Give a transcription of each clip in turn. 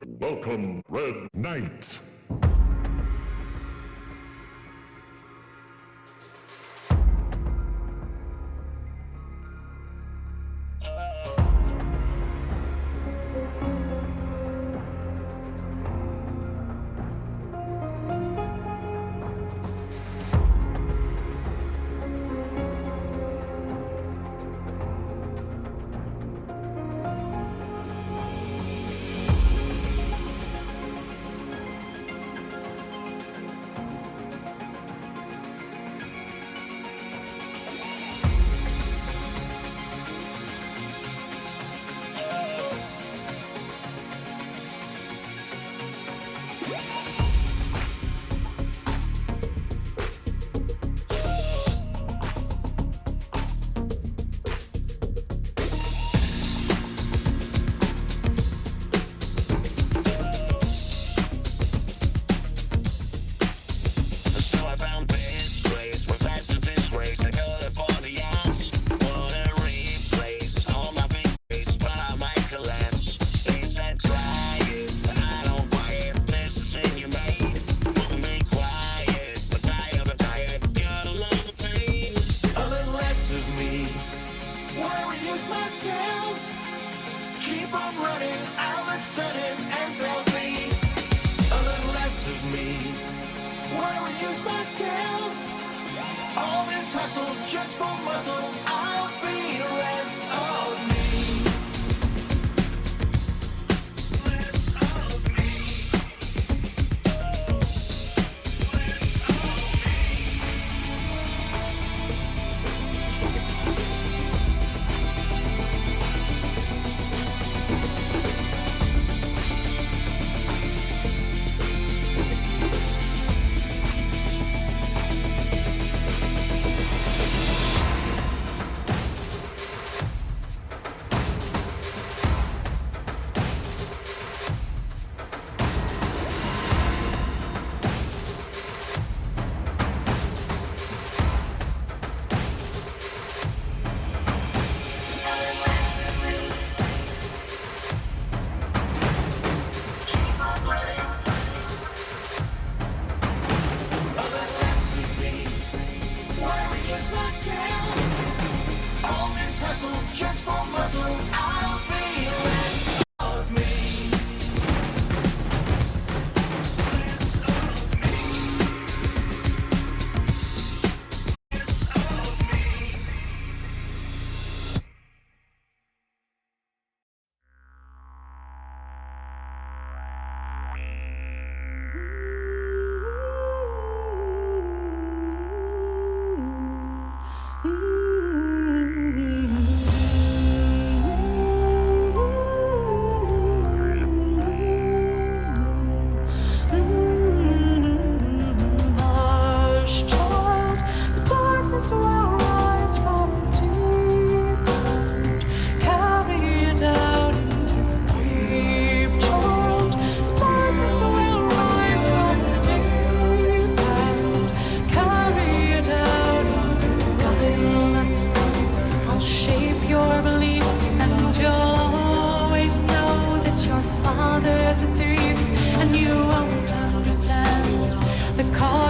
Welcome, Red Knight. Keep on running, Alex Sutton and Fealty. A little less of me, why would use myself? All this hustle just for muscle, I'll be less of me. All this hustle just for muscle, I'll be less of me.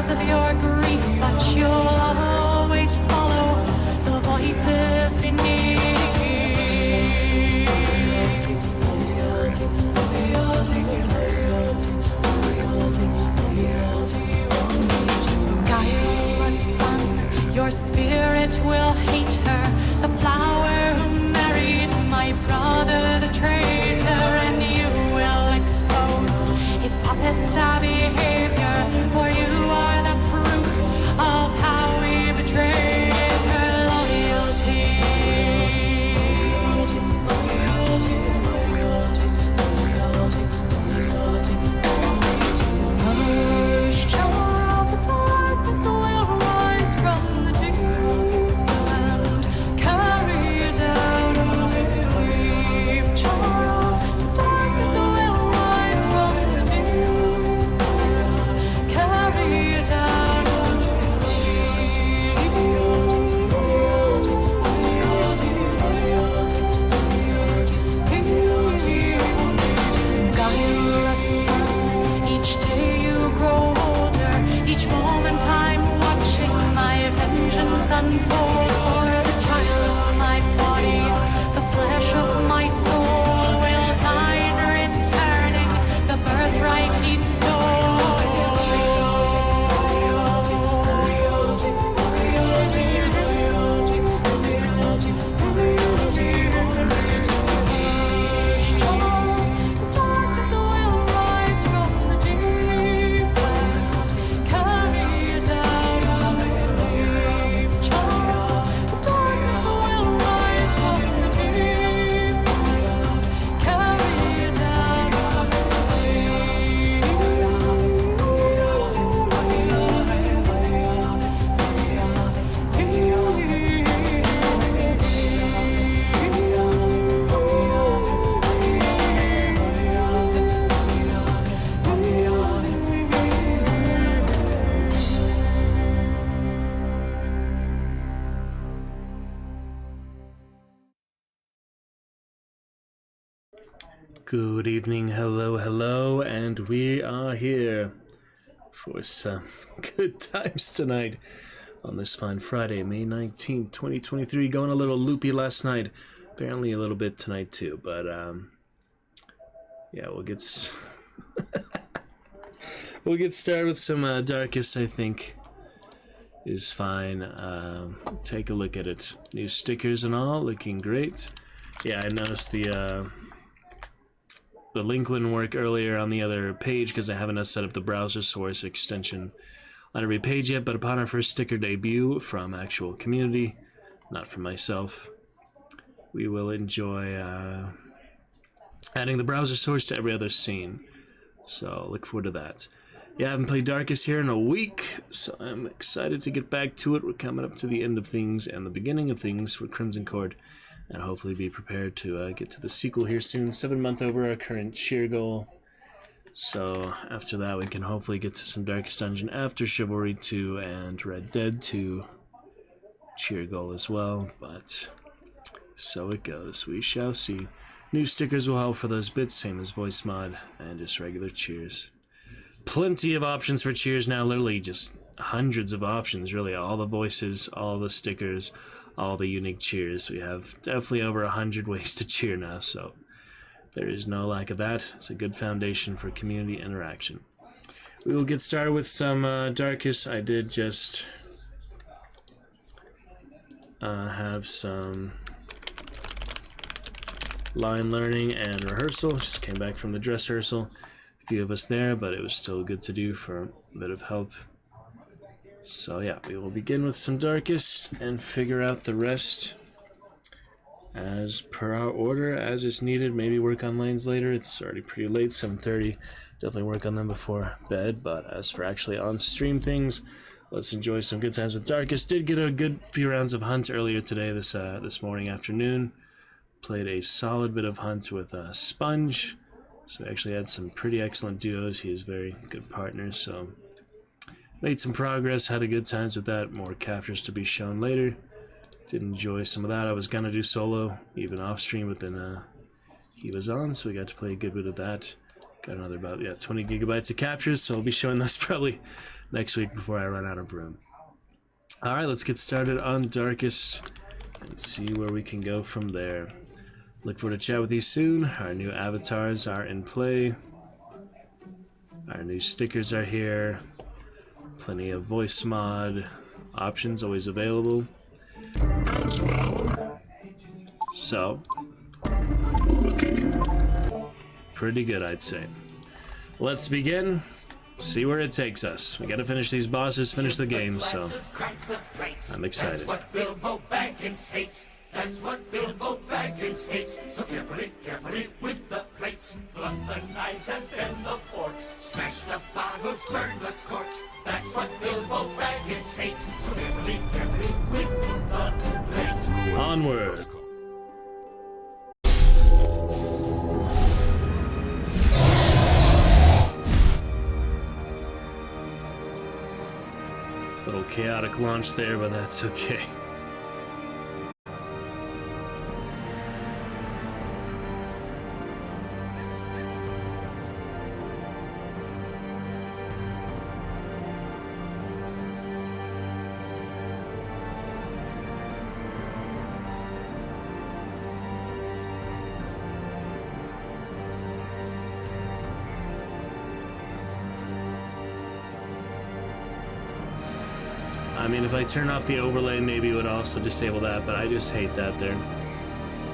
Of your grief, but you'll always follow the voices beneath. Guileless son, your spirit will hate her, the flower who married my brother, the traitor, and you will expose his puppet behavior, for you are the proof of how we betrayed her loyalty. Hush, child, the darkness will rise from the deep and carry you down to sleep. Child, the darkness will rise from the deep. dreams unfold for the child of my body. The flesh of my soul will die in returning the birthright he stole. Good evening, hello, and we are here for some good times tonight on this fine Friday, May 19th, 2023. Going a little loopy last night, apparently a little bit tonight too, but yeah, we'll get we'll get started with some Darkest, I think, is fine. Take a look at it. New stickers and all, looking great. Yeah, I noticed the link wouldn't work earlier on the other page because I haven't set up the browser source extension on every page yet, but upon our first sticker debut from actual community, not from myself, we will enjoy adding the browser source to every other scene. So look forward to that. Yeah, I haven't played Darkest here in a week, so I'm excited to get back to it. We're coming up to the end of things and the beginning of things for Crimson Court, and hopefully be prepared to get to the sequel here soon. 7 months over our current cheer goal. So after that, we can hopefully get to some Darkest Dungeon after Chivalry 2 and Red Dead 2 cheer goal as well. But so it goes. We shall see. New stickers will help for those bits, same as voice mod and just regular cheers. Plenty of options for cheers now. Literally just hundreds of options, really. All the voices, all the stickers, all the unique cheers. We have definitely over 100 ways to cheer now, so there is no lack of that. It's a good foundation for community interaction. We will get started with some Darkest. I did just have some line learning and rehearsal. Just came back from the dress rehearsal. A few of us there, but it was still good to do for a bit of help. So yeah, we will begin with some Darkest and figure out the rest as per our order, as is needed. Maybe work on lanes later. It's already pretty late, 7:30. Definitely work on them before bed, but as for actually on stream things, let's enjoy some good times with Darkest. Did get a good few rounds of Hunt earlier today, this morning, afternoon. Played a solid bit of Hunt with Sponge, so we actually had some pretty excellent duos. He is a very good partner, so made some progress, had a good times with that. More captures to be shown later. Did enjoy some of that. I was gonna do solo, even off stream, but then he was on, so we got to play a good bit of that. Got another about 20 gigabytes of captures, so I'll be showing those probably next week before I run out of room. Alright, let's get started on Darkest and see where we can go from there. Look forward to chat with you soon. Our new avatars are in play. Our new stickers are here. Plenty of voice mod options always available as well. So, pretty good, I'd say. Let's begin. See where it takes us. We gotta finish these bosses, finish the game, so I'm excited. That's what Bilbo Baggins hates. That's what Bilbo Baggins hates. So carefully, carefully with the plates. Blunt the knives and bend the forks. Smash the bottles, burn the corks. That's what Bilbo Baggins hates. So carefully, carefully with the plates. Onward. Little chaotic launch there, but that's okay. I mean, if I turn off the overlay, maybe it would also disable that, but I just hate that there.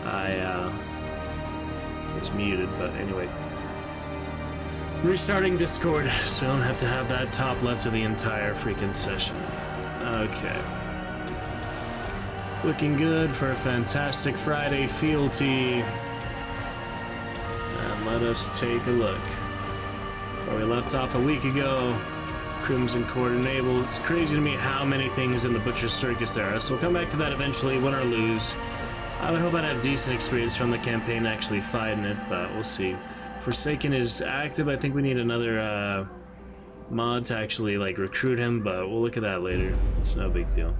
I was muted, but anyway. Restarting Discord, so I don't have to have that top left of the entire freaking session. Okay. Looking good for a fantastic Friday Fealty. And let us take a look. Where we left off a week ago, Crimson Court enabled. It's crazy to me how many things in the Butcher's Circus there are, so we'll come back to that eventually, win or lose. I would hope I'd have decent experience from the campaign actually fighting it, but we'll see. Forsaken is active. I think we need another mod to actually like recruit him, but we'll look at that later. It's no big deal.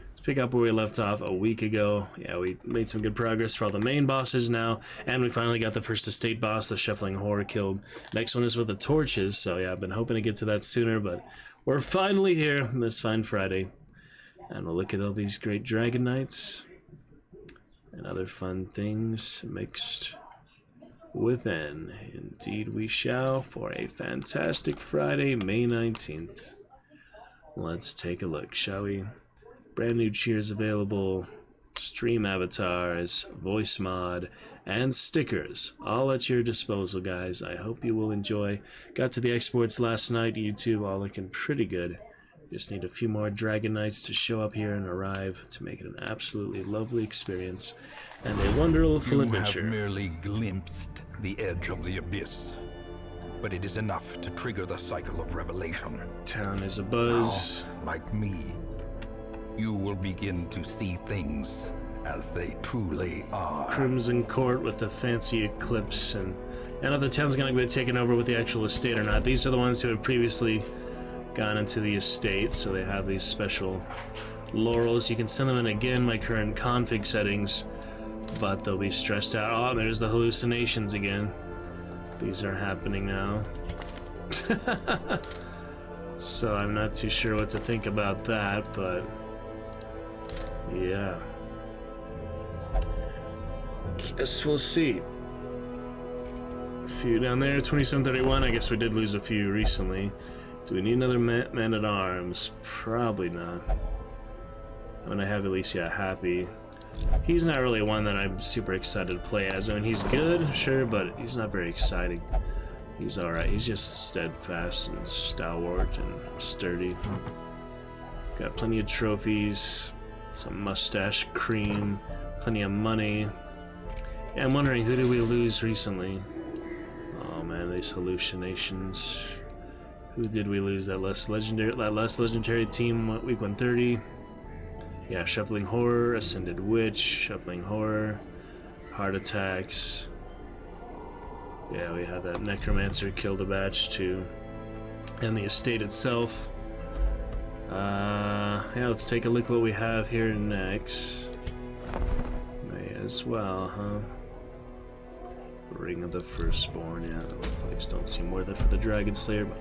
Let's pick up where we left off a week ago. Yeah, we made some good progress for all the main bosses now, and we finally got the first estate boss, the Shuffling Whore, killed. Next one is with the torches, so yeah, I've been hoping to get to that sooner, but we're finally here this fine Friday. And we'll look at all these great Dragon Knights and other fun things mixed within. Indeed we shall, for a fantastic Friday, May 19th. Let's take a look, shall we? Brand new cheers available, stream avatars, voice mod, and stickers, all at your disposal, guys. I hope you will enjoy. Got to the exports last night, YouTube, all looking pretty good. Just need a few more Dragon Knights to show up here and arrive to make it an absolutely lovely experience and a wonderful adventure. You have merely glimpsed the edge of the abyss, but it is enough to trigger the cycle of revelation. Town is abuzz. Now, like me, you will begin to see things as they truly are. Crimson Court with the fancy eclipse, and I don't know if the town's going to be taken over with the actual estate or not. These are the ones who have previously gone into the estate, so they have these special laurels. You can send them in again, my current config settings, but they'll be stressed out. Oh, there's the hallucinations again. These are happening now. So I'm not too sure what to think about that, but yeah. Guess we'll see. A few down there, 2731. I guess we did lose a few recently. Do we need another man-at-arms? Probably not. I'm gonna have at least, yeah, Happy. He's not really one that I'm super excited to play as. I mean, he's good, sure, but he's not very exciting. He's alright. He's just steadfast and stalwart and sturdy. Got plenty of trophies, some mustache cream, plenty of money. Yeah, I'm wondering, who did we lose recently? Oh man, these hallucinations. Who did we lose? That less legendary team, week 130. Yeah, Shuffling Horror, Ascended Witch, Shuffling Horror, Heart Attacks. Yeah, we have that Necromancer killed a batch too. And the estate itself. Yeah, let's take a look at what we have here next. May as well, huh? Ring of the Firstborn, yeah, those plays don't seem worth it for the Dragon Slayer, but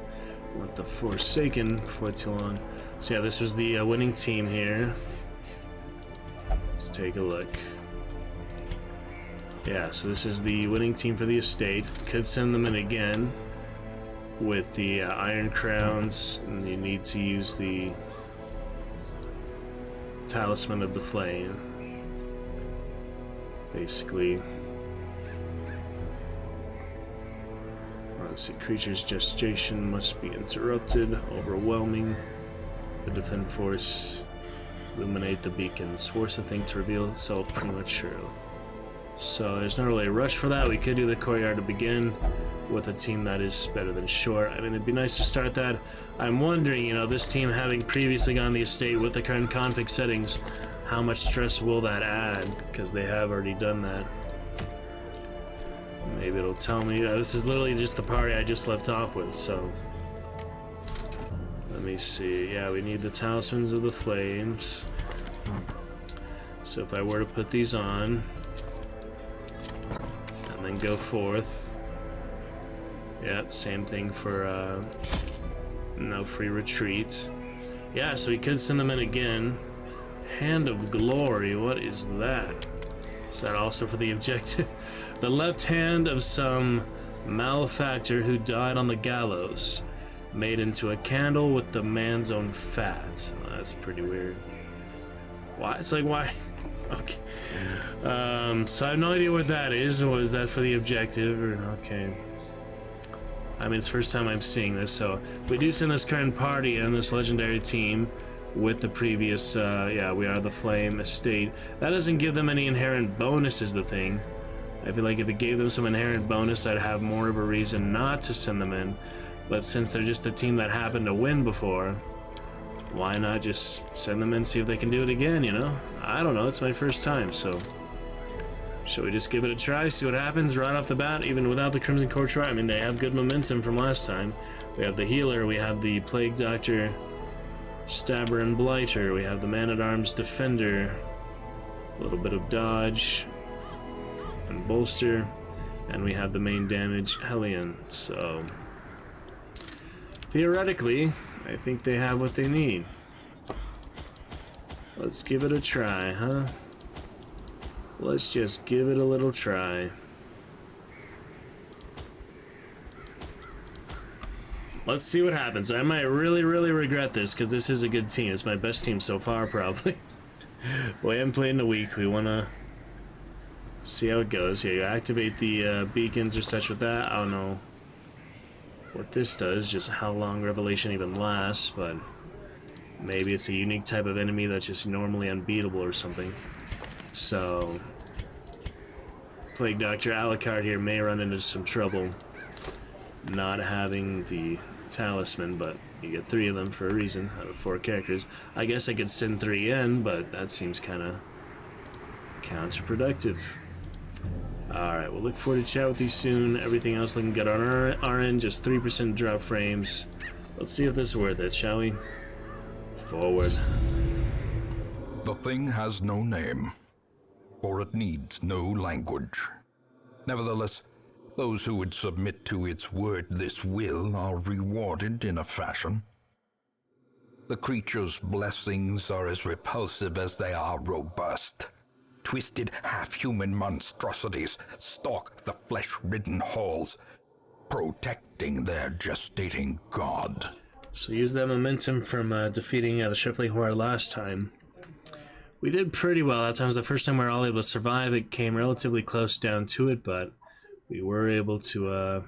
with the Forsaken before too long. So yeah, this was the winning team here. Let's take a look. Yeah, so this is the winning team for the estate. Could send them in again with the Iron Crowns, and you need to use the Talisman of the Flame. Basically, let's see, creature's gestation must be interrupted, overwhelming the defend force, illuminate the beacons, force a thing to reveal itself prematurely. So there's not really a rush for that. We could do the courtyard to begin with a team that is better than short. I mean, it'd be nice to start that. I'm wondering, you know, this team having previously gone the estate with the current config settings, how much stress will that add? Because they have already done that. Maybe it'll tell me. This is literally just the party I just left off with, so let me see. Yeah, we need the Talismans of the Flames. So if I were to put these on and then go forth, yep, same thing for no free retreat. Yeah, so we could send them in again. Hand of Glory, what is that? Is that also for the objective? The left hand of some malefactor who died on the gallows. made into a candle with the man's own fat. Well, that's pretty weird. Why? It's like, why? Okay. So I have no idea what that is. Was that for the objective? Or okay. I mean, it's the first time I'm seeing this, so we do send this current party and this legendary team with the previous, yeah, we are the Flame Estate. That doesn't give them any inherent bonuses, the thing. I feel like if it gave them some inherent bonus, I'd have more of a reason not to send them in. But since they're just the team that happened to win before, why not just send them in, see if they can do it again, you know? I don't know, it's my first time, so... Shall we just give it a try, see what happens right off the bat, even without the Crimson Core try? I mean, they have good momentum from last time. We have the Healer, we have the Plague Doctor, Stabber and Blighter, we have the Man-at-Arms Defender, a little bit of Dodge and Bolster, and we have the main damage Hellion, so... Theoretically, I think they have what they need. Let's give it a try, huh? Let's just give it a little try. Let's see what happens. I might really regret this because this is a good team. It's my best team so far, probably. We haven't played in a week. We want to see how it goes. Yeah, you activate the beacons or such with that. I don't know what this does, just how long Revelation even lasts, but maybe it's a unique type of enemy that's just normally unbeatable or something. So, Plague Doctor Alucard here may run into some trouble not having the talisman, but you get 3 of them for a reason out of 4 characters. I guess I could send 3 in, but that seems kind of counterproductive. Alright, we'll look forward to chat with you soon. Everything else looking good on our end, just 3% drop frames. Let's see if this is worth it, shall we? Forward. The thing has no name, for it needs no language. Nevertheless, those who would submit to its word, this will, are rewarded in a fashion. The creature's blessings are as repulsive as they are robust. Twisted, half-human monstrosities stalk the flesh-ridden halls, protecting their gestating god. So use that momentum from defeating the Shifley Horde last time. We did pretty well. That time was the first time we were all able to survive. It came relatively close down to it, but we were able to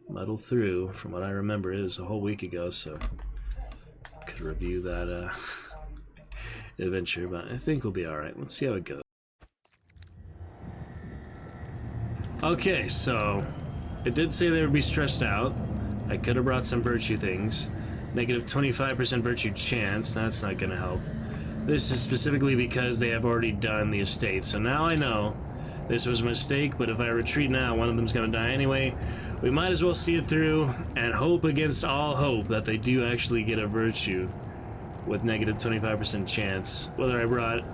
muddle through. From what I remember, it was a whole week ago, so could review that adventure, but I think we'll be alright. Let's see how it goes. Okay, so it did say they would be stressed out. I could have brought some virtue things. Negative 25% virtue chance, that's not going to help. This is specifically because they have already done the estate, so now I know this was a mistake, but if I retreat now, one of them's going to die anyway. We might as well see it through and hope against all hope that they do actually get a virtue with negative 25% chance. Whether I brought,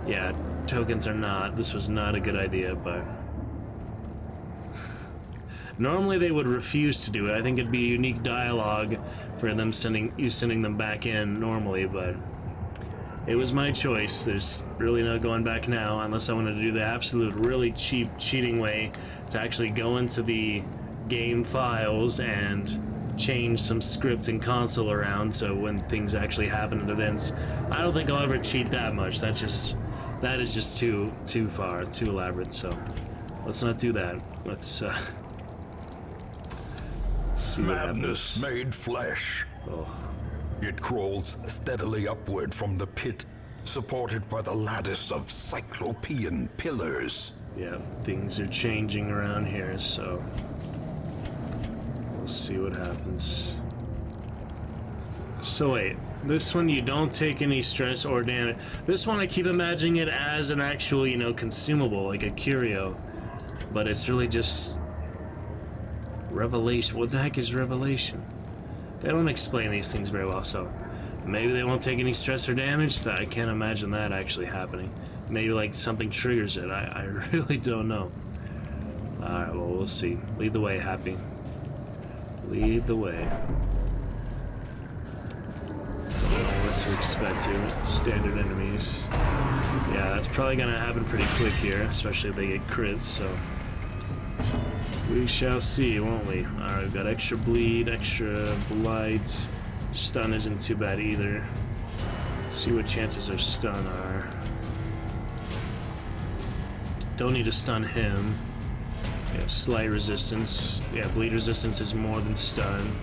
yeah, tokens or not, this was not a good idea, but normally they would refuse to do it. I think it'd be a unique dialogue for them sending them back in normally, but it was my choice. There's really no going back now unless I wanted to do the absolute really cheap cheating way to actually go into the game files and change some scripts and console around so when things actually happen at events. I don't think I'll ever cheat that much. That is just too far, too elaborate, so let's not do that. Let's see what happens. Madness made flesh. Oh. It crawls steadily upward from the pit, supported by the lattice of cyclopean pillars. Yeah, things are changing around here, so we'll see what happens. So wait, this one you don't take any stress or damage. This one I keep imagining it as an actual, you know, consumable, like a curio. But it's really just revelation. What the heck is revelation? They don't explain these things very well, so maybe they won't take any stress or damage. I can't imagine that actually happening. Maybe like something triggers it. I really don't know. Alright, well, we'll see. Lead the way, Happy. Lead the way. Don't know what to expect here. Standard enemies. Yeah, that's probably gonna happen pretty quick here, especially if they get crits, so We shall see, won't we? Alright, we've got extra bleed, extra blight. Stun isn't too bad either. See what chances our stun are. Don't need to stun him. We have slight resistance. Yeah, bleed resistance is more than stun.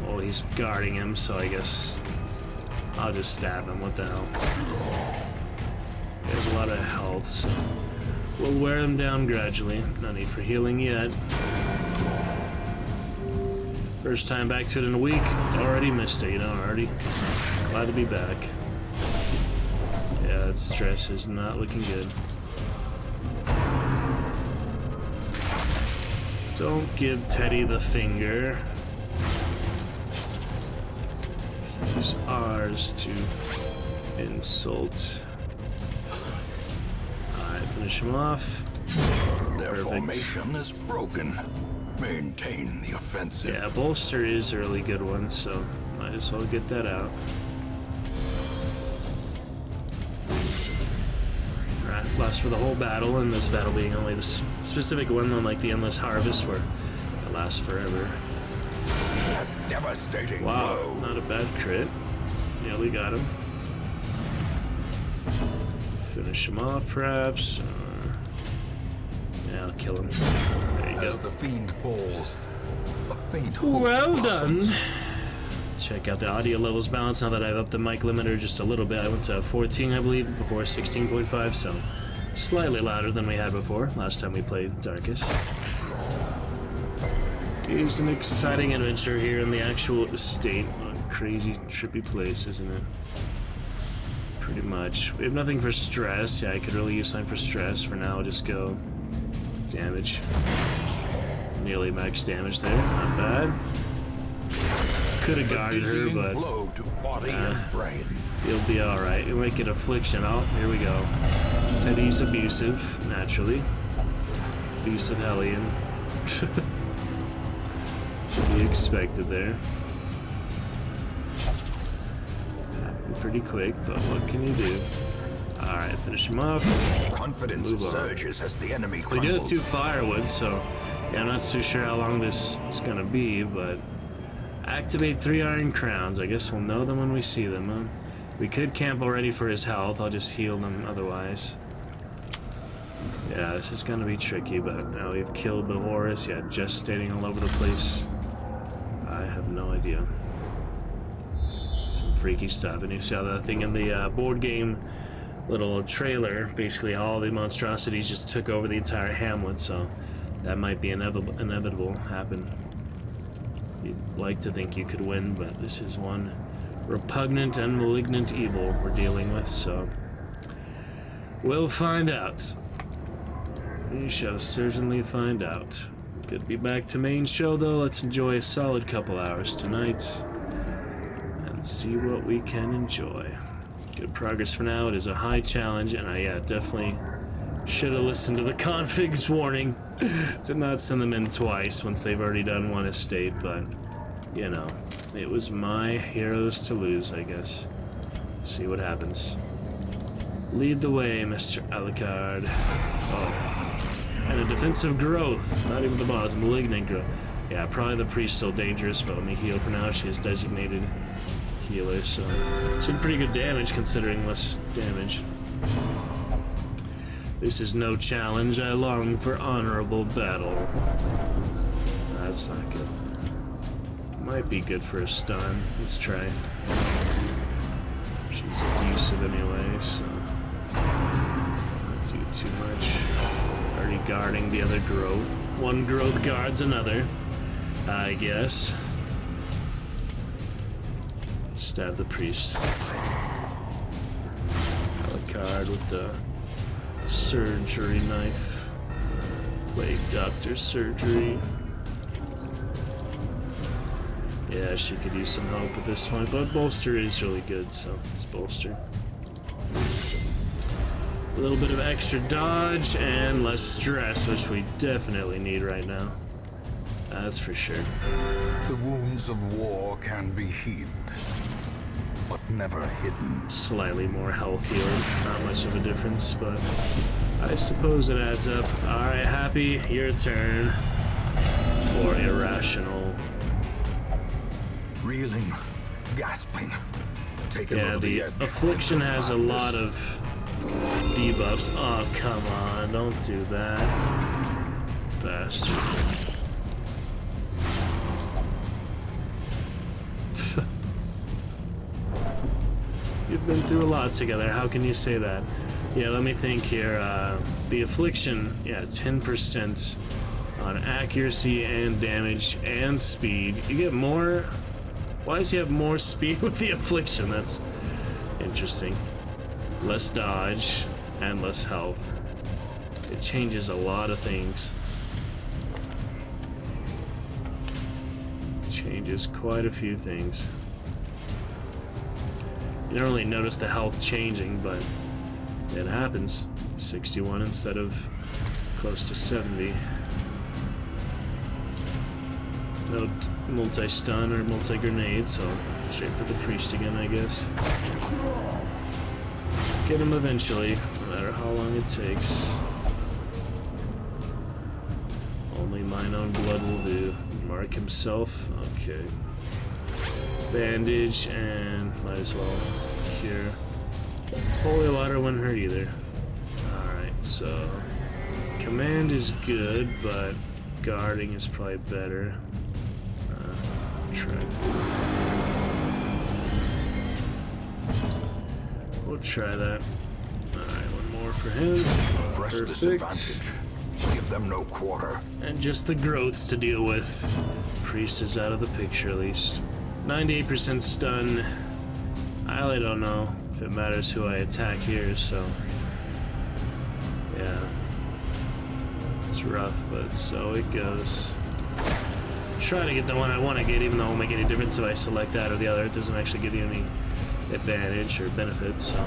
Well, he's guarding him, so I guess I'll just stab him. What the hell? He has a lot of health, so we'll wear him down gradually. No need for healing yet. First time back to it in a week. Already missed it, you know, already. Glad to be back. Yeah, that stress is not looking good. Don't give Teddy the finger. Use ours to insult. Alright, finish him off. Their Perfect. formation is broken. Maintain the offensive. Yeah, bolster is a really good one, so might as well get that out. Alright, lasts for the whole battle, and this battle being only the specific one, unlike the Endless Harvest, where it lasts forever. A devastating Wow, blow. not a bad crit. Yeah, we got him. Finish him off, perhaps. Yeah, I'll kill him. There you go. As the fiend falls, a faint hope Well blossoms. done. Check out the audio levels balance now that I've upped the mic limiter just a little bit. I went to 14, I believe, before 16.5, so slightly louder than we had before last time we played Darkest. It is an exciting adventure here in the actual estate. What a crazy, trippy place, isn't it? Pretty much. We have nothing for stress. Yeah, I could really use something for stress. For now, I'll just go damage. Nearly max damage there. Not bad. Could have guarded her, Dizzying but blow to body and brain. he'll be alright. We'll make it affliction. Oh, here we go. Teddy's abusive, naturally. Abusive hellion. To be expected there. Pretty quick, but what can you do? Alright, finish him off. Confidence Move on. surges as the enemy We crumbles. do have 2 firewood, so yeah, I'm not too sure how long this is gonna be, but activate 3 iron crowns. I guess we'll know them when we see them. Huh? We could camp already for his health. I'll just heal them otherwise. Yeah, this is gonna be tricky, but now we've killed the Horus. Yeah, gestating all over the place. I have no idea. Some freaky stuff. And you saw that thing in the board game little trailer. Basically, all the monstrosities just took over the entire hamlet, so that might be inevitable happen. You'd like to think you could win, but this is one repugnant and malignant evil we're dealing with, so we'll find out. We shall certainly find out. Good to be back to main show, though. Let's enjoy a solid couple hours tonight and see what we can enjoy. Good progress for now. It is a high challenge, and I definitely should have listened to the config's warning to not send them in twice once they've already done one estate, but you know, it was my heroes to lose, I guess. See what happens. Lead the way, Mr. Alucard. Oh. And a defensive growth. Not even the boss, malignant growth. Yeah, probably the priest still dangerous, but let me heal for now. She is designated healer, so she did pretty good damage considering less damage. This is no challenge. I long for honorable battle. That's not good. Might be good for a stun. Let's try. She's abusive anyway, so not do too much. Already guarding the other growth. One growth guards another, I guess. Stab the priest. Alucard with the surgery knife. Plague doctor surgery. Yeah, she could use some help at this point, but bolster is really good, so let's bolster. A little bit of extra dodge and less stress, which we definitely need right now. That's for sure. The wounds of war can be healed, but never hidden. Slightly more health healing. Not much of a difference, but I suppose it adds up. Alright, Happy, your turn. For irrational. Reeling, gasping, taken Yeah, over the the edge. affliction has a lot of debuffs. Oh, come on, don't do that. Bastard. You've been through a lot together. How can you say that? Yeah, let me think here. The affliction, yeah, 10% on accuracy and damage and speed. You get more. Why does he have more speed with the affliction? That's interesting. Less dodge and less health. It changes a lot of things. Changes quite a few things. You don't really notice the health changing, but it happens. 61 instead of close to 70. No multi-stun or multi-grenade, so straight for the priest again, I guess. Get him eventually, no matter how long it takes. Only mine own blood will do. Mark himself, okay. Bandage, and might as well cure. Holy water wouldn't hurt either. Alright, so command is good, but guarding is probably better. We'll try that. Alright, one more for him. Press disadvantage. Give them no quarter. And just the growths to deal with. Priest is out of the picture at least. 98% stun. I really don't know if it matters who I attack here, so yeah. It's rough, but so it goes. Try to get the one I want to get, even though it won't make any difference if I select that or the other. It doesn't actually give you any advantage or benefits, so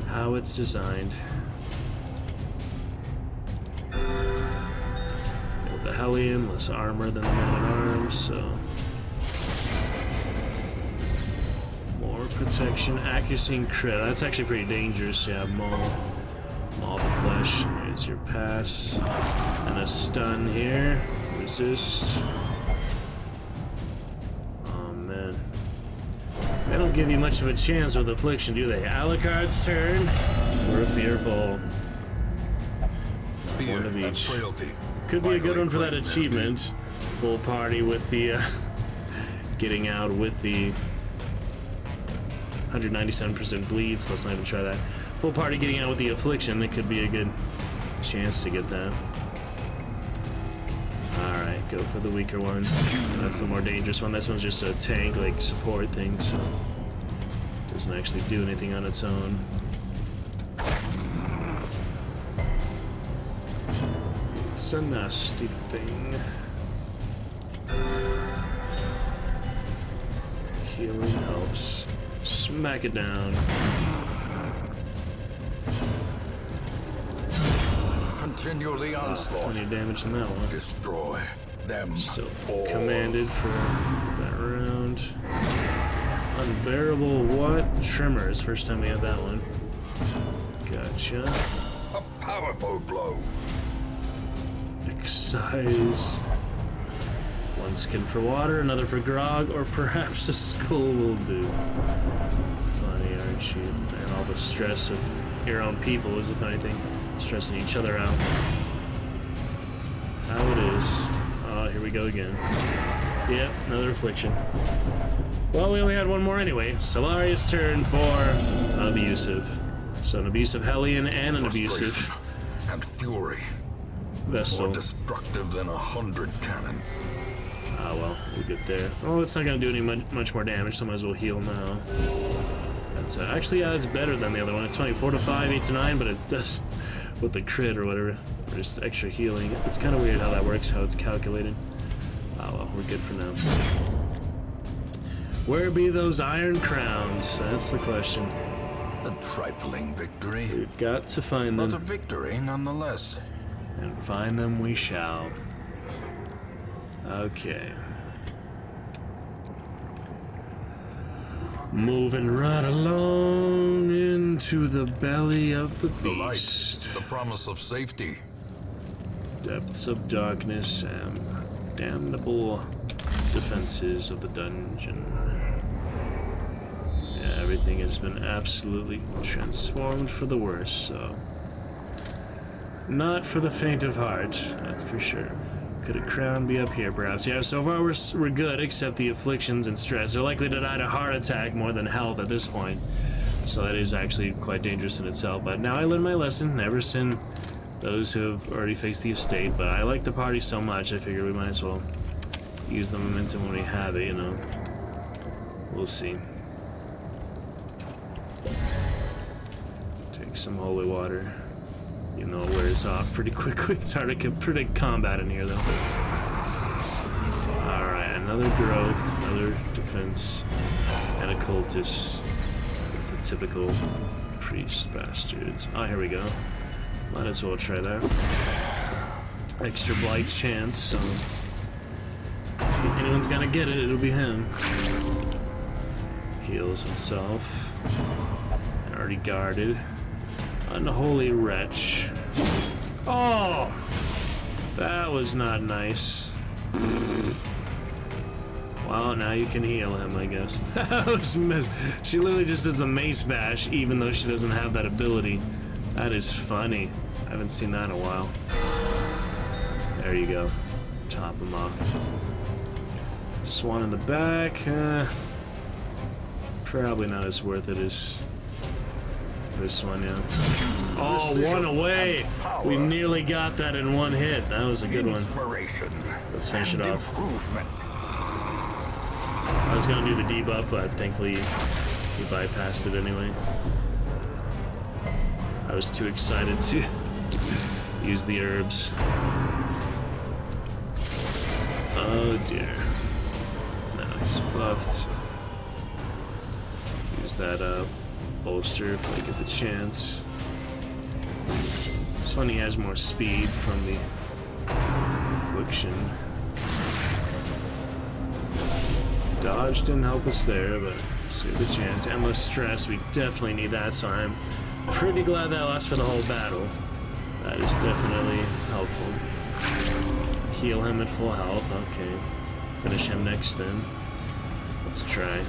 how it's designed. The Hellion, less armor than the man-at-arms, so more protection, accuracy, and crit. That's actually pretty dangerous. Yeah, maul the flesh. Here's your pass, and a stun here. Resist. Oh man, they don't give you much of a chance with affliction, do they? Alucard's turn. We're fearful. Fear One of and each. frailty. Could be a good one for that Claim their achievement. Full party with the getting out with the 197% bleed, so let's not even try that. Full party getting out with the affliction, it could be a good chance to get that. Alright, go for the weaker one. That's the more dangerous one. This one's just a tank, like, support thing, so doesn't actually do anything on its own. It's a nasty thing. Healing helps. Smack it down. Continue the onslaught. Plenty of damage in that one. Destroy them. Still all. commanded for that round. Unbearable what? Tremors. First time we had that one. Gotcha. A powerful blow. Excise. One skin for water, another for grog, or perhaps a skull will do. Funny, aren't you? And all the stress of your own people is the funny thing. Stressing each other out. How it is. Oh, here we go again. Yep, another affliction. Well, we only had one more anyway. Solaria's turn for abusive. So an abusive Hellion and an abusive Frustration and fury. Vestal. More destructive than 100 cannons. Ah, well, we'll get there. Oh, it's not going to do any much more damage, so might as well heal now. That's actually, yeah, it's better than the other one. It's only 4 to 5, 8 to 9, but it does with the crit or whatever. Or just extra healing. It's kind of weird how that works, how it's calculated. Ah, well, we're good for now. Where be those iron crowns? That's the question. A trifling victory, We've got to find but a them, victory nonetheless. and find them we shall. Okay. Moving right along into the belly of the The light, beast. the promise of safety. Depths of darkness and damnable defenses of the dungeon. Yeah, everything has been absolutely transformed for the worse, so... Not for the faint of heart, that's for sure. Could a crown be up here, perhaps? Yeah, so far we're good, except the afflictions and stress. They're likely to die to heart attack more than health at this point. So that is actually quite dangerous in itself. But now I learned my lesson. Never sin those who have already faced the estate. But I like the party so much, I figure we might as well use the momentum when we have it, you know. We'll see. Take some holy water. Even though it wears off pretty quickly. It's hard to predict combat in here, though. Alright, another growth, another defense, and a cultist. The typical priest bastards. Oh, here we go. Might as well try that. Extra blight chance, so... if anyone's gonna get it, it'll be him. Heals himself. Already guarded. Unholy wretch. Oh! That was not nice. Well, now you can heal him, I guess. That was miss. She literally just does the mace bash, even though she doesn't have that ability. That is funny. I haven't seen that in a while. There you go. Top him off. Swan in the back. Probably not as worth it as this one, yeah. Oh, one away! We nearly got that in one hit. That was a good one. Let's finish it off. I was gonna do the debuff, but thankfully he bypassed it anyway. I was too excited to use the herbs. Oh dear. No, he's buffed. Use that bolster if I get the chance. It's funny he has more speed from the affliction. Dodge didn't help us there, but save the chance. Endless stress, we definitely need that, so I'm pretty glad that lasts for the whole battle. That is definitely helpful. Heal him at full health, okay. Finish him next then. Let's try.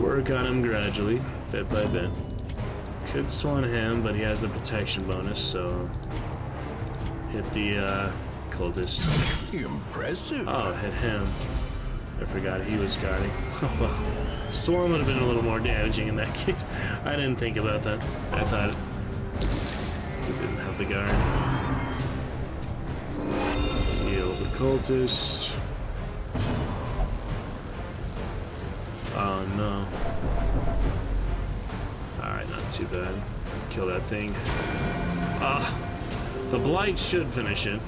Work on him gradually, bit by bit. Could swan him, but he has the protection bonus, so... hit the cultist. Impressive. Oh, hit him. I forgot he was guarding. Swarm would have been a little more damaging in that case. I didn't think about that. I thought he didn't have the guard. Heal the cultist. Oh no. Alright, not too bad. Kill that thing. Ah, the blight should finish it.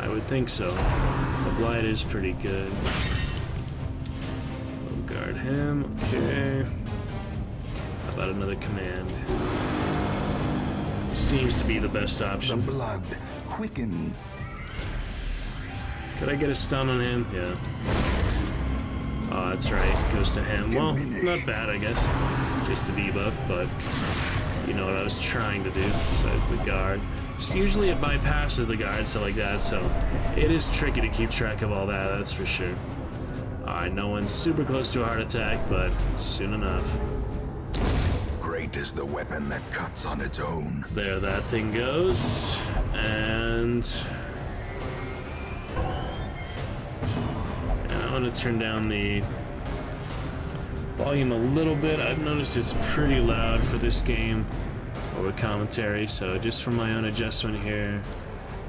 I would think so. The blight is pretty good. We'll guard him. Okay. How about another command? Seems to be the best option. The blood quickens. Could I get a stun on him? Yeah. Oh, that's right. Goes to him. Well, not bad, I guess. Just the debuff, but you know what I was trying to do besides the guard. So usually it bypasses the guard, so like that, so it is tricky to keep track of all that, that's for sure. Alright, no one's super close to a heart attack, but soon enough. Great is the weapon that cuts on its own. There that thing goes, and I'm gonna turn down the volume a little bit. I've noticed it's pretty loud for this game over commentary, so just for my own adjustment here,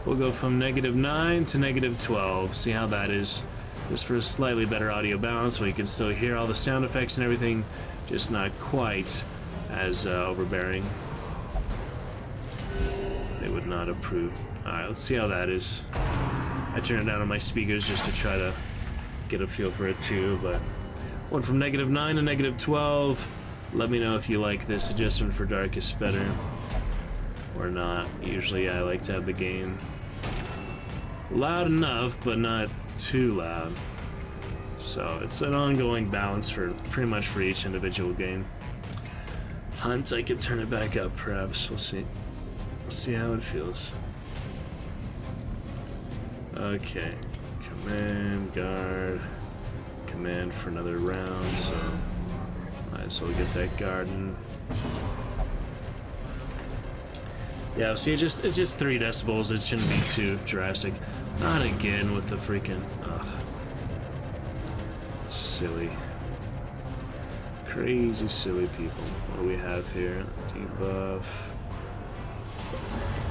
we'll go from -9 to -12. See how that is. Just for a slightly better audio balance, where you can still hear all the sound effects and everything, just not quite as overbearing. They would not approve. Alright, let's see how that is. I turned it down on my speakers just to try to get a feel for it too, but went from -9 to -12. Let me know if you like this adjustment for Darkest better or not. Usually I like to have the game loud enough, but not too loud. So it's an ongoing balance for pretty much for each individual game. Hunt, I could turn it back up perhaps. We'll see. See how it feels. Okay. Command, guard. Command for another round, so might as well get that garden. Yeah, see, it's just 3 decibels. It shouldn't be too drastic. Not again with the freaking... Ugh. Silly. Crazy silly people. What do we have here? Debuff.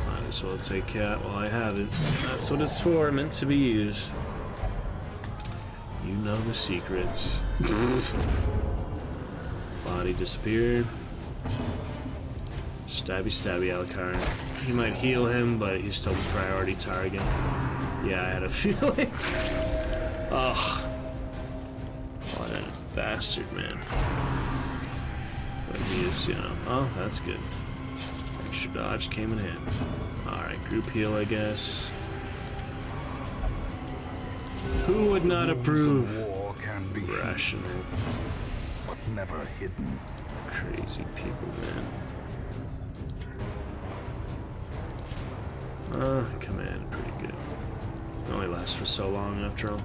Might as well take cat while I have it. That's what it's for, meant to be used. You know the secrets. Body disappeared. Stabby stabby Alucard. He might heal him, but he's still the priority target. Yeah, I had a feeling. Ugh. What a bastard, man. But he is, you know, oh, that's good. Extra dodge came in hand. Alright, group heal, I guess. Who would not approve War can be rational? but never hidden. Crazy people, man. Command, pretty good. It only lasts for so long after all.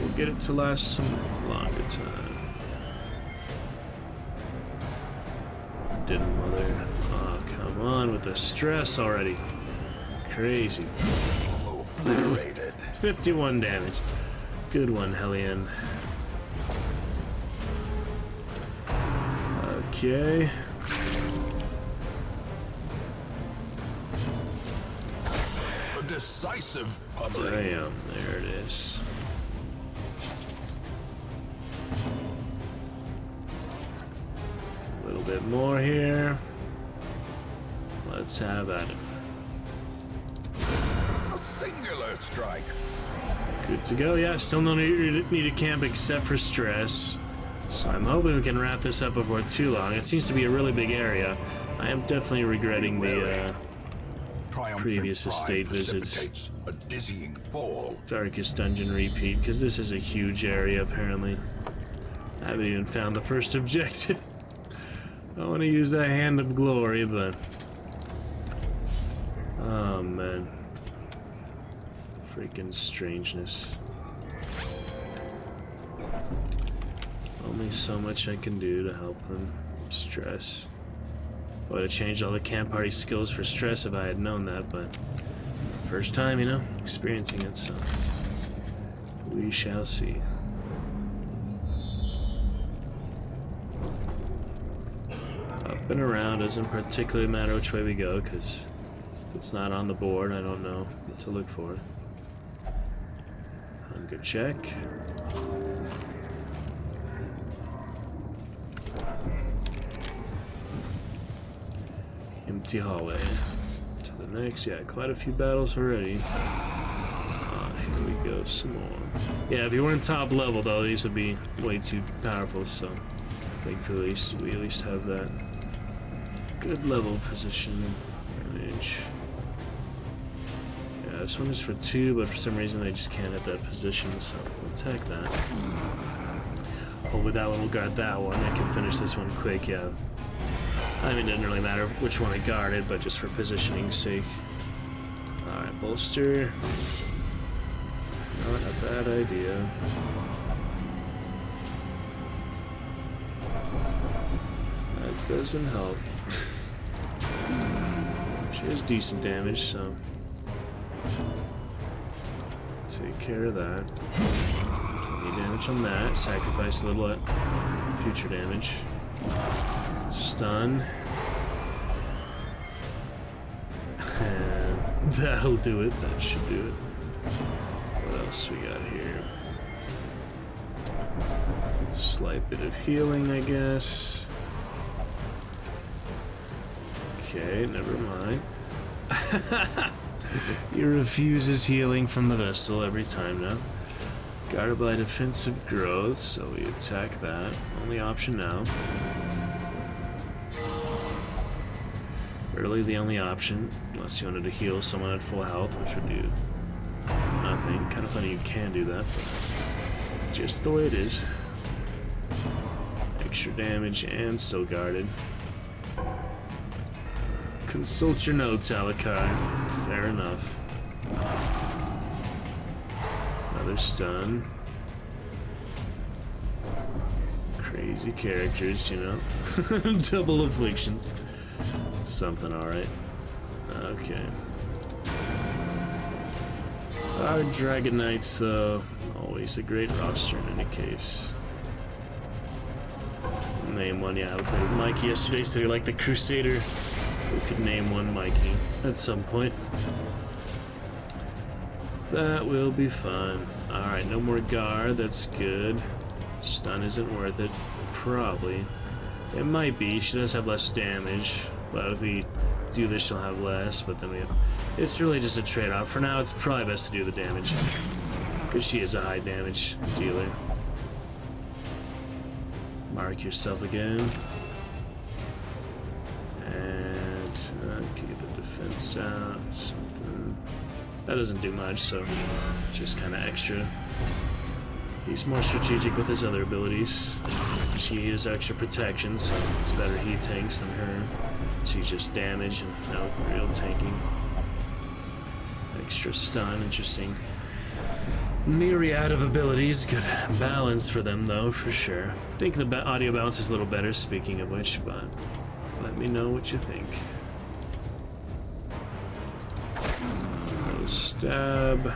We'll get it to last some longer time. Didn't mother. Oh, come on with the stress already. Crazy. Obliterated. 51 damage. Good one, Hellion. Okay. A decisive pummeling. Damn, there it is. A little bit more here. Let's have at it. A singular strike. Good to go. Yeah, still no need to camp except for stress. So I'm hoping we can wrap this up before too long. It seems to be a really big area. I am definitely regretting the previous estate visits. A dizzying fall. Darkest Dungeon repeat, because this is a huge area apparently. I haven't even found the first objective. I want to use that Hand of Glory, but... oh man. Freaking strangeness. Only so much I can do to help them. Stress. I would have changed all the camp party skills for stress if I had known that, but first time, you know, experiencing it, so we shall see. Up and around doesn't particularly matter which way we go, because if it's not on the board, I don't know what to look for. Hunger check. Empty hallway. To the next, yeah, quite a few battles already. Here we go, some more. Yeah, if you weren't top level though, these would be way too powerful, so thankfully we at least have that good level position advantage. Yeah, this one is for 2, but for some reason I just can't at that position, so we'll attack that. Hopefully that one will guard that one. I can finish this one quick, yeah. I mean, it didn't really matter which one I guarded, but just for positioning's sake. Alright, bolster. Not a bad idea. That doesn't help. She has decent damage, so... take care of that. Plenty damage on that. Sacrifice a little at future damage. Stun. And that'll do it. That should do it. What else we got here? Slight bit of healing, I guess. Okay, never mind. He refuses healing from the Vestal every time now. Guarded by defensive growth, so we attack that. Only option now. Really the only option, unless you wanted to heal someone at full health, which would do thing. Kind of funny you can do that, but just the way it is. Extra damage and still guarded. Consult your notes, Alucard. Fair enough. Another stun. Crazy characters, you know. Double afflictions. It's something, alright. Okay. Our Dragon Knights, though, always a great roster in any case. Name one, yeah, I played with Mikey yesterday, so you're like the Crusader. We could name one Mikey at some point. That will be fun. Alright, no more guard, that's good. Stun isn't worth it. Probably. It might be, she does have less damage, but if we do this she'll have less, but then we have... It's really just a trade-off. For now, it's probably best to do the damage, because she is a high damage dealer. Mark yourself again. And get the defense out. Something. That doesn't do much, so just kind of extra. He's more strategic with his other abilities. She has extra protection, so it's better he tanks than her. She's just damage and no real tanking. Extra stun, interesting. Myriad of abilities, good balance for them though, for sure. I think the audio balance is a little better, speaking of which, but let me know what you think. Stab.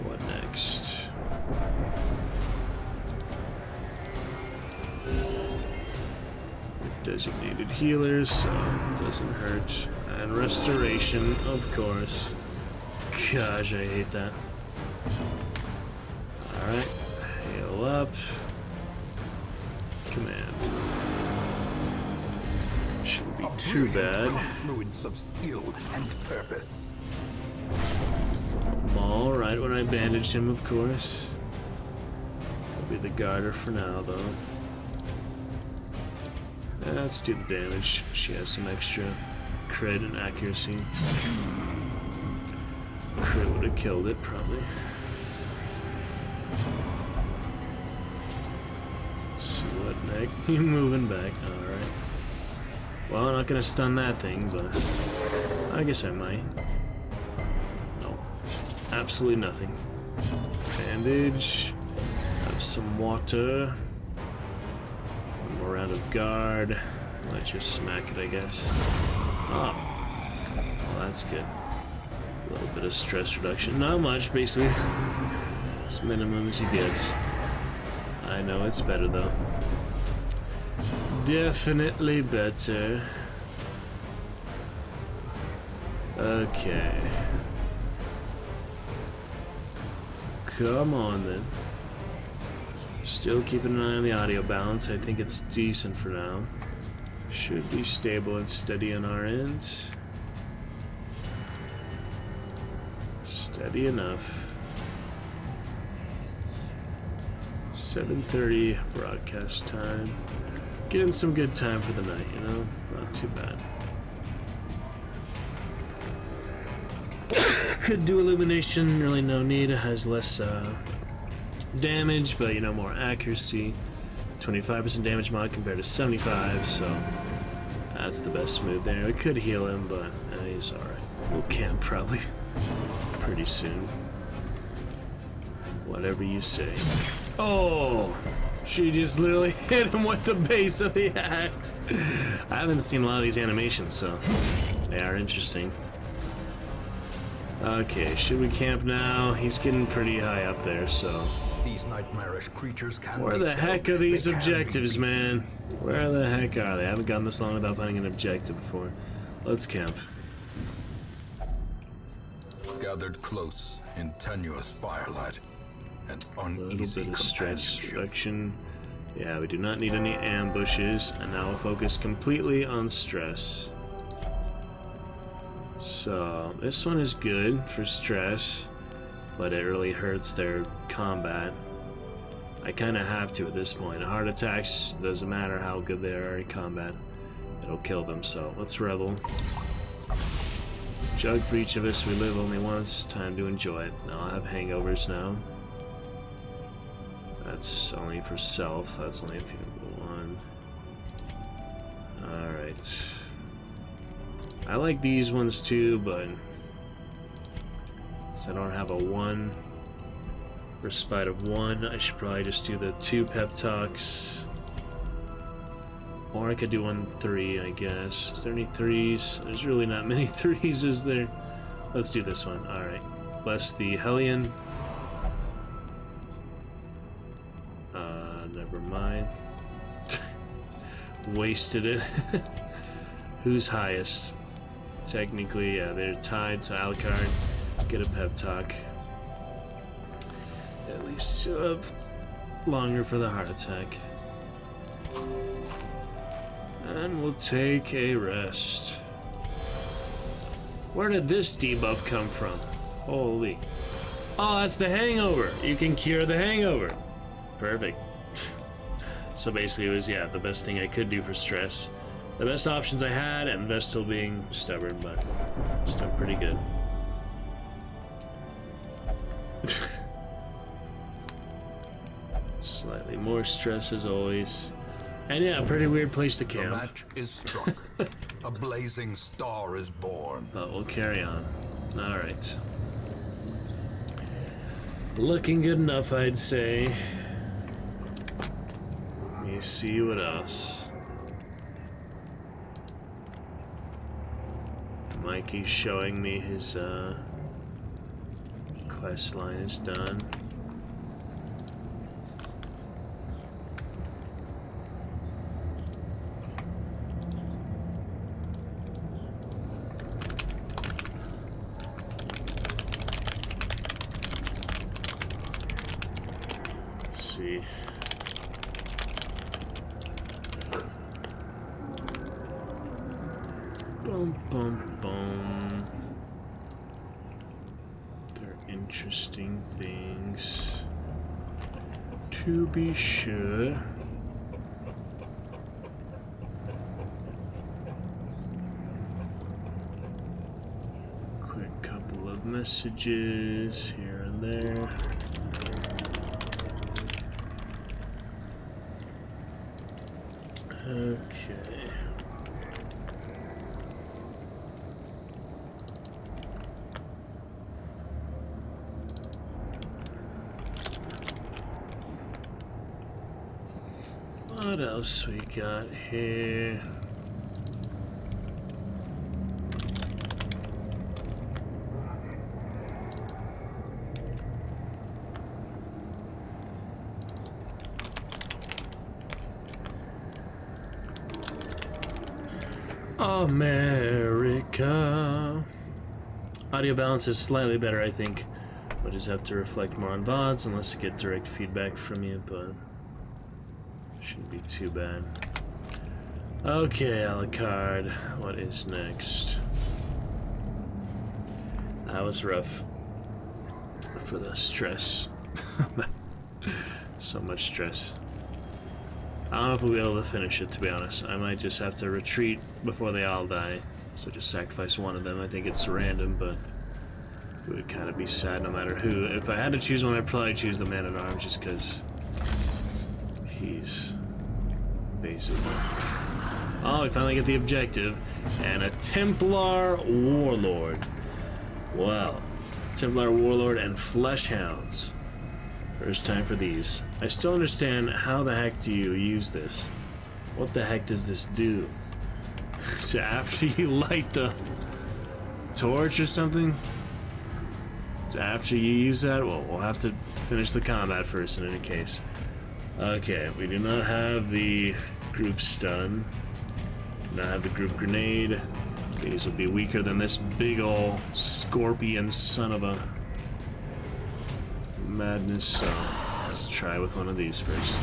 What next? Designated healers, so it doesn't hurt. And restoration, of course. Gosh, I hate that. Alright, heal up. Command. Shouldn't be too bad. Confluence of skill and purpose. Maul, right when I bandage him, of course. I'll be the guarder for now, though. Let's do the damage. She has some extra crit and accuracy. Crit would have killed it, probably. See what next? You're moving back. Alright. Well, I'm not gonna stun that thing, but I guess I might. No. Absolutely nothing. Bandage. Have some water. One more round of guard. Let's just smack it, I guess. Oh. Well, that's good. A little bit of stress reduction. Not much, basically. As minimum as he gets. I know it's better, though. Definitely better. Okay. Come on, then. Still keeping an eye on the audio balance. I think it's decent for now. Should be stable and steady on our end. Steady enough. 7:30 broadcast time. Getting some good time for the night, you know? Not too bad. Could do illumination, really no need. It has less damage, but you know, more accuracy. 25% damage mod compared to 75, so that's the best move there. We could heal him, but he's alright. We'll camp probably pretty soon. Whatever you say. Oh! She just literally hit him with the base of the axe. I haven't seen a lot of these animations, so they are interesting. Okay, should we camp now? He's getting pretty high up there, so... These nightmarish creatures can Where the heck are these objectives, man? Where the heck are they? I haven't gone this long without finding an objective before. Let's camp. Gathered close in tenuous firelight. An A uneasy little bit of stress companionship. reduction. Yeah, we do not need any ambushes, and now we'll focus completely on stress. So, this one is good for stress, but it really hurts their combat. I kind of have to at this point. Heart attacks, doesn't matter how good they are in combat, it'll kill them, so let's revel. Jug for each of us. We live only once. Time to enjoy it. Now I'll have hangovers now. That's only for self. That's only if you one. Alright. I like these ones too, but since I don't have a 1 respite of 1, I should probably just do the 2 pep talks. Or I could do 1 3, I guess. Is there any 3s? There's really not many 3s, is there? Let's do this one. Alright. Bless the Hellion. Never mind. Wasted it. Who's highest? Technically, yeah, they're tied, so Alucard, get a pep talk. At least you'll have longer for the heart attack. And we'll take a rest. Where did this debuff come from? Holy. Oh, that's the hangover. You can cure the hangover. Perfect. So basically it was, yeah, the best thing I could do for stress. The best options I had, and Vestal being stubborn, but still pretty good. Slightly more stress as always. And yeah, pretty weird place to The camp. match is struck. A blazing star is born. But we'll carry on. Alright. Looking good enough, I'd say. Let me see what else. Mikey's showing me his quest line is done. Let's see. Boom, boom, boom. They're interesting things to be sure. Quick couple of messages here and there. Okay. What else we got here? America. Audio balance is slightly better, I think. I just have to reflect more on VODs unless I get direct feedback from you, but shouldn't be too bad. Okay, Alucard, what is next? That was rough for the stress. So much stress. I don't know if we'll be able to finish it, to be honest. I might just have to retreat before they all die. So just sacrifice one of them. I think it's random, but it would kind of be sad no matter who. If I had to choose one, I'd probably choose the Man-at-Arms just because he's basically... Oh, we finally get the objective. And a Templar Warlord. Wow. Templar Warlord and Flesh Hounds. First time for these. I still understand how the heck do you use this? What the heck does this do? So after you light the torch or something? So after you use that? Well, we'll have to finish the combat first in any case. Okay, we do not have the group stun. Do not have the group grenade. These will be weaker than this big ol' scorpion son of a madness, so let's try with one of these first.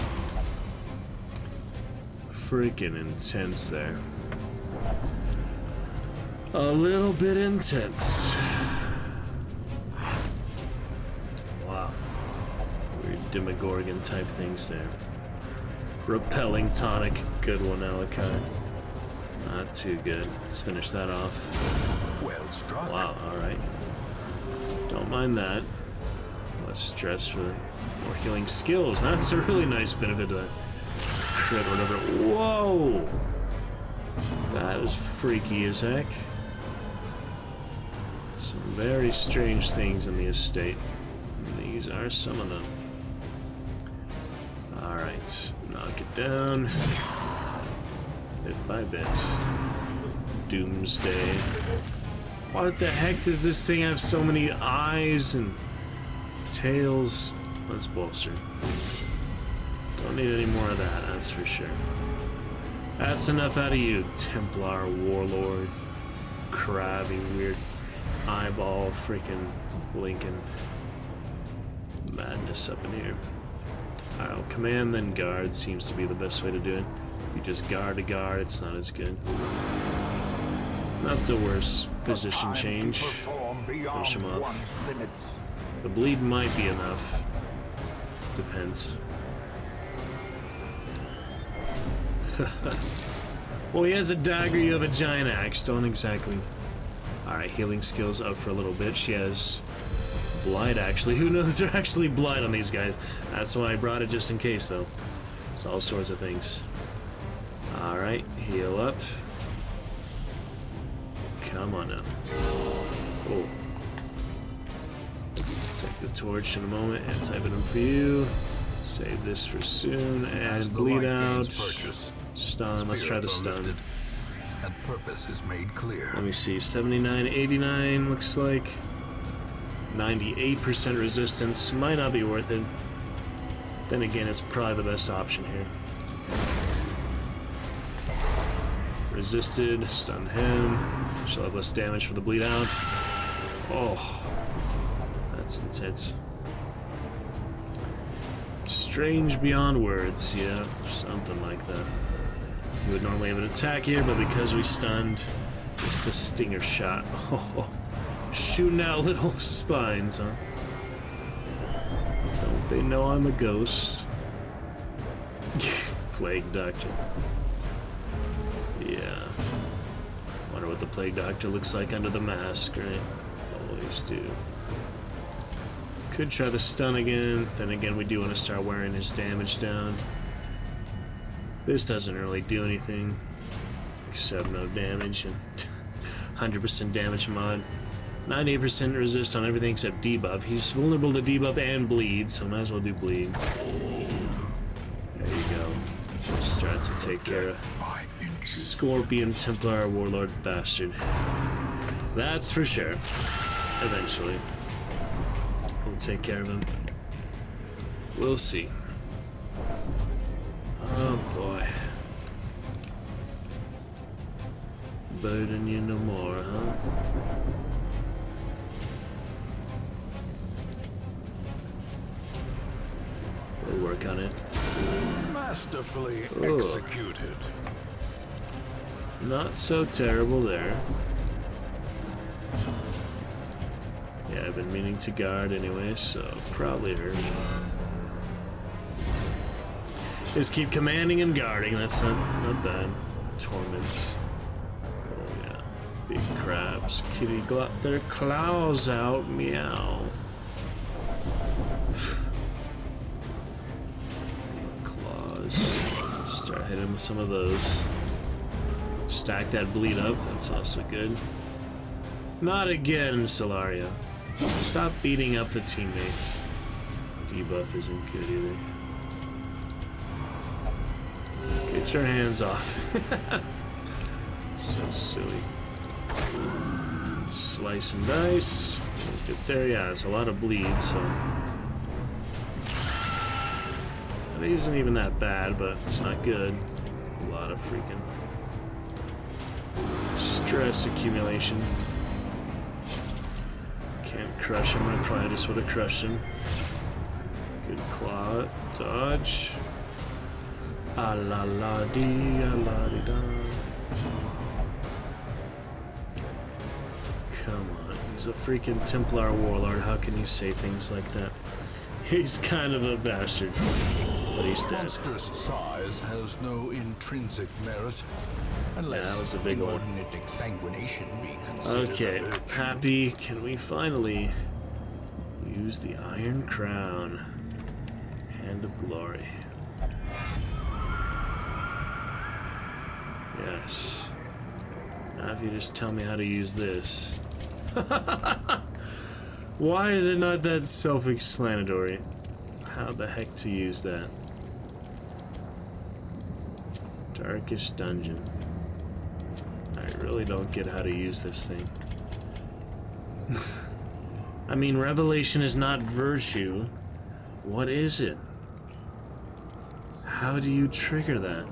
Freaking intense there. A little bit intense. Wow. Weird Demogorgon type things there. Repelling tonic. Good one, Alucard. Not too good. Let's finish that off. Well, Well struck. Wow, alright. Don't mind that. Less stress for more healing skills. That's a really nice benefit to that crit or whatever. Whoa! That is freaky as heck. Some very strange things in the estate. And these are some of them. Alright, knock it down. Bit by bit. Doomsday. What the heck does this thing have so many eyes and tails? Let's bolster. Don't need any more of that, that's for sure. That's enough out of you, Templar Warlord. Crabby, weird eyeball, freaking Lincoln. Madness up in here. Alright, command then guard seems to be the best way to do it. You just guard to guard, it's not as good. Not the worst position change. Finish him off. The bleed might be enough. Depends. Well, he has a dagger, you have a giant axe. Don't exactly. Alright, healing skills up for a little bit. She has blight, actually. Who knows? They're actually blight on these guys. That's why I brought it just in case, though. It's all sorts of things. Alright, heal up. Come on now. Oh. Take the torch in a moment and type it in for you. Save this for soon and bleed out. Stun. Let's try the stun. And purpose is made clear. Let me see. 79, 89 looks like. 98% resistance. Might not be worth it. Then again, it's probably the best option here. Resisted. Stun him. She'll have less damage for the bleed out. Oh. That's intense. Strange beyond words, yeah, something like that. We would normally have an attack here, but because we stunned, it's the stinger shot. Oh, shooting out little spines, huh? Don't they know I'm a ghost? Plague Doctor. Yeah. Wonder what the Plague Doctor looks like under the mask, right? Always do. Could try the stun again. Then again, we do want to start wearing his damage down. This doesn't really do anything except no damage and 100% damage mod. 98% resist on everything except debuff. He's vulnerable to debuff and bleed, so might as well do bleed. There you go. Start to take care of Scorpion Templar Warlord bastard. That's for sure. Eventually. We'll take care of him. We'll see. Oh boy. Burden you no more, huh? We'll work on it. Masterfully executed. Not so terrible there. Yeah, I've been meaning to guard anyway, so probably hurt. Just keep commanding and guarding, that's not bad. Torment. Oh yeah. Big crabs. Kitty got their claws out, meow. Claws. Let's start hitting with some of those. Stack that bleed up, that's also good. Not again, Solaria. Stop beating up the teammates. Debuff isn't good either. Get your hands off. So silly. Slice and dice. Get there, yeah, it's a lot of bleed, so. It isn't even that bad, but it's not good. A lot of freaking stress accumulation. Can't crush him. I probably just would have crushed him. Good claw. Dodge. Ah la la dee, ah la dee da. Come on. He's a freaking Templar Warlord. How can you say things like that? He's kind of a bastard. But he's dead. Monstrous size has no intrinsic merit, unless Yeah, that was a big one. inordinate exsanguination be considered Okay, a virtue. Happy, can we finally use the Iron Crown? Hand of Glory. Yes. Now if you just tell me how to use this. Why is it not that self-explanatory? How the heck to use that? Darkest Dungeon. I really don't get how to use this thing. I mean, revelation is not virtue. What is it? How do you trigger that?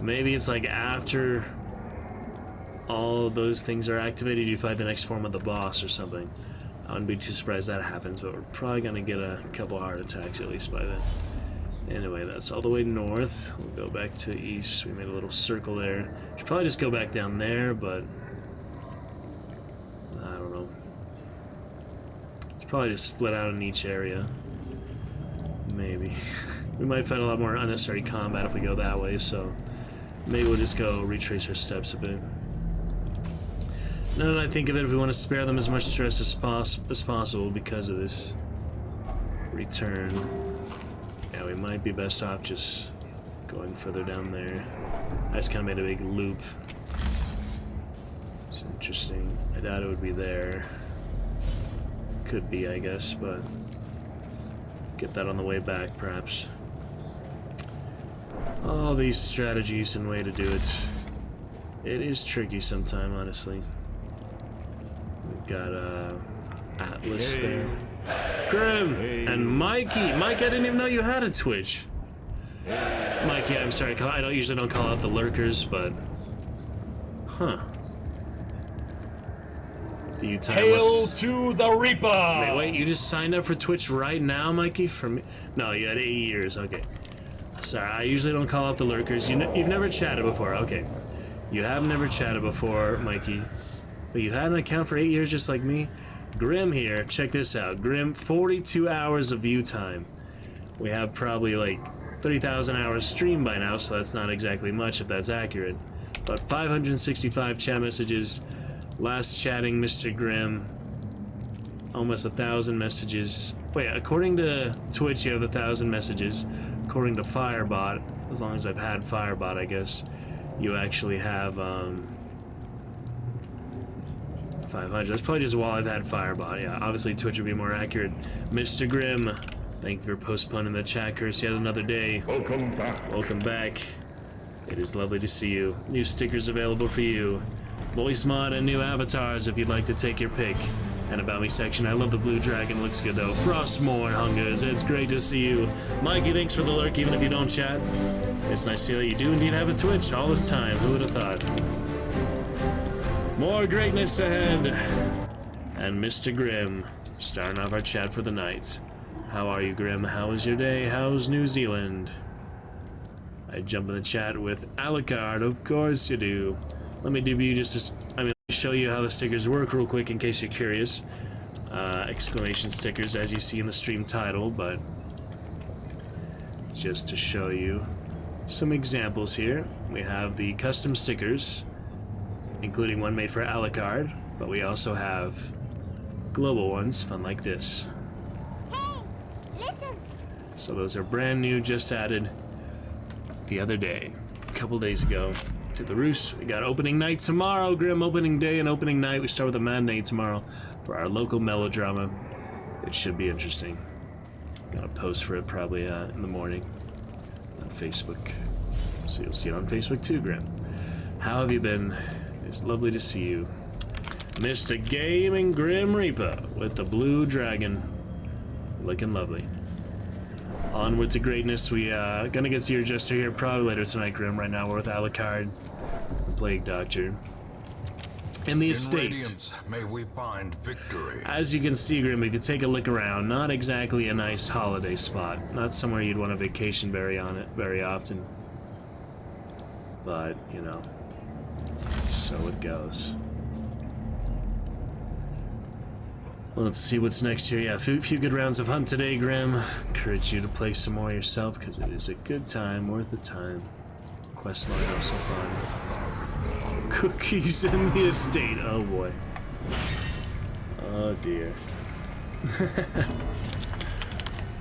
Maybe it's like after all of those things are activated, you fight the next form of the boss or something. I wouldn't be too surprised that happens, but we're probably gonna get a couple heart attacks at least by then. Anyway, that's all the way north. We'll go back to east. We made a little circle there. Should probably just go back down there, but I don't know. It's probably just split out in each area. Maybe. We might find a lot more unnecessary combat if we go that way, so maybe we'll just go retrace our steps a bit. Now that I think of it, if we want to spare them as much stress as possible because of this return, yeah, we might be best off just going further down there. I just kind of made a big loop. It's interesting. I doubt it would be there. Could be, I guess, but get that on the way back, perhaps. All these strategies and way to do it. It is tricky sometime, honestly. We've got Atlas there. Grim! And Mikey! Mike, I didn't even know you had a Twitch. Mikey, I'm sorry, I usually don't call out the lurkers, but... Huh. The time Hail was... to the Reaper! Wait, you just signed up for Twitch right now, Mikey? For me? No, you had 8 years, okay. Sorry, I usually don't call out the lurkers. You've never chatted before, okay. You have never chatted before, Mikey. But you had an account for 8 years just like me? Grim here, check this out. Grim, 42 hours of view time. We have probably like 30,000 hours streamed by now, so that's not exactly much if that's accurate. But 565 chat messages. Last chatting, Mr. Grim. Almost 1,000 messages. Wait, according to Twitch, you have 1,000 messages. According to Firebot, as long as I've had Firebot, I guess, you actually have 500. That's probably just while I've had Firebot. Yeah, obviously Twitch would be more accurate. Mr. Grim, thank you for postponing the chat curse yet another day. Welcome back. Welcome back. It is lovely to see you. New stickers available for you. Voice mod and new avatars if you'd like to take your pick. And about me section, I love the blue dragon, looks good though. Frostmore Hungers, it's great to see you. Mikey, thanks for the lurk even if you don't chat. It's nice to see that you do indeed have a Twitch all this time, who would have thought? More greatness ahead. And Mr. Grim, starting off our chat for the night. How are you, Grim? How was your day? How's New Zealand? I jump in the chat with Alucard, of course you do. Let me do you just show you how the stickers work real quick in case you're curious. Exclamation stickers as you see in the stream title, but just to show you some examples here. We have the custom stickers, including one made for Alucard, but we also have global ones, fun like this. Hey, listen. So those are brand new, just added the other day, a couple days ago. To the Roost. We got opening night tomorrow, Grim. Opening day and opening night. We start with a matinee tomorrow for our local melodrama. It should be interesting. Got a post for it probably in the morning on Facebook. So you'll see it on Facebook too, Grim. How have you been? It's lovely to see you. Mr. Gaming Grim Reaper with the blue dragon. Looking lovely. Onward to greatness. We gonna get to your jester here probably later tonight, Grim. Right now we're with Alucard, the Plague Doctor, and the estate. Radiance, may we find victory. As you can see, Grim, if you take a look around, not exactly a nice holiday spot. Not somewhere you'd want to vacation very often. But, you know, so it goes. Let's see what's next here. Yeah, few good rounds of Hunt today, Grim. Encourage you to play some more yourself because it is a good time, worth the time. Quest line also fun. Cookies in the estate. Oh boy. Oh dear.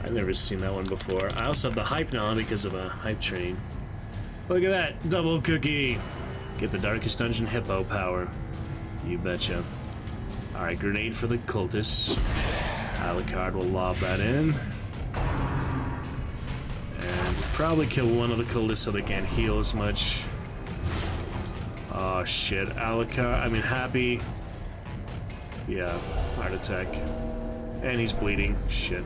I've never seen that one before. I also have the hype now because of a hype train. Look at that double cookie. Get the Darkest Dungeon hippo power. You betcha. Alright, grenade for the cultists. Alucard will lob that in. And probably kill one of the cultists so they can't heal as much. Oh shit, Alucard, Happy. Yeah, heart attack. And he's bleeding. Shit.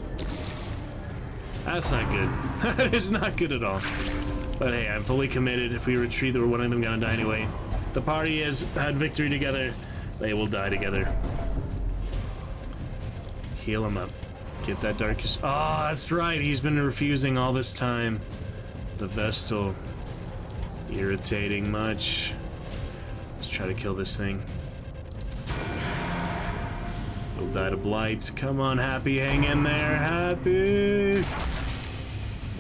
That's not good. That is not good at all. But hey, I'm fully committed. If we retreat, one of them gonna die anyway. The party has had victory together. They will die together. Heal him up. Get that Darkest... Oh, that's right. He's been refusing all this time. The Vestal. Irritating much. Let's try to kill this thing. We'll die to Blight. Come on, Happy. Hang in there, Happy.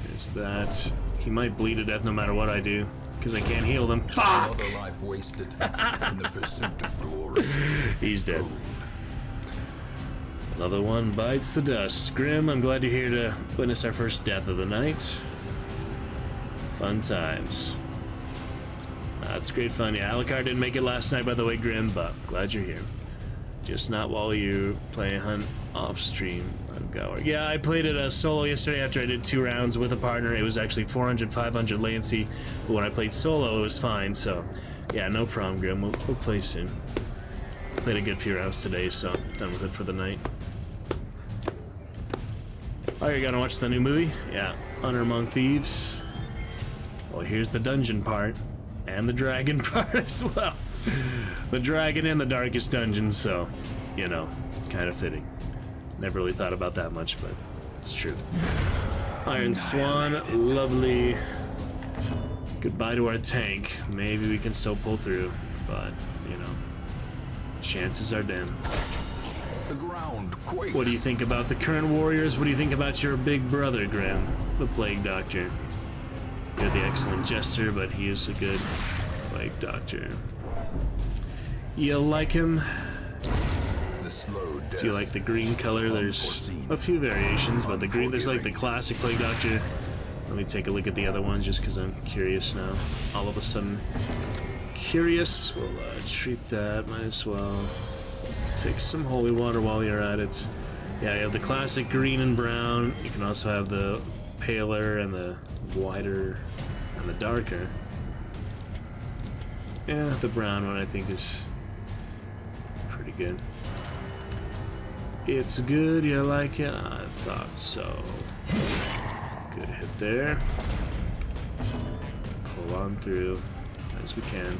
There's that. He might bleed to death no matter what I do. Because I can't heal them. Fuck! Another life wasted in the pursuit of glory. He's dead. Another one bites the dust. Grim, I'm glad you're here to witness our first death of the night. Fun times. That's great fun. Yeah, Alucard didn't make it last night, by the way, Grim, but glad you're here. Just not while you play Hunt off stream. Yeah, I played it solo yesterday after I did 2 rounds with a partner. It was actually 400, 500 latency, but when I played solo, it was fine. So, yeah, no problem, Grim. We'll play soon. Played a good few rounds today, so done with it for the night. Oh, you're gonna watch the new movie? Yeah, Honor Among Thieves. Well, here's the dungeon part, and the dragon part as well. The dragon in the Darkest Dungeon, so, you know, kind of fitting. Never really thought about that much, but it's true. Iron Swan, lovely. Goodbye to our tank. Maybe we can still pull through, but, you know, chances are dim. The ground quakes. What do you think about the current warriors? What do you think about your big brother, Grim, the Plague Doctor? You're the excellent jester, but he is a good Plague Doctor. You like him? The slow death. Do you like the green color? There's a few variations, but the green, there's like the classic Plague Doctor. Let me take a look at the other ones just because I'm curious now. All of a sudden, curious. We'll treat that, might as well. Take some holy water while you're at it. Yeah, you have the classic green and brown. You can also have the paler and the whiter and the darker. Yeah, the brown one I think is pretty good. It's good, you like it? I thought so. Good hit there. Pull on through as we can.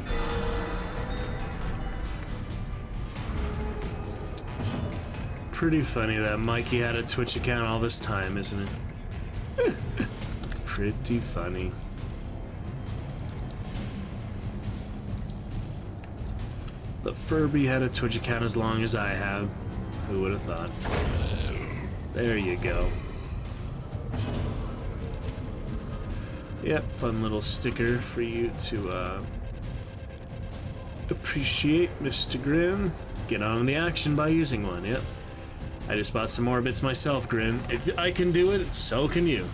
Pretty funny that Mikey had a Twitch account all this time, isn't it? Pretty funny. The Furby had a Twitch account as long as I have. Who would have thought? There you go. Yep, fun little sticker for you to appreciate, Mr. Grim. Get on the action by using one, yep. I just bought some more bits myself, Grim. If I can do it, so can you.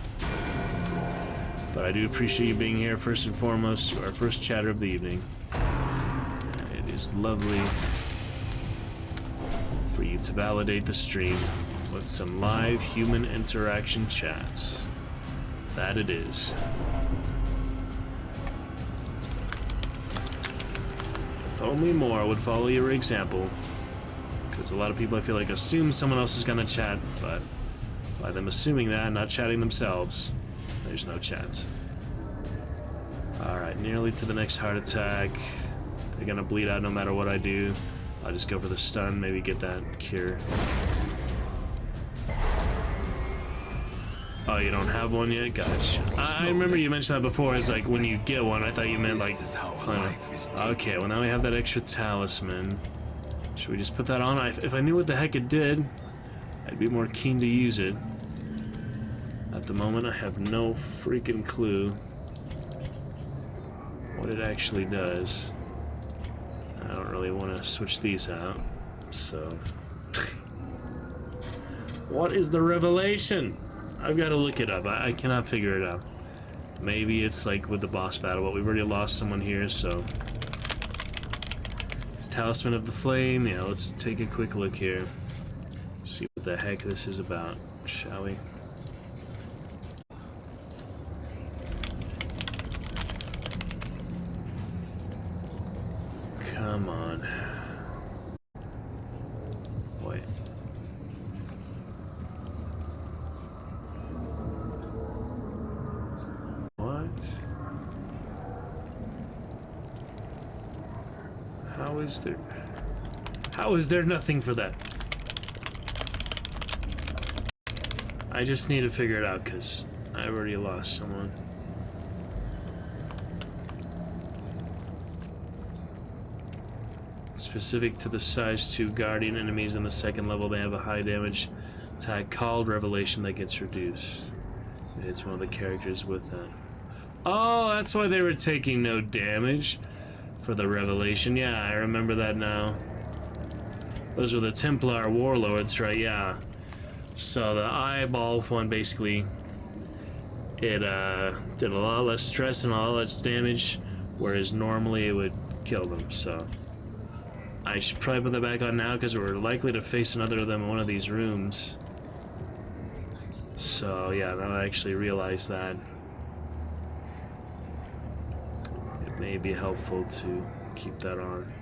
But I do appreciate you being here first and foremost, our first chatter of the evening. It is lovely for you to validate the stream with some live human interaction chats. That it is. If only more would follow your example. Because a lot of people, I feel like, assume someone else is gonna chat, but by them assuming that, not chatting themselves, there's no chats. Alright, nearly to the next heart attack. They're gonna bleed out no matter what I do. I'll just go for the stun, maybe get that cure. Oh, you don't have one yet? Gotcha. I remember you mentioned that before, as like when you get one, I thought you meant like, finally. Okay, well now we have that extra talisman. Should we just put that on? If I knew what the heck it did, I'd be more keen to use it. At the moment, I have no freaking clue what it actually does. I don't really want to switch these out, so... What is the revelation? I've got to look it up. I cannot figure it out. Maybe it's like with the boss battle, but we've already lost someone here, so... It's Talisman of the Flame. Yeah, let's take a quick look here. See what the heck this is about, shall we? Come on. Wait. What? How is there nothing for that? I just need to figure it out because I've already lost someone. Specific to the size 2 guardian enemies in the 2nd level, they have a high damage attack called Revelation that gets reduced. It hits one of the characters with that. Oh, that's why they were taking no damage for the Revelation. Yeah, I remember that now. Those were the Templar warlords, right? Yeah. So the eyeball one basically, it did a lot less stress and a lot less damage, whereas normally it would kill them. So I should probably put that back on now because we're likely to face another of them in one of these rooms. So yeah, now I actually realize that it may be helpful to keep that on.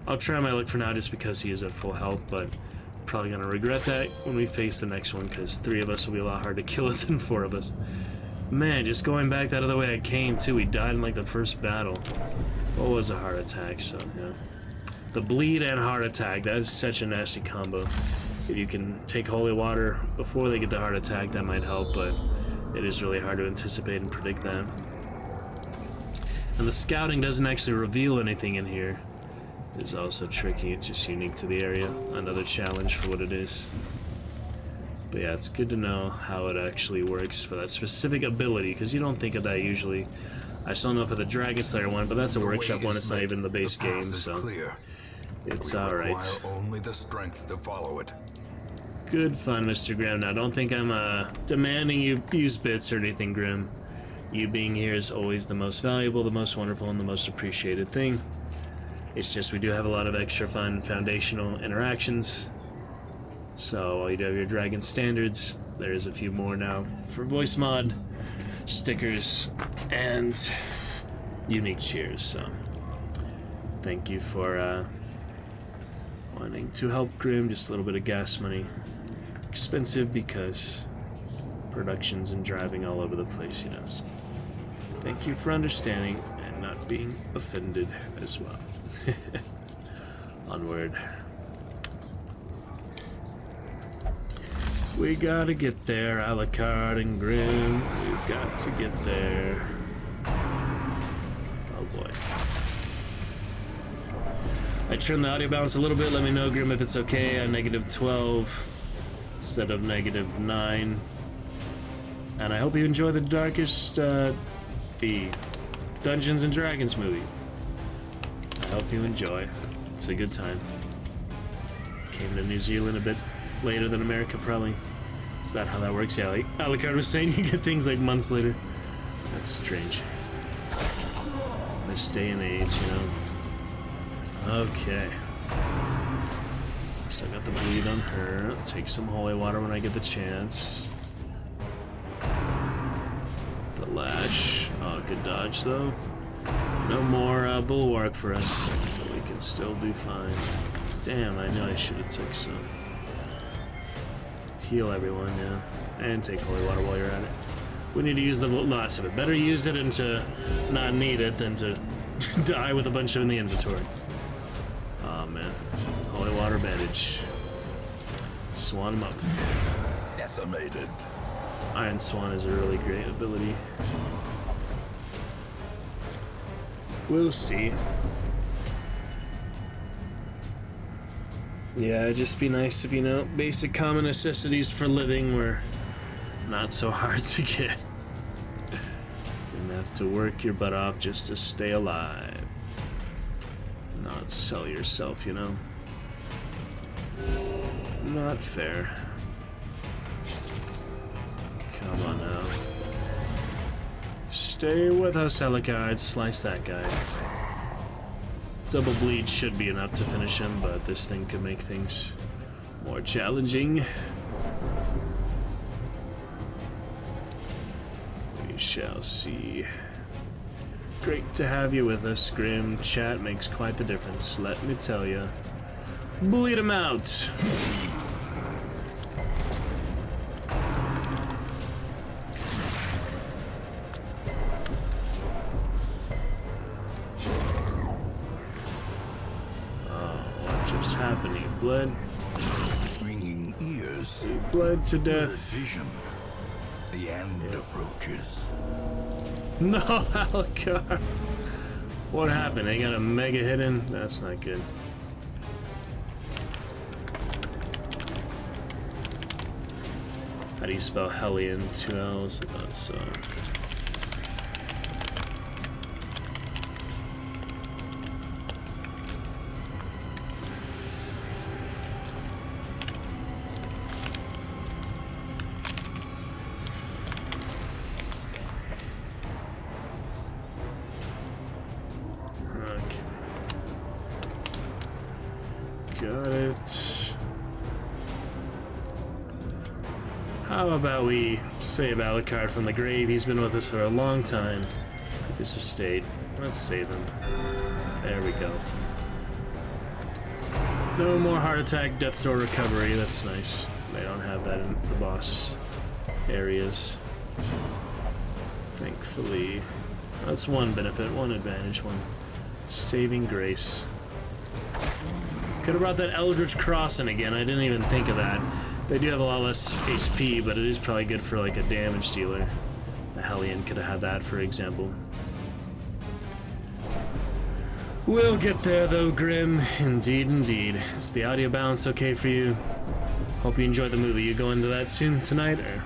I'll try my luck for now just because he is at full health, but probably gonna regret that when we face the next one because 3 of us will be a lot harder to kill it than 4 of us. Man, just going back that other way I came too, we died in like the first battle. What was a heart attack, so yeah. The bleed and heart attack, that is such a nasty combo. If you can take holy water before they get the heart attack, that might help, but it is really hard to anticipate and predict that. And the scouting doesn't actually reveal anything in here. It's also tricky, it's just unique to the area. Another challenge for what it is. But yeah, it's good to know how it actually works for that specific ability, because you don't think of that usually. I just don't know for the Dragon Slayer one, but that's a workshop one, it's not even the base game, so it's alright. Only the strength to follow it. Good fun, Mr. Grimm. Now, don't think I'm demanding you use bits or anything, Grimm. You being here is always the most valuable, the most wonderful, and the most appreciated thing. It's just we do have a lot of extra fun foundational interactions. So while you do have your Dragon Standards, there's a few more now for voice mod, stickers, and unique cheers. So thank you for wanting to help Grimm. Just a little bit of gas money. Expensive because productions and driving all over the place, you know. So thank you for understanding and not being offended as well. Onward. We gotta get there, Alucard and Grimm. We've got to get there. Oh boy. I turned the audio balance a little bit. Let me know, Grimm, if it's okay. On -12 instead of -9. And I hope you enjoy the Dungeons and Dragons movie. I hope you enjoy. It's a good time. Came to New Zealand a bit later than America, probably. Is that how that works? Yeah, like Alucard was saying, you get things like months later. That's strange. This day and age, you know. Okay. Still got the bleed on her. I'll take some holy water when I get the chance. The lash. Oh, good dodge, though. No more bulwark for us, but we can still do fine. Damn, I know I should have took some. Heal everyone, yeah. And take holy water while you're at it. We need to use the lots of it. Better use it and to not need it than to die with a bunch of it in the inventory. Oh man. Holy water bandage. Swan him up. Decimated. Iron Swan is a really great ability. We'll see. Yeah, it'd just be nice if, you know, basic common necessities for living were not so hard to get. Didn't have to work your butt off just to stay alive. Not sell yourself, you know. Not fair. Come on now. Stay with us, Alucard. Slice that guy. Double bleed should be enough to finish him, but this thing could make things more challenging. We shall see. Great to have you with us, Grim. Chat makes quite the difference, let me tell you. Bleed him out! Happened. He bled. Ringing ears. He bled to death. Vision. The end approaches. No, Alucard. What happened? They got a mega hidden? That's not good. How do you spell Hellion? 2 L's? I thought so. Got it. How about we save Alucard from the grave? He's been with us for a long time. This estate. Let's save him. There we go. No more heart attack, death door recovery. That's nice. They don't have that in the boss areas. Thankfully. That's one benefit, one advantage, one saving grace. Could have brought that Eldritch Cross in again. I didn't even think of that. They do have a lot less HP, but it is probably good for like a damage dealer. The Hellion could have had that, for example. We'll get there though, Grim. Indeed, indeed. Is the audio balance okay for you? Hope you enjoyed the movie. You go into that soon tonight or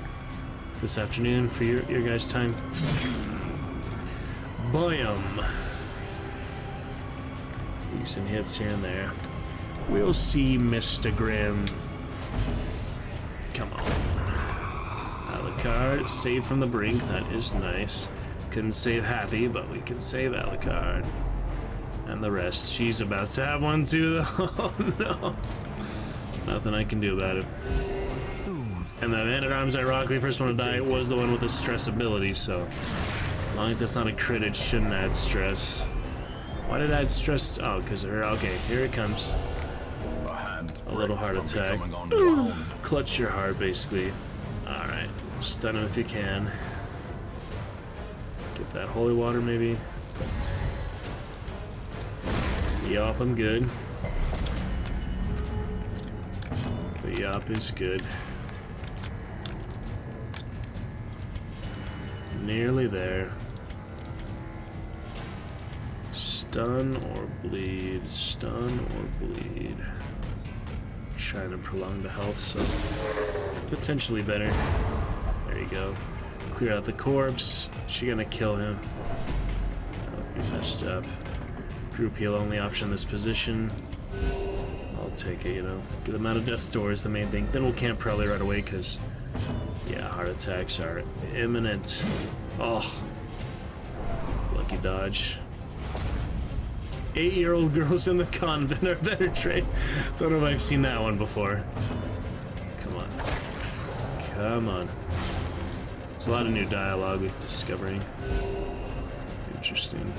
this afternoon for your guys' time? Boom. Decent hits here and there. We'll see, Mr. Grimm. Come on. Alucard, save from the brink. That is nice. Couldn't save Happy, but we can save Alucard. And the rest. She's about to have one too, though. Oh, no. Nothing I can do about it. And the Man-at-Arms, ironically, first one to die was the one with the stress ability, so as long as that's not a crit, it shouldn't add stress. Why did I add stress? Oh, because of her. Okay, here it comes. A little heart attack. Clutch your heart, basically. Alright. Stun him if you can. Get that holy water, maybe. Yup, I'm good. The yup is good. Nearly there. Stun or bleed. Stun or bleed. Trying to prolong the health, so potentially better. There you go. Clear out the corpse. She gonna kill him. That would be messed up. Group heal only option in this position. I'll take it, you know. Get them out of death's door is the main thing. Then we'll camp probably right away, because yeah, heart attacks are imminent. Oh, lucky dodge. 8-year-old girls in the convent are better trained. Don't know if I've seen that one before. Come on. Come on. There's a lot of new dialogue with discovering. Interesting.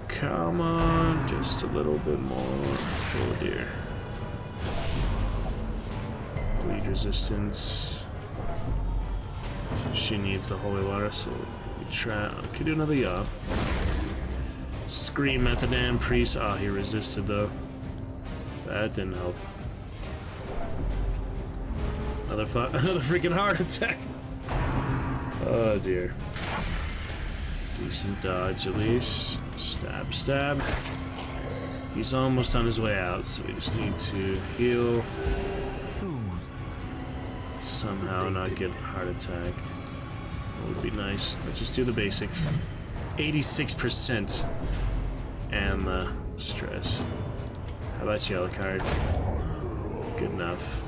Come on, just a little bit more. Oh dear. Bleed resistance. She needs the holy water, so we try. Could do another yaw. Scream at the damn priest. Oh, he resisted though. That didn't help. Another freaking heart attack. Oh dear. Decent dodge at least. Stab, stab. He's almost on his way out, so we just need to heal. Somehow not get a heart attack. That would be nice. Let's just do the basic. 86% and the stress. How about you, Alucard? Good enough.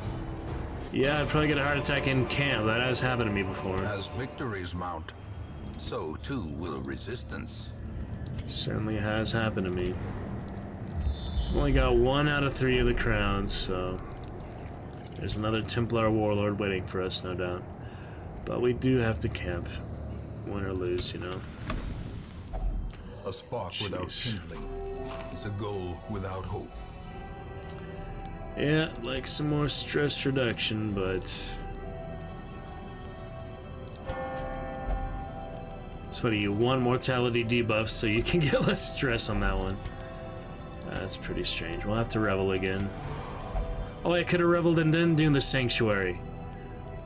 Yeah, I'd probably get a heart attack in camp. That has happened to me before. As victories mount, so too will resistance. Certainly has happened to me. Only got 1 out of 3 of the crowns, so there's another Templar warlord waiting for us, no doubt. But we do have to camp, win or lose, you know. A spark without kindling is a goal without hope. Yeah, like some more stress reduction, but it's funny, you want mortality debuffs so you can get less stress on that one. That's pretty strange. We'll have to revel again. Oh, I could have reveled and then do the sanctuary,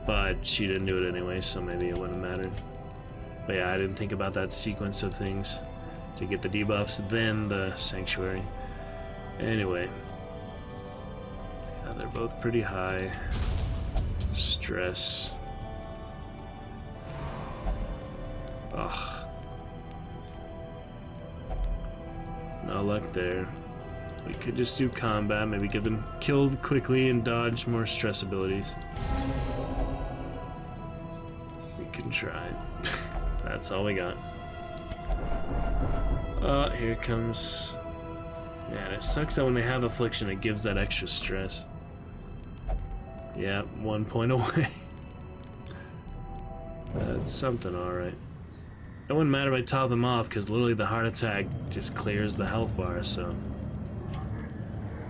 but she didn't do it anyway, so maybe it wouldn't matter. But yeah, I didn't think about that sequence of things. To get the debuffs, then the sanctuary. Anyway. Yeah, they're both pretty high. Stress. Ugh. No luck there. We could just do combat, maybe get them killed quickly and dodge more stress abilities. We can try. That's all we got. Here comes... Man, it sucks that when they have affliction, it gives that extra stress. Yeah, 1 point away. That's something, alright. It wouldn't matter if I top them off, because literally the heart attack just clears the health bar, so...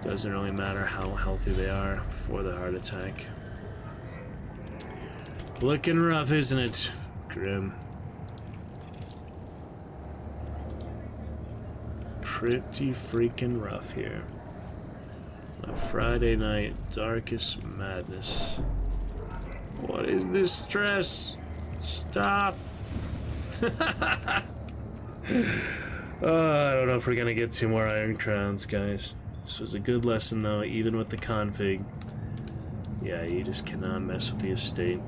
Doesn't really matter how healthy they are for the heart attack. Looking rough, isn't it? Grim. Pretty freaking rough here. A Friday night, darkest madness. What is this stress? Stop! I don't know if we're gonna get 2 more Iron Crowns, guys. This was a good lesson, though, even with the config. Yeah, you just cannot mess with the estate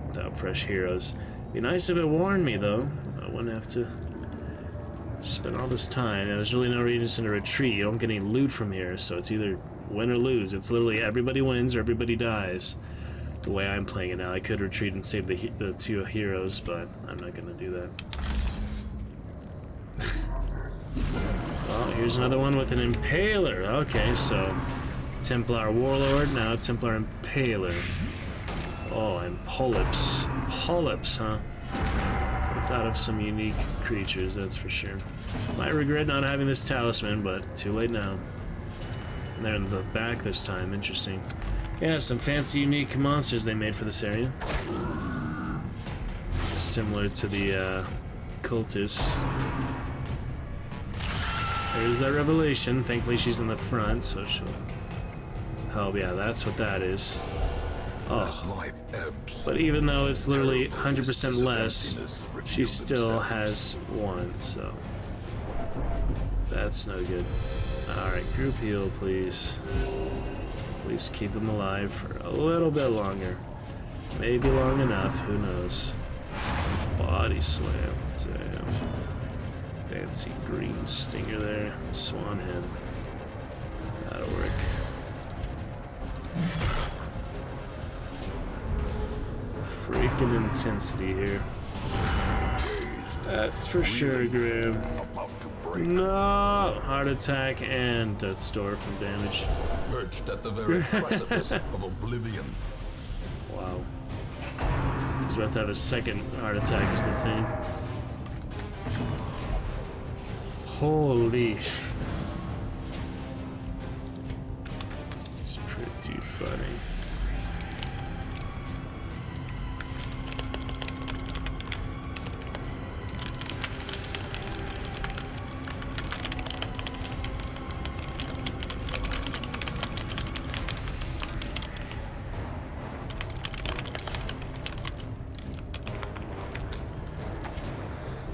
without fresh heroes. Be nice if it warned me, though. I wouldn't have to spend all this time. There's really no reason to retreat. You don't get any loot from here, so it's either win or lose. It's literally everybody wins or everybody dies. The way I'm playing it now, I could retreat and save the 2 heroes, but I'm not going to do that. Well, here's another one with an Impaler. Okay, so Templar Warlord, now Templar Impaler. Oh, and Polyps. Polyps, huh? I thought of some unique creatures, that's for sure. Might regret not having this talisman, but too late now. And they're in the back this time, interesting. Yeah, some fancy unique monsters they made for this area. Similar to the cultists. There's that revelation. Thankfully she's in the front, so she'll help. Yeah, that's what that is. Oh. But even though it's literally 100% less, she still has 1, so that's no good. Alright, group heal, please. Please keep them alive for a little bit longer. Maybe long enough, who knows. Body slam, damn. Fancy green stinger there. Swan head. That'll work. Freaking intensity here. That's for sure, Grim. No! Heart attack and death store from damage. Perched at the very precipice of oblivion. Wow. He's about to have a second heart attack is the thing. Holy. It's pretty funny.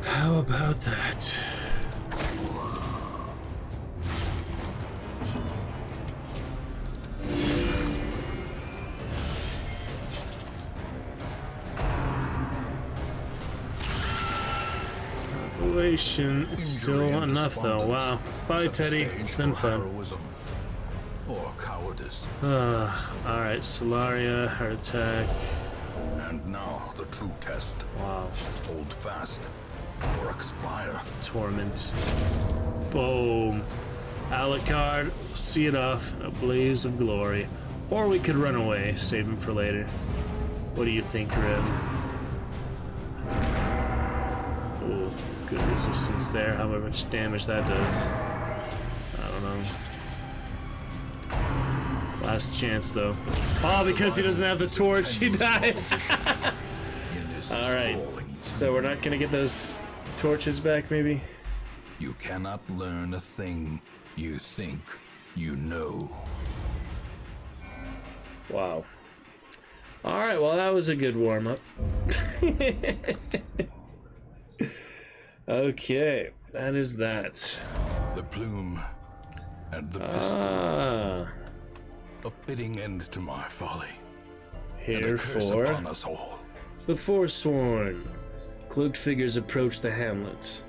How about that? population. It's still enough though. Wow. Bye, Teddy. It's been fun. Heroism or cowardice. Alright, Solaria, heart attack. And now the true test. Wow. Hold fast or expire. Torment. Boom. Alucard, see it off. A blaze of glory. Or we could run away, save him for later. What do you think, Grim? Oh, good resistance there. How much damage that does. I don't know. Last chance, though. Oh, because he doesn't have the torch, he died. Alright, so we're not gonna get those torches back, maybe? You cannot learn a thing you think you know. Wow. Alright, well, that was a good warm-up. Okay, that is that. The plume and the pistol. Ah. A fitting end to my folly. Here And a curse for upon us all. the Forsworn. Cloaked figures approach the hamlet.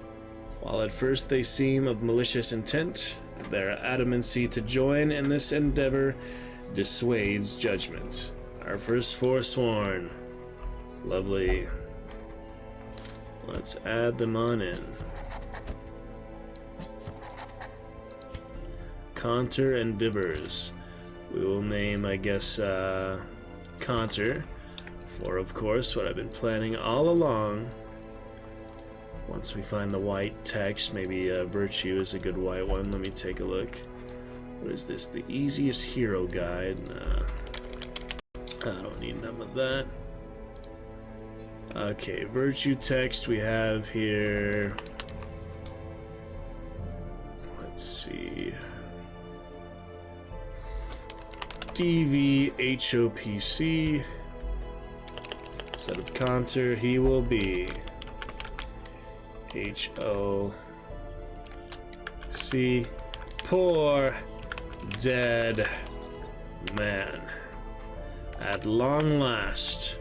While at first they seem of malicious intent, their adamancy to join in this endeavor dissuades judgment. Our first Forsworn. Lovely. Let's add them on in. Conter and Vibers. We will name, I guess, Conter, for, of course, what I've been planning all along. Once we find the white text, maybe Virtue is a good white one. Let me take a look. What is this? The easiest hero guide? Nah. I don't need none of that. Okay, Virtue text we have here. Let's see. DVHOPC. Instead of Conter, he will be HOC. Poor dead man. At long last,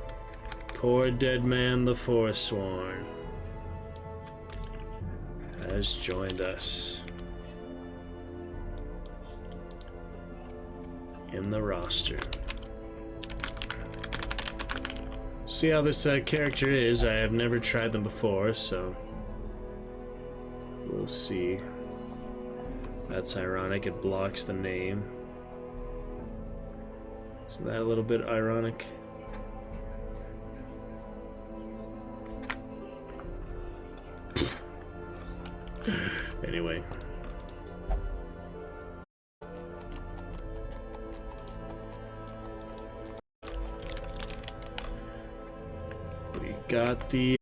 poor dead man the Forsworn has joined us in the roster. See how this character is. I have never tried them before, so we'll see. That's ironic, it blocks the name. Isn't that a little bit ironic? Anyway. We got the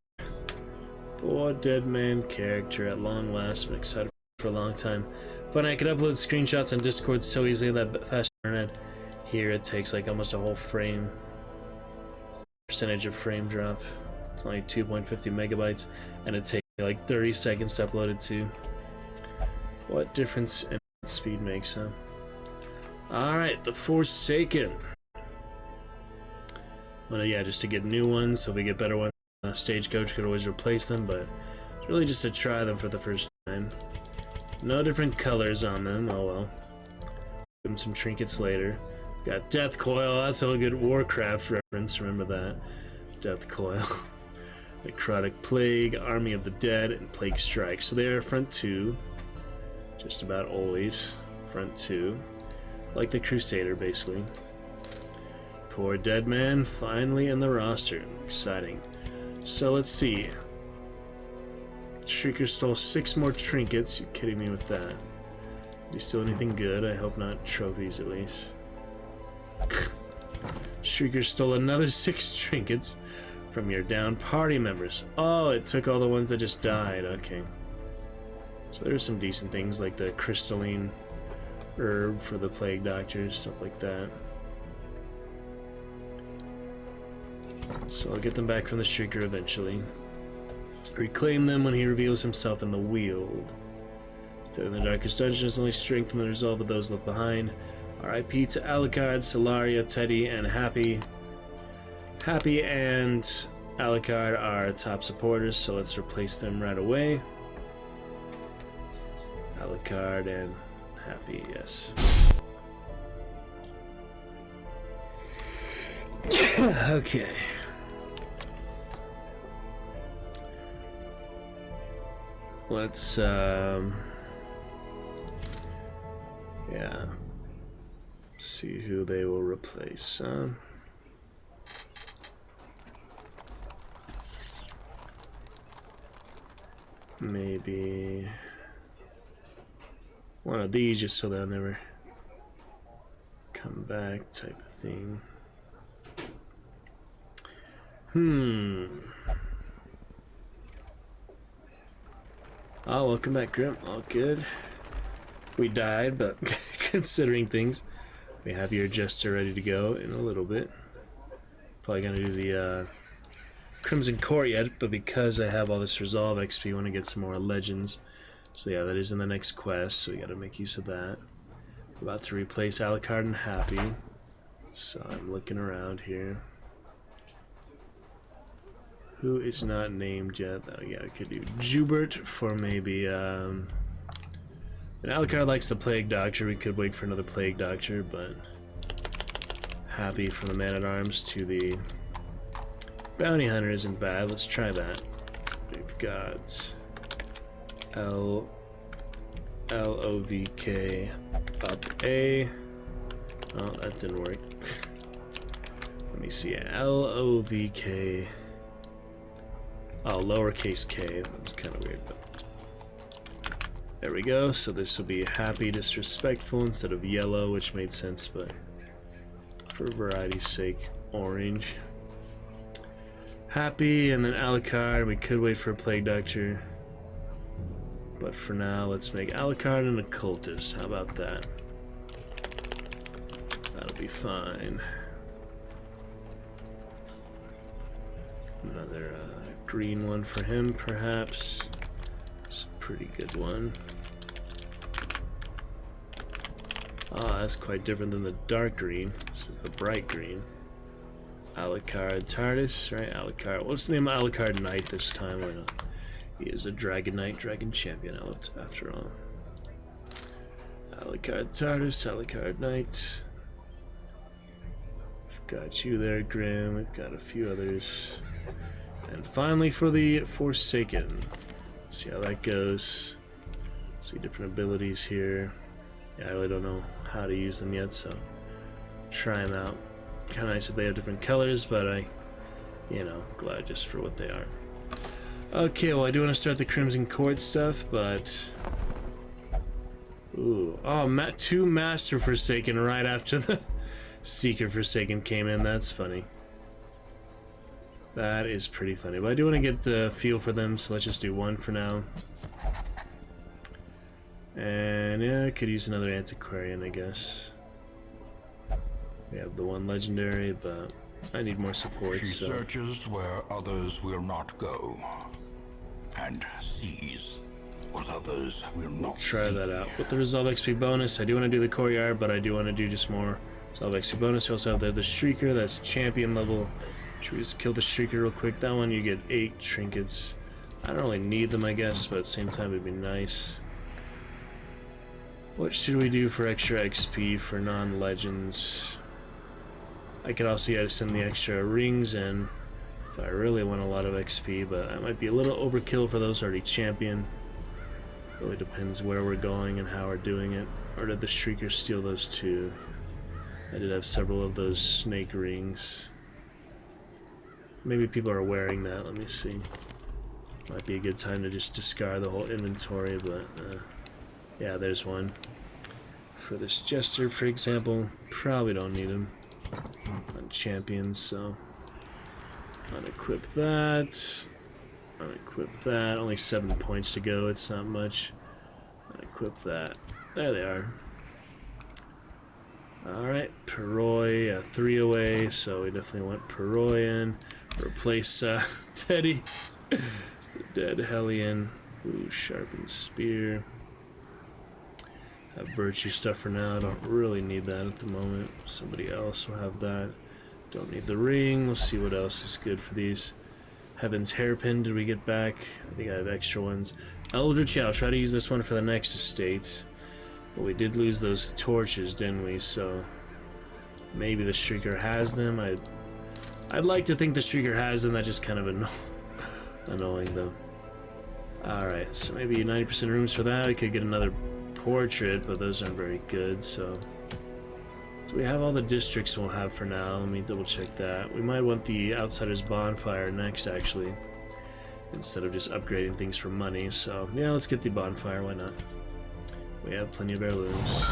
poor dead man character at long last. Been excited for a long time. Funny, I could upload screenshots on Discord so easily that fast internet. Here it takes like almost a whole frame. Percentage of frame drop. It's only 2.50 megabytes, and it takes like 30 seconds to upload it to. What difference in speed makes, huh? Alright, the Forsaken. Well, yeah, just to get new ones, so we get better ones. Stagecoach could always replace them, but it's really just to try them for the first time. No different colors on them, oh well. Give them some trinkets later. Got Death Coil, that's a good Warcraft reference, remember that. Death Coil. Necrotic Plague, Army of the Dead, and Plague Strike. So they are front two. Just about always. Front two. Like the Crusader, basically. Poor dead man, finally in the roster. Exciting. So let's see. Shrieker stole 6 more trinkets. You kidding me with that? Did he steal anything good? I hope not. Trophies, at least. Shrieker stole another 6 trinkets from your down party members. Oh, it took all the ones that just died. Okay. So there's some decent things like the crystalline herb for the plague doctors, stuff like that. So I'll get them back from the Shrieker eventually. Reclaim them when he reveals himself in the Weald. In the darkest dungeons, only strengthen the resolve of those left behind. R.I.P. to Alucard, Solaria, Teddy, and Happy. Happy and Alucard are top supporters, so let's replace them right away. Alucard and Happy, yes. Okay. Let's, yeah, see who they will replace. Maybe one of these, just so they'll never come back, type of thing. Oh, welcome back, Grim. All good. We died, but considering things, we have your Jester ready to go in a little bit. Probably gonna do the Crimson Court yet, but because I have all this Resolve XP, I want to get some more Legends. So yeah, that is in the next quest, so we gotta make use of that. We're about to replace Alucard and Happy, so I'm looking around here. Who is not named yet? Oh yeah, I could do Jubert for maybe, and Alucard likes the Plague Doctor. We could wait for another Plague Doctor, but Happy from the Man-at-Arms to the Bounty Hunter isn't bad. Let's try that. We've got L-O-V-K up A. Oh, that didn't work. Let me see. L-O-V-K. Oh, lowercase k. That's kind of weird, but there we go. So this will be Happy Disrespectful instead of yellow, which made sense, but for variety's sake, orange. Happy, and then Alucard. We could wait for a Plague Doctor, but for now, let's make Alucard an Occultist. How about that? That'll be fine. Another green one for him, perhaps. It's a pretty good one. Ah, that's quite different than the dark green. This is the bright green. Alucard TARDIS, right? Alucard. What's the name of Alucard Knight this time? Why not? He is a Dragon Knight, Dragon Champion, after all. Alucard TARDIS, Alucard Knight. We've got you there, Grim. We've got a few others. And finally for the Forsaken. See how that goes. See different abilities here. Yeah, I really don't know how to use them yet, so try them out. Kind of nice if they have different colors, but glad just for what they are. Okay, well I do want to start the Crimson Court stuff, but ooh, oh, two Master Forsaken right after the Seeker Forsaken came in. That's funny. That is pretty funny, but I do want to get the feel for them, so let's just do one for now. And yeah, I could use another Antiquarian, I guess. We have the one legendary, but I need more support. She searches where others will not go, and sees what others will not try that out. With the Resolve XP bonus, I do want to do the Courtyard, but I do want to do just more Resolve XP bonus. We also have the Shrieker, that's champion level. Should we just kill the Shrieker real quick? That one you get 8 trinkets. I don't really need them, I guess, but at the same time it'd be nice. What should we do for extra XP for non-legends? I could also send the extra rings in if I really want a lot of XP, but that might be a little overkill for those already champion. Really depends where we're going and how we're doing it. Or did the Shrieker steal those too? I did have several of those snake rings. Maybe people are wearing that, let me see. Might be a good time to just discard the whole inventory, but yeah, there's one. For this Jester, for example, probably don't need him on champions, so unequip that. Unequip that. Only 7 points to go, it's not much. Unequip that. There they are. Alright, Perroy, 3 away, so we definitely want Perroy in. Replace Teddy. It's the dead Hellion. Ooh, sharpened spear. Have virtue stuff for now. Don't really need that at the moment. Somebody else will have that. Don't need the ring. We'll see what else is good for these. Heaven's Hairpin, did we get back? I think I have extra ones. Eldritch, yeah, I'll try to use this one for the next estate. But we did lose those torches, didn't we? So maybe the Shrieker has them. I'd like to think the Shrieker has them. That's just kind of annoying, though. Alright, so maybe 90% rooms for that. We could get another portrait, but those aren't very good, so... Do we have all the districts we'll have for now? Let me double check that. We might want the Outsider's Bonfire next, actually, instead of just upgrading things for money. So, yeah, let's get the Bonfire, why not? We have plenty of heirlooms.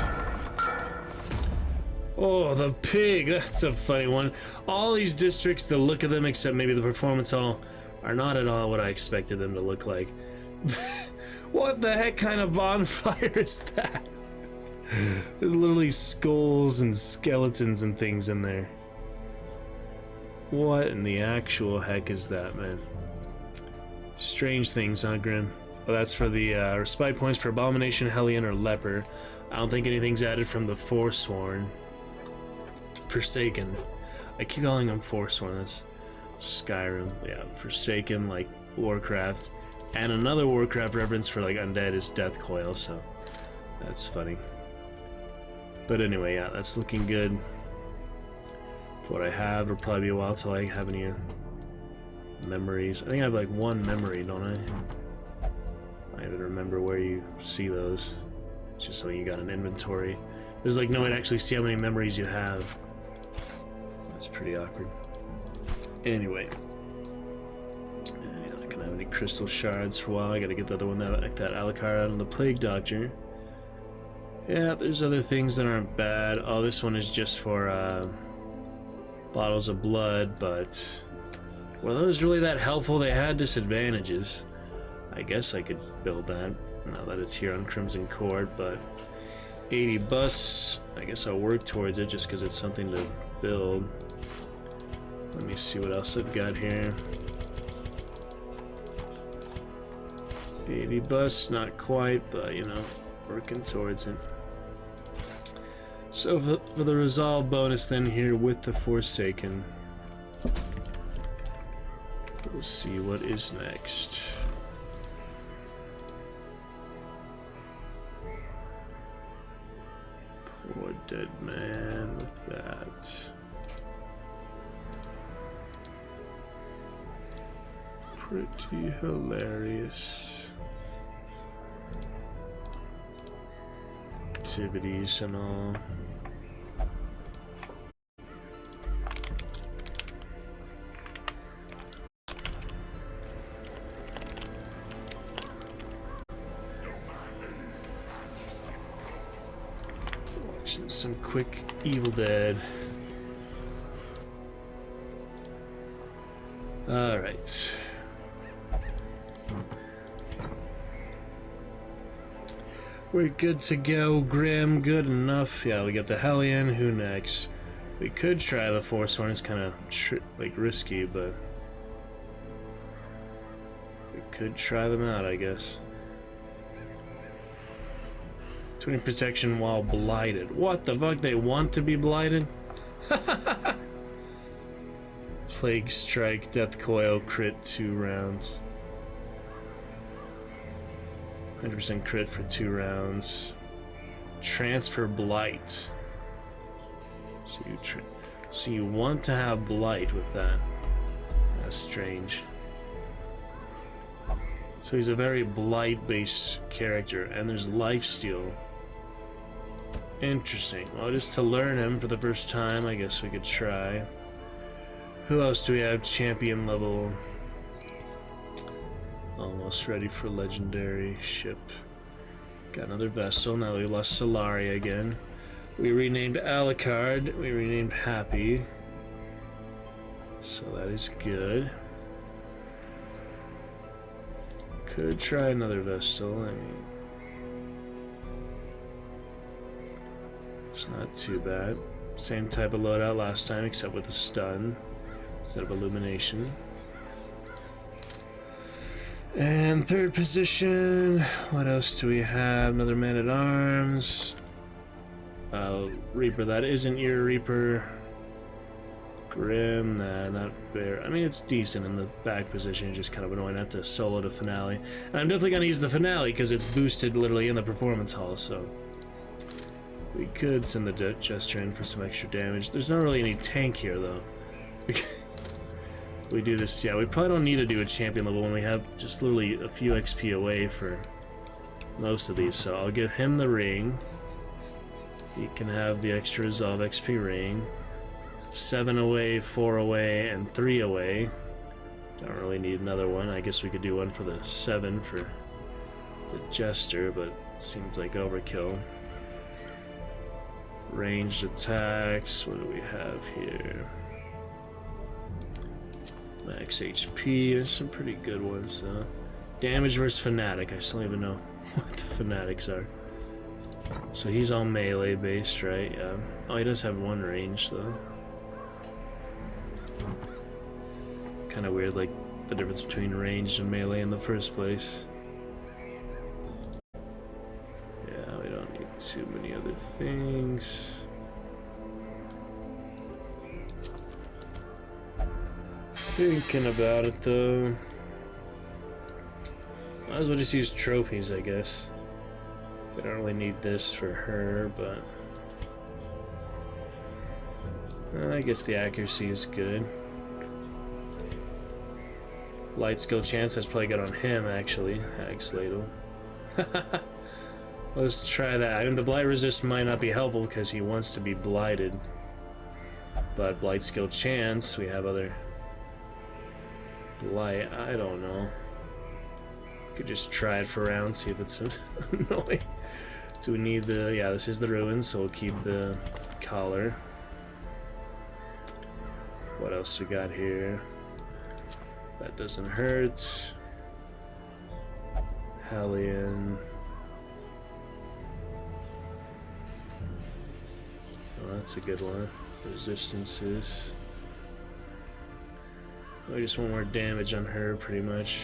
Oh, the pig! That's a funny one. All these districts, the look of them, except maybe the performance hall, are not at all what I expected them to look like. What the heck kind of bonfire is that? There's literally skulls and skeletons and things in there. What in the actual heck is that, man? Strange things, huh, Grim? Well, that's for the respite points for Abomination, Hellion, or Leper. I don't think anything's added from the Forsworn. Forsaken. I keep calling them Forsworn. That's Skyrim. Yeah, Forsaken, like Warcraft. And another Warcraft reference for like Undead is Death Coil, so that's funny. But anyway, yeah, that's looking good. For what I have, it'll probably be a while till I have any memories. I think I have like one memory, don't I? I even remember where you see those. It's just something you got an inventory. There's like no way to actually see how many memories you have. That's pretty awkward. Anyway. I'm not gonna have any crystal shards for a while. I gotta get the other one, like that Alucard out of the Plague Doctor. Yeah, there's other things that aren't bad. Oh, this one is just for bottles of blood, but were those really that helpful? They had disadvantages. I guess I could build that now that it's here on Crimson Court, but 80 busts, I guess I'll work towards it just because it's something to build. Let me see what else I've got here. 80 busts, not quite, but you know, working towards it. So for the resolve bonus then here with the Forsaken, we'll see what is next. Poor dead man with that. Pretty hilarious. Activities and all. Watching some quick Evil Dead. All right. We're good to go, Grim. Good enough. Yeah, we got the Hellion. Who next? We could try the Forsworn. It's kind of like risky, but we could try them out, I guess. 20 protection while blighted. What the fuck? They want to be blighted? Plague Strike, Death Coil, crit 2 rounds. 100% crit for 2 rounds. Transfer Blight. So you want to have Blight with that. That's strange. So he's a very Blight-based character, and there's Lifesteal. Interesting. Well, just to learn him for the first time, I guess we could try. Who else do we have? Champion level. Almost ready for legendary ship. Got another vessel. Now we lost Solaria again. We renamed Alucard. We renamed Happy. So that is good. Could try another vessel. I mean, it's not too bad. Same type of loadout last time, except with a stun instead of illumination. And third position, what else do we have? Another Man-at-Arms. Reaper, that isn't your Reaper. Grim, nah, not fair. I mean, it's decent in the back position, just kind of annoying. I have to solo the finale. And I'm definitely going to use the finale because it's boosted literally in the performance hall, so we could send the Jester in for some extra damage. There's not really any tank here, though. We do this, yeah, we probably don't need to do a champion level when we have just literally a few XP away for most of these, so I'll give him the ring. He can have the extra resolve XP ring. 7 away, 4 away, and 3 away. Don't really need another one. I guess we could do one for the 7 for the Jester, but seems like overkill. Ranged attacks, what do we have here? Max HP, there's some pretty good ones though. Damage versus Fanatic, I still don't even know what the Fanatics are. So he's all melee based, right? Yeah. Oh, he does have one range though. Kind of weird, like the difference between ranged and melee in the first place. Yeah, we don't need too many other things. Thinking about it though, might as well just use trophies, I guess. We don't really need this for her, but I guess the accuracy is good. Light skill chance, that's probably good on him actually. Hag Sladle. Let's try that. And the blight resist might not be helpful because he wants to be blighted. But blight skill chance, we have other blight, I don't know. Could just try it for rounds, see if it's annoying. Do we need the, yeah, this is the ruins, so we'll keep the collar. What else we got here? That doesn't hurt. Hellion. Oh, that's a good one. Resistances. I just want more damage on her, pretty much.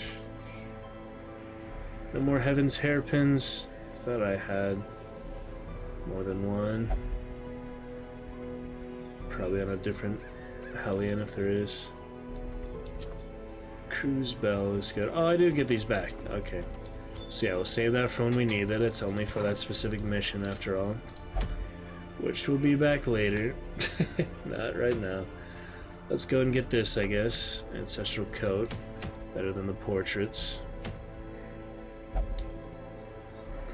No more Heaven's Hairpins. Thought I had more than one. Probably on a different Hellion if there is. Cruise Bell is good. Oh, I do get these back. Okay. So yeah, we'll save that for when we need it. It's only for that specific mission after all. Which will be back later. Not right now. Let's go and get this, I guess. Ancestral Coat. Better than the portraits.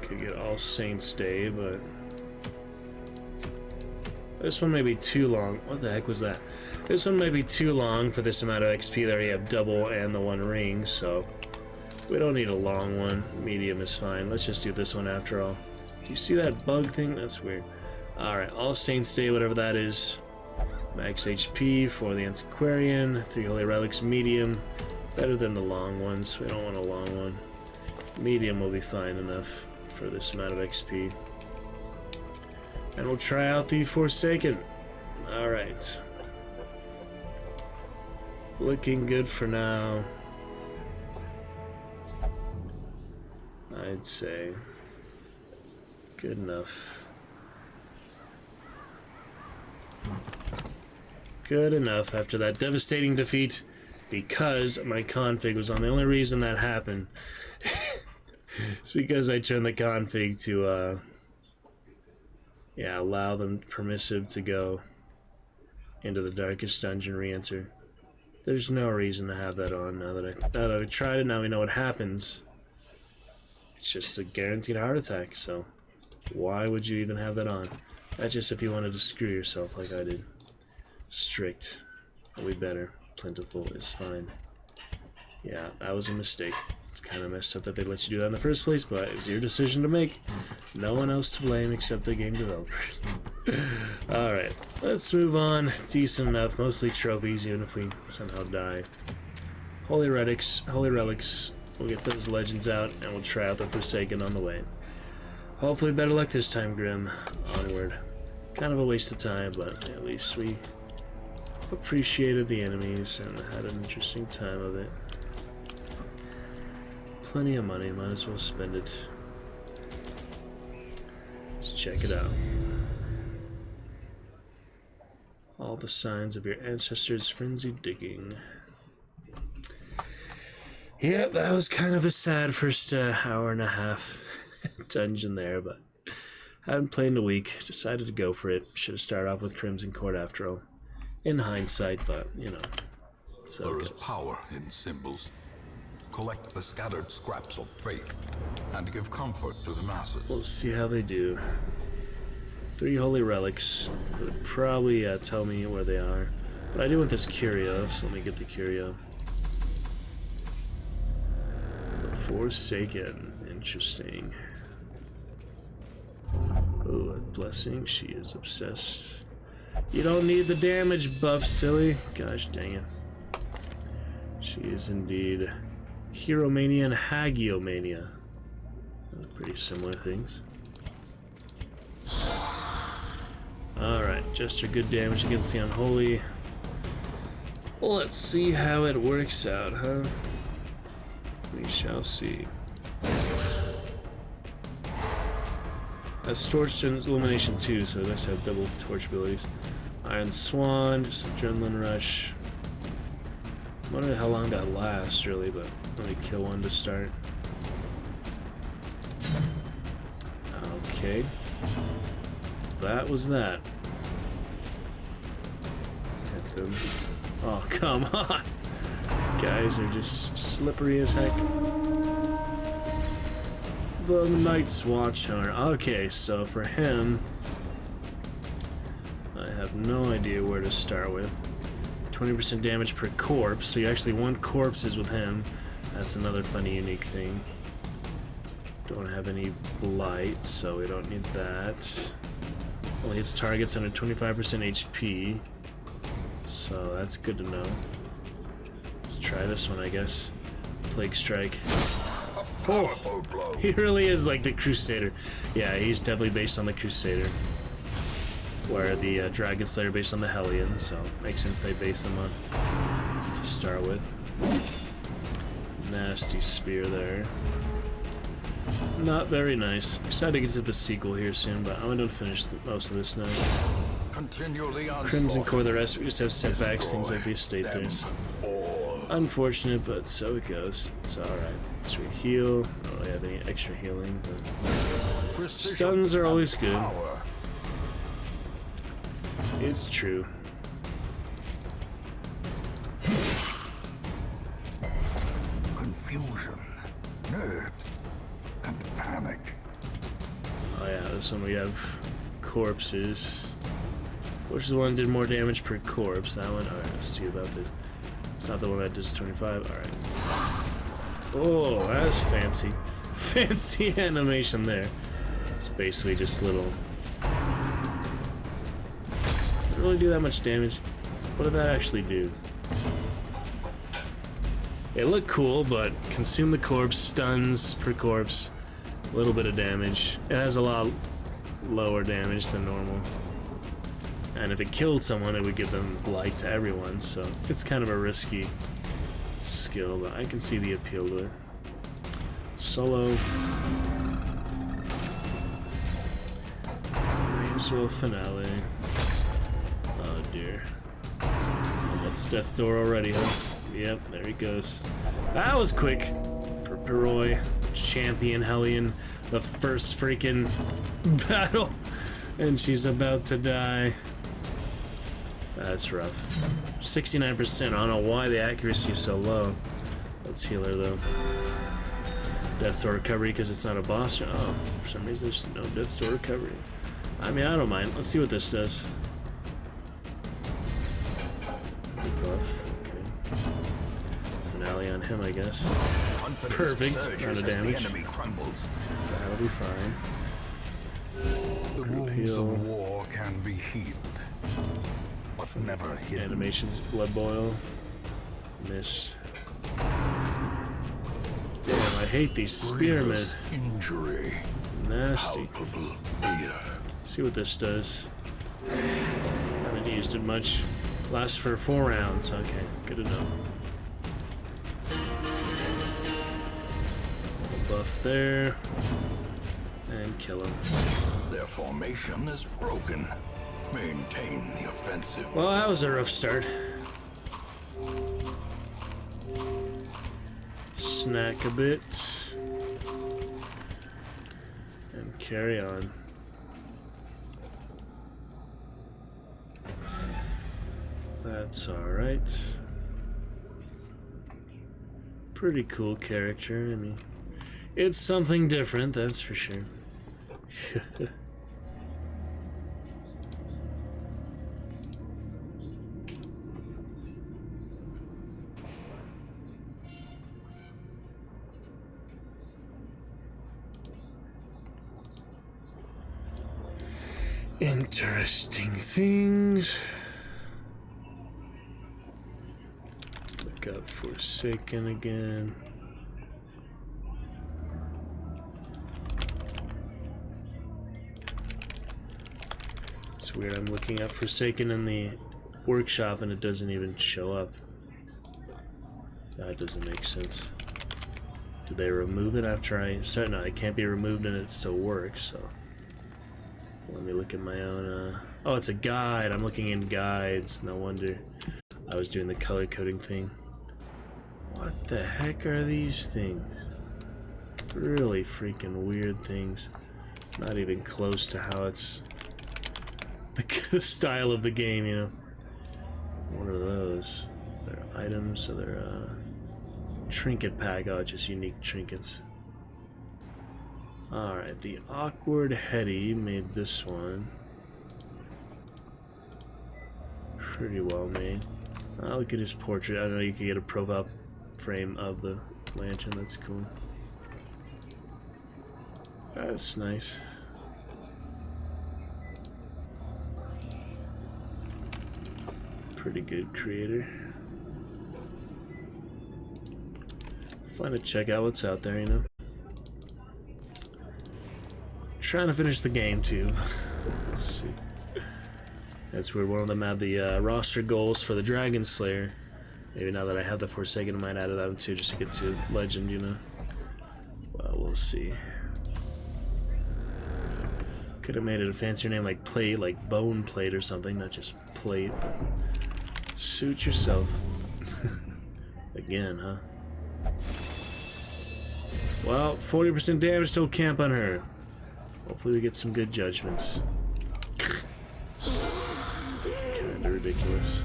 Could get All Saints Day, but this one may be too long. What the heck was that? This one might be too long for this amount of XP. There already have double and the one ring, so we don't need a long one. Medium is fine. Let's just do this one after all. Do you see that bug thing? That's weird. Alright, All Saints Day, whatever that is. Max HP for the Antiquarian. 3 Holy Relics, medium. Better than the long ones. We don't want a long one. Medium will be fine enough for this amount of XP. And we'll try out the Forsaken. Alright. Looking good for now. I'd say. Good enough. Good enough after that devastating defeat, because my config was on. The only reason that happened is because I turned the config to yeah, allow them permissive to go into the darkest dungeon re-enter. There's no reason to have that on now that I've tried it. Now we know what happens. It's just a guaranteed heart attack, so why would you even have that on? That's just if you wanted to screw yourself like I did. Strict. Way better. Plentiful is fine. Yeah, that was a mistake. It's kind of messed up that they let you do that in the first place, but it was your decision to make. No one else to blame except the game developers. Alright, let's move on. Decent enough. Mostly trophies, even if we somehow die. Holy Relics. We'll get those legends out, and we'll try out the Forsaken on the way. Hopefully better luck this time, Grim. Onward. Kind of a waste of time, but at least we appreciated the enemies and had an interesting time of it. Plenty of money, might as well spend it. Let's check it out. All all the signs of your ancestors' frenzied digging. Yeah, that was kind of a sad first hour and a half dungeon there, but hadn't played in a week. Decided to go for it. Should have started off with Crimson Court after all. In hindsight, but, you know. So There is power in symbols. Collect the scattered scraps of faith and give comfort to the masses. We'll see how they do. 3 holy relics would probably tell me where they are. But I do want this curio, so let me get the curio. The Forsaken. Interesting. Oh, a blessing. She is obsessed. You don't need the damage buff, silly. Gosh dang it. She is indeed Hieromania and Hagiomania. Those are pretty similar things. Alright, just a good damage against the unholy. Let's see how it works out, huh? We shall see. That's Torch and Illumination too, so it does have double torch abilities. Iron Swan, just Adrenaline Rush. I wonder how long that lasts, really, but let me kill one to start. Okay. That was that. Hit them. Oh, come on! These guys are just slippery as heck. The Night's Watchtower. Okay, so for him, I have no idea where to start with. 20% damage per corpse, so you actually want corpses with him. That's another funny, unique thing. Don't have any blight, so we don't need that. Only hits targets under 25% HP, so that's good to know. Let's try this one, I guess. Plague Strike. Oh, he really is like the Crusader. Yeah, he's definitely based on the Crusader. Where the Dragon Slayer based on the Hellion, so makes sense they base them on to start with. Nasty spear there. Not very nice. Excited to get to the sequel here soon, but I'm gonna finish most of this now. Crimson Core, the rest we just have setbacks, things like the estate things. Unfortunate, but so it goes. It's alright. So we heal. Don't really have any extra healing, but stuns are always good. It's true. Confusion, nerves, and panic. Oh yeah, this one we have corpses. Which is the one that did more damage per corpse? That one? Alright, let's see about this. It's not the one that does 25. Alright. Oh, that's fancy. Fancy animation there. It's basically just little. Doesn't really do that much damage. What did that actually do? It looked cool, but consume the corpse, stuns per corpse, a little bit of damage. It has a lot lower damage than normal. And if it killed someone, it would give them blight to everyone, so it's kind of a risky skill, but I can see the appeal to it. Solo. May as well finale. Oh dear. That's Death Door already, huh? Yep, there he goes. That was quick for Peroi, champion Hellion, the first freaking battle, and she's about to die. That's rough. 69%. I don't know why the accuracy is so low. Let's heal her though. Death Door recovery because it's not a boss. Oh, for some reason there's no Death Door recovery. I mean, I don't mind. Let's see what this does. Buff. Okay. Finale on him, I guess. Perfect. Amount of damage. That'll be fine. The wounds of war can be healed, but never hidden. Animations, blood boil. Miss. Damn, I hate these spearmen. Injury. Nasty. Palpable fear. See what this does. Haven't used it much. Lasts for 4 rounds. Okay, good enough. Buff there. And kill him. Their formation is broken. Maintain the offensive. Well, that was a rough start. Snack a bit. And carry on. That's alright. Pretty cool character, I mean, it's something different, that's for sure. Interesting things. Look up Forsaken again. It's weird, I'm looking up Forsaken in the workshop and it doesn't even show up. That doesn't make sense. Did they remove it after I start? No, it can't be removed and it still works, so. Let me look at my own, oh, it's a guide. I'm looking in guides. No wonder I was doing the color coding thing. What the heck are these things? Really freaking weird things. Not even close to how it's the style of the game, you know. What are those? They're items, so they're, trinket pack. Oh, just unique trinkets. Alright, the Awkward Hetty made this one. Pretty well made. Look at his portrait. I don't know, you could get a profile frame of the lantern. That's cool. That's nice. Pretty good creator. Fun to check out what's out there, you know. Trying to finish the game too. Let's see. That's weird. One of them had the roster goals for the Dragon Slayer. Maybe now that I have the Forsaken, I might add that too, just to get to Legend, you know. Well, we'll see. Could have made it a fancier name like Plate, like Bone Plate or something, not just Plate. But suit yourself. Again, huh? Well, 40% damage, still camp on her. Hopefully we get some good judgments. Kinda ridiculous.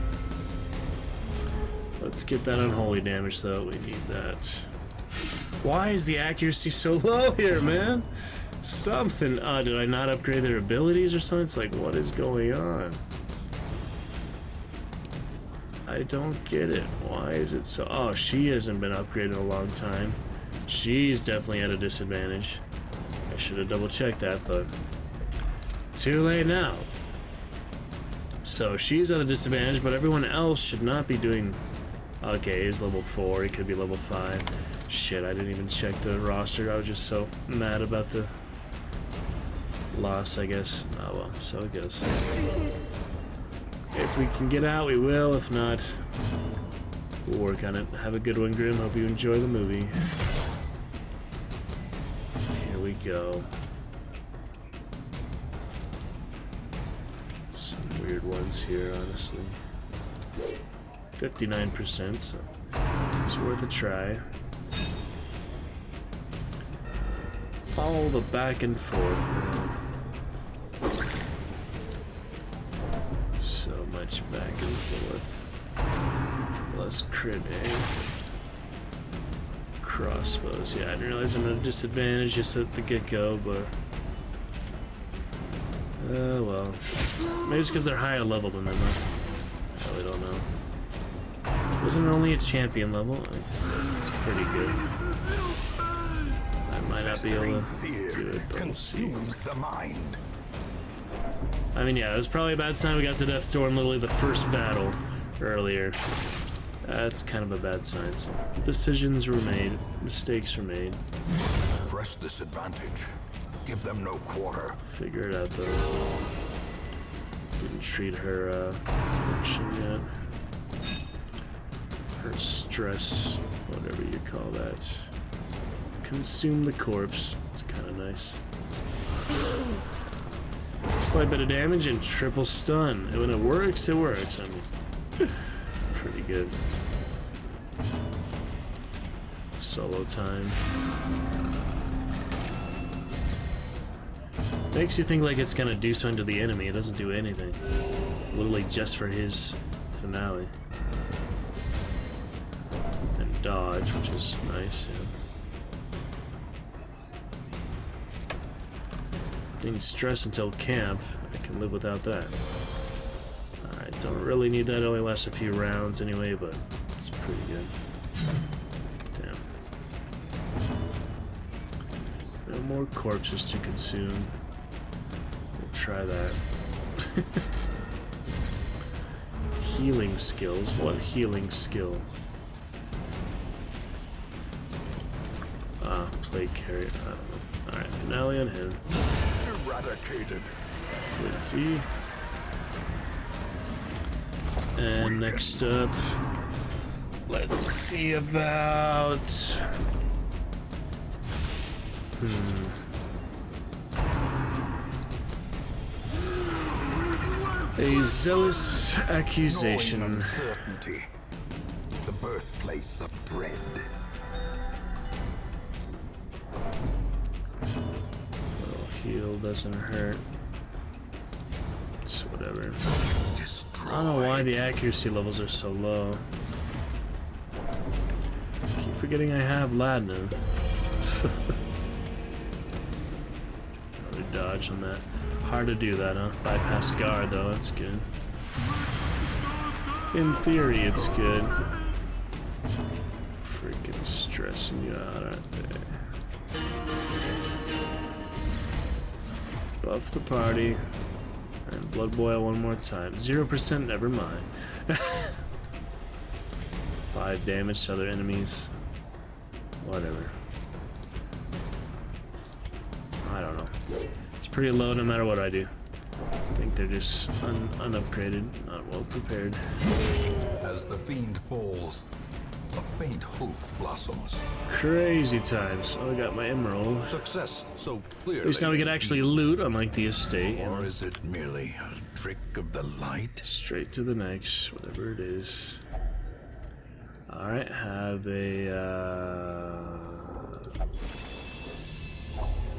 Let's get that unholy damage though, we need that. Why is the accuracy so low here, man? Something, did I not upgrade their abilities or something? It's like, what is going on? I don't get it. Why is it so, oh, she hasn't been upgraded in a long time. She's definitely at a disadvantage. I should have double checked that, but too late now. So she's at a disadvantage, but everyone else should not be doing. Okay, he's level 4. He could be level 5. Shit, I didn't even check the roster. I was just so mad about the loss, I guess. Oh well, so it goes. If we can get out, we will. If not, we'll work on it. Have a good one, Grim. Hope you enjoy the movie. Go. Some weird ones here, honestly. 59%, so it's worth a try. Follow the back and forth, man. So much back and forth. Less crit, eh? Crossbows, yeah, I didn't realize I'm at a disadvantage just at the get-go, but well, maybe it's because they're higher level than them. I really don't know. Wasn't it only a champion level? It's pretty good. I might not be able to do it, but we'll see. I mean, yeah, it was probably a bad sign we got to Death's Door in literally the first battle earlier. That's kind of a bad sign. So decisions were made, mistakes were made. Press this advantage. Give them no quarter. Figure it out though. Didn't treat her friction yet. Her stress, whatever you call that. Consume the corpse. It's kind of nice. Slight bit of damage and triple stun. And when it works, it works. I mean, pretty good. Solo time. Makes you think like it's gonna do something to the enemy. It doesn't do anything. It's literally just for his finale. And dodge, which is nice. Yeah. Didn't stress until camp. I can live without that. Alright, don't really need that. It only lasts a few rounds anyway, but it's pretty good. Damn. No more corpses to consume. We'll try that. Healing skills. What healing skill? Ah, plague carrier. I don't know. Alright, finale on him. Eradicated. Fealty. And next up, let's see about a zealous accusation. Knowing uncertainty, the birthplace of dread. Little heal doesn't hurt. It's whatever. I don't know why the accuracy levels are so low. I keep forgetting I have Ladin. Another dodge on that. Hard to do that, huh? Bypass guard though, that's good. In theory, it's good. Freaking stressing you out, aren't they? Buff the party. And blood boil one more time. 0%, never mind. 5 damage to other enemies. Whatever. I don't know. It's pretty low no matter what I do. I think they're just unupgraded, not well prepared. As the fiend falls, a faint hope blossoms. Crazy times. Oh, I got my emerald. Success so clearly. At least now we can actually loot, unlike the estate. You Or know. is it merely a trick of the light? Straight to the next, whatever it is. Alright, have a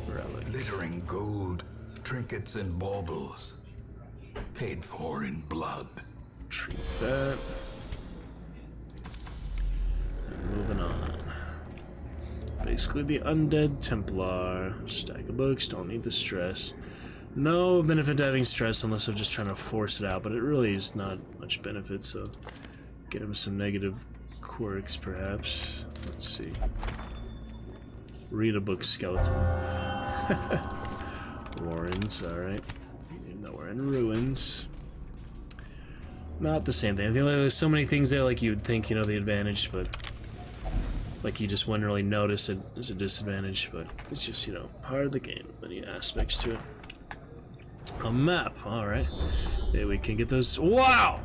relic. Glittering gold, trinkets and baubles, paid for in blood. Treat that. And moving on. Basically the Undead Templar. Stack of books, don't need the stress. No benefit to having stress unless I'm just trying to force it out, but it really is not much benefit, so get him some negative quirks perhaps. Let's see. Read a book skeleton. Warrens, alright. Even though we're in ruins. Not the same thing. I feel like there's so many things there like you would think, you know, the advantage, but like you just wouldn't really notice it as a disadvantage, but it's just, you know, part of the game. Many aspects to it. A map, alright. Maybe we can get those. Wow!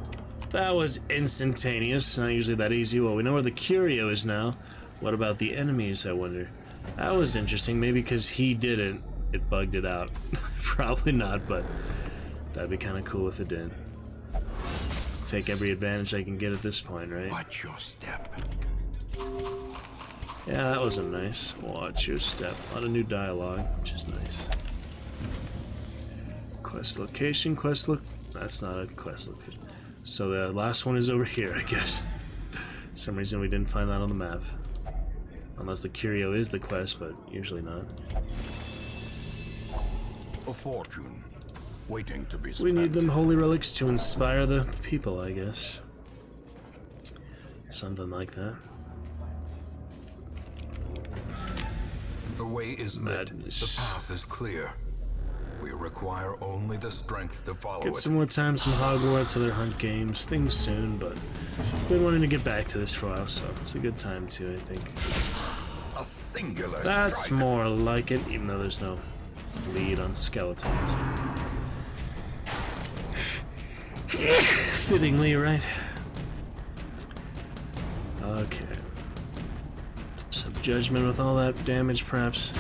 That was instantaneous. Not usually that easy. Well, we know where the curio is now. What about the enemies, I wonder? That was interesting. Maybe because he didn't, it bugged it out. Probably not, but that'd be kind of cool if it did. Take every advantage I can get at this point, right? Watch your step. Yeah, that wasn't nice. Watch your step. A lot of new dialogue, which is nice. Quest location, quest look. That's not a quest location. So the last one is over here, I guess. For some reason we didn't find that on the map. Unless the curio is the quest, but usually not. A fortune, waiting to be spent. We need them holy relics to inspire the people, I guess. Something like that. The way is lit. Madness. The path is clear. We require only the strength to follow Get it. some more time, some Hogwarts, other hunt games, things soon, but been wanting to get back to this for a while, so it's a good time too, I think. A singular That's strike. more like it, even though there's no lead on skeletons. Fittingly, right? Okay. Some judgment with all that damage, perhaps.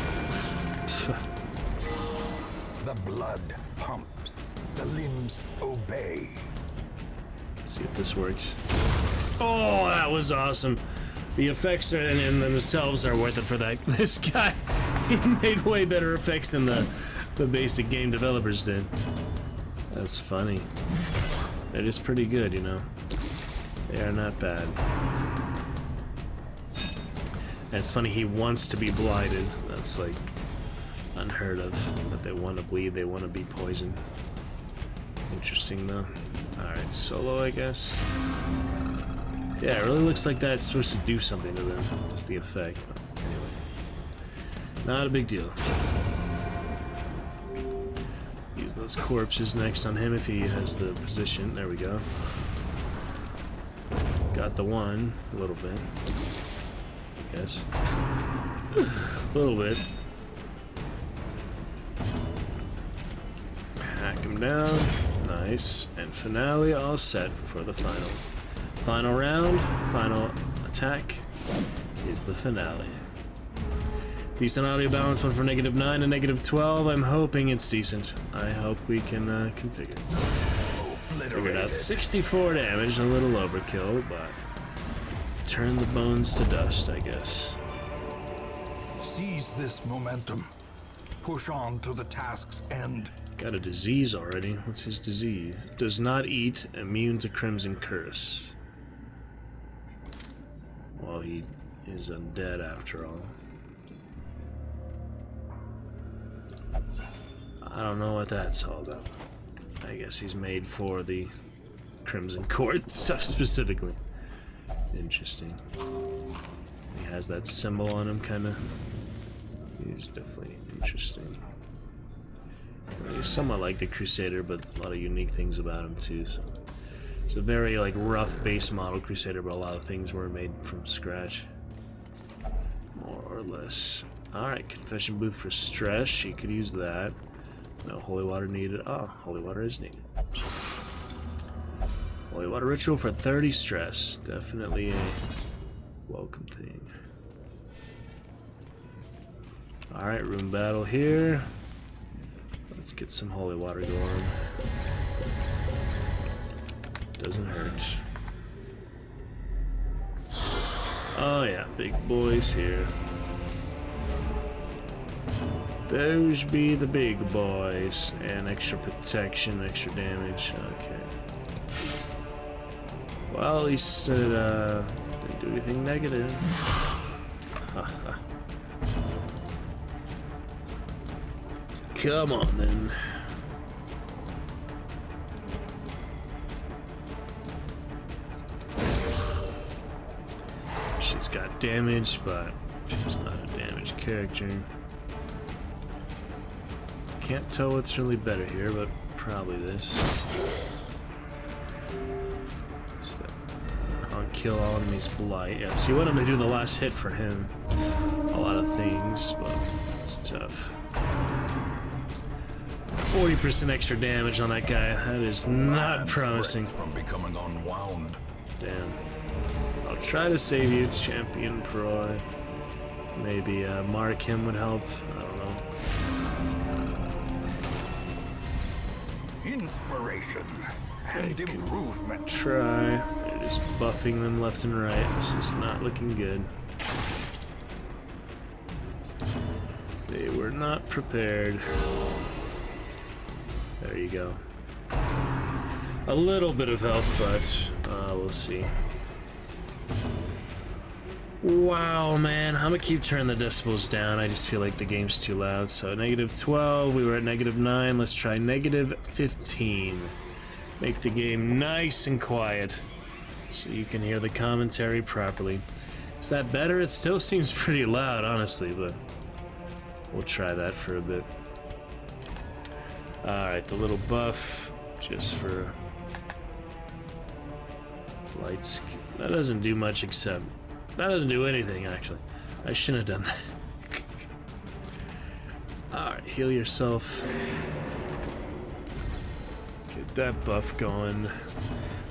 The blood pumps. the limbs obey. Let's see if this works. Oh, that was awesome. The effects are, in themselves are worth it for that. This guy, he made way better effects than the basic game developers did. That's funny. They're just pretty good, you know. They are not bad. And it's funny, he wants to be blighted. That's like unheard of. But they want to bleed, they want to be poisoned. Interesting though. Alright, solo I guess. Yeah, it really looks like that's supposed to do something to them. Just the effect. But anyway. Not a big deal. Use those corpses next on him if he has the position. There we go. Got the one. A little bit. I guess. A little bit. Hack him down. Nice. And finale all set for the final round. Final attack is the finale. Decent audio balance, one for -9 and -12. I'm hoping it's decent. I hope we can configure. Figured out 64 damage, a little overkill, but turn the bones to dust, I guess. Seize this momentum. Push on to the task's end. Got a disease already. What's his disease? Does not eat, immune to Crimson Curse. Well, he is undead after all. I don't know what that's all about. I guess he's made for the Crimson Court stuff specifically. Interesting. He has that symbol on him, kind of. He's definitely interesting. He's somewhat like the Crusader, but a lot of unique things about him too. So it's a very like rough base model Crusader, but a lot of things were made from scratch, more or less. All right, confession booth for stress. She could use that. No holy water needed. Oh, holy water is needed. Holy water ritual for 30 stress. Definitely a welcome thing. Alright, room battle here. Let's get some holy water going. Doesn't hurt. Oh yeah, big boys here. Those be the big boys. And extra protection, extra damage. Okay. Well, at least it didn't do anything negative. Come on then. She's got damage, but she's not a damaged character. Can't tell what's really better here, but probably this. On kill all enemies blight. Yeah, so you want him to do the last hit for him. A lot of things, but it's tough. 40% extra damage on that guy. That is not promising. From becoming unwound. Damn. I'll try to save you, Champion Proy. Maybe mark him would help. I don't know. Inspiration and improvement. Try. They're just buffing them left and right. This is not looking good. They were not prepared. There you go. A little bit of help, but we'll see. Wow, man. I'm gonna keep turning the decibels down. I just feel like the game's too loud. So -12, we were at -9. Let's try -15. Make the game nice and quiet so you can hear the commentary properly. Is that better? It still seems pretty loud, honestly, but we'll try that for a bit. Alright, the little buff just for lights. That doesn't do much except... That doesn't do anything, actually. I shouldn't have done that. Alright, heal yourself. Get that buff going.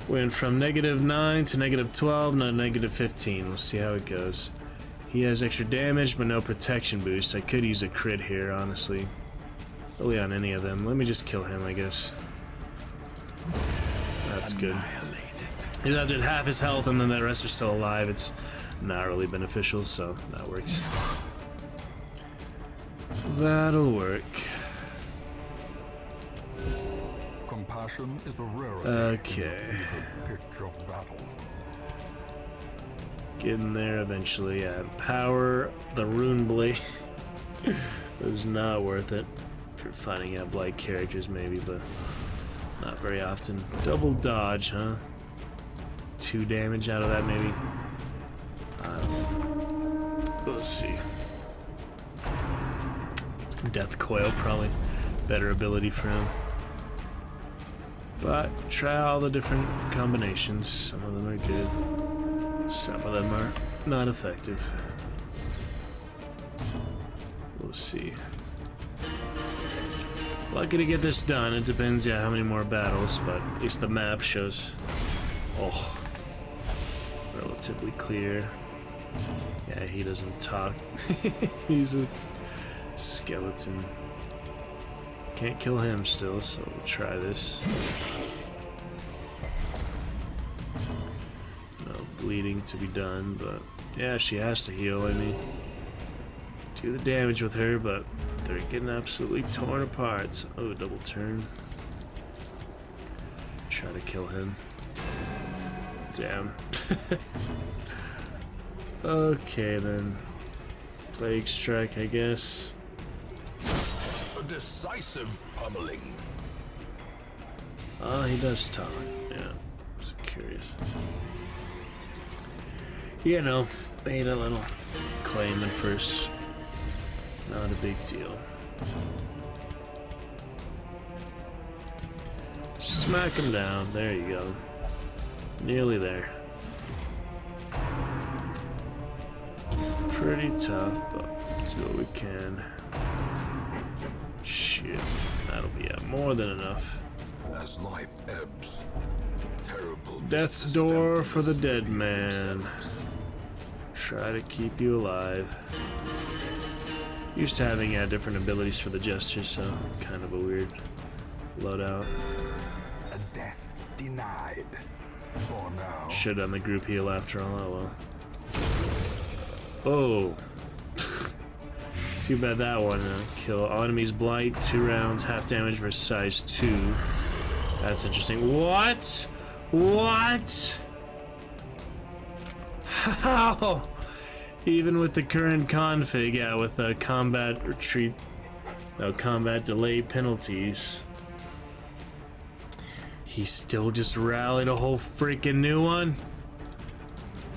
Went from -9 to -12, now -15. We'll see how it goes. He has extra damage, but no protection boost. I could use a crit here, honestly. Really on any of them. Let me just kill him, I guess. That's good. He's out at half his health and then the rest are still alive. It's not really beneficial, so that works. That'll work. Compassion is a rarity. Okay. Pitch of battle. Getting there eventually. Yeah. Power the rune blade is not worth it. If you're finding out blight characters, maybe, but not very often. Double dodge, huh? 2 damage out of that, maybe. I don't know. We'll see. Death coil, probably better ability for him. But try all the different combinations. Some of them are good. Some of them are not effective. We'll see. Lucky to get this done. It depends, yeah, how many more battles, but at least the map shows. Oh, relatively clear. Yeah, he doesn't talk. He's a skeleton. Can't kill him still, so we'll try this. No bleeding to be done, but yeah, she has to heal. I mean, do the damage with her, but they're getting absolutely torn apart. So, oh, double turn. Try to kill him. Damn. Okay then. Plague strike, I guess. A decisive pummeling. Oh, he does talk. Yeah, just curious. You know, made a little claim at first. Not a big deal. Smack him down. There you go. Nearly there. Pretty tough, but let's do what we can. Shit, that'll be more than enough. As life ebbs, terrible Death's vistas of door for the emptiness dead reveal man. themselves. Try to keep you alive. Used to having different abilities for the gesture, so kind of a weird loadout. A death denied. For now. Should have done the group heal after all. Oh well. Oh. Too bad that one. Kill all enemies blight, 2 rounds, half damage versus size 2. That's interesting. What? What? How? Even with the current config, yeah, with the combat retreat, no, combat delay penalties, he still just rallied a whole freaking new one?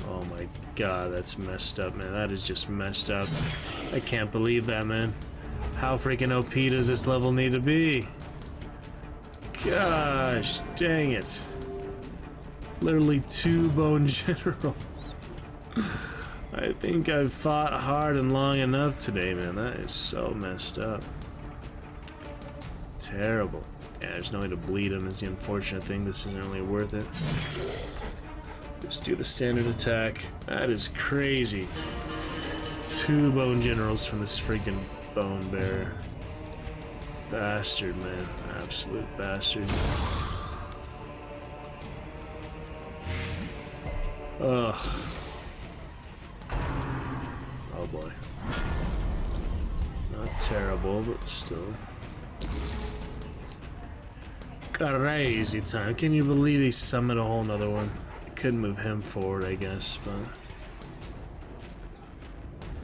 Oh my god, that's messed up, man. That is just messed up. I can't believe that, man. How freaking OP does this level need to be? Gosh, dang it. Literally 2 bone generals. I think I've fought hard and long enough today, man. That is so messed up. Terrible. Yeah, there's no way to bleed him is the unfortunate thing. This isn't really worth it. Just do the standard attack. That is crazy. 2 bone generals from this freaking bone bearer. Bastard, man. Absolute bastard. Ugh. Oh boy. Not terrible, but still. Crazy time. Can you believe he summoned a whole nother one? I could move him forward, I guess, but...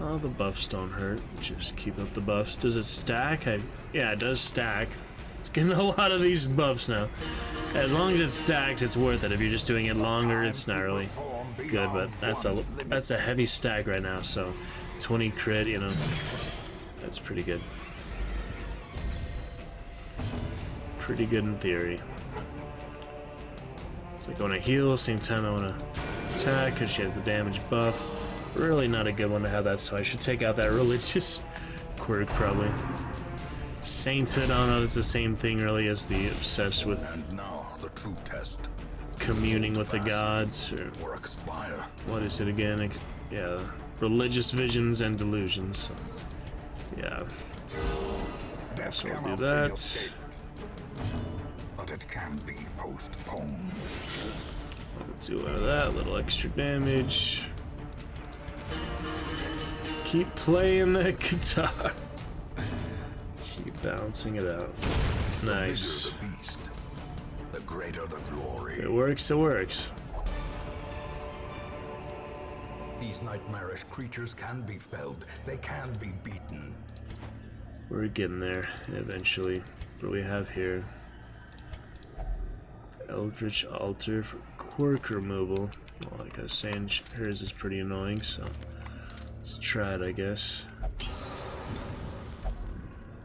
Oh, the buffs don't hurt. Just keep up the buffs. Does it stack? Yeah, it does stack. It's getting a lot of these buffs now. As long as it stacks, it's worth it. If you're just doing it longer, it's not really good, but that's a heavy stack right now, so 20 crit, you know, that's pretty good. Pretty good in theory. So I want to heal, same time I want to attack because she has the damage buff. Really not a good one to have that, so I should take out that religious quirk probably. Sainthood, I don't know, it's the same thing really as the obsessed with And now the true test. communing with the gods, or Expire. what is it again? Yeah, religious visions and delusions. So, yeah, so we'll do that. A but it can be postponed. Do out of that, little extra damage. Keep playing the guitar. Keep bouncing it out. Nice. The bigger the beast, the greater the glory. If it works, it works. These nightmarish creatures can be felled. They can be beaten. We're getting there eventually. What do we have here? Eldritch Altar for quirk removal. Well, like I was saying, hers is pretty annoying, so let's try it, I guess.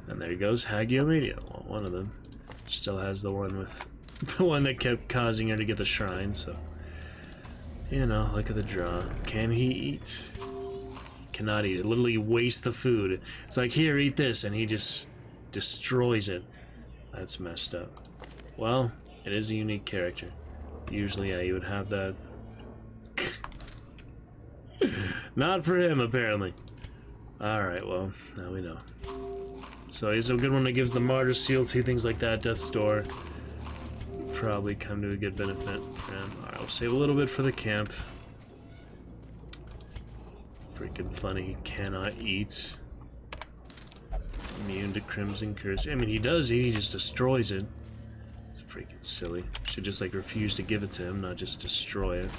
And there goes Hagiomania. Well, one of them still has the one with the one that kept causing her to get the shrine, so you know, look at the draw. Can he eat? Cannot eat it. Literally wastes the food. It's like, here, eat this, and he just destroys it. That's messed up. Well, it is a unique character. Usually, yeah, you would have that. Not for him, apparently. Alright, well, now we know. So he's a good one that gives the Martyr Seal to things like that, Death's Door. Probably come to a good benefit for him. Alright, I'll save a little bit for the camp. Freaking funny, he cannot eat. Immune to Crimson Curse. I mean, he does eat, he just destroys it. It's freaking silly. Should just like refuse to give it to him, not just destroy it.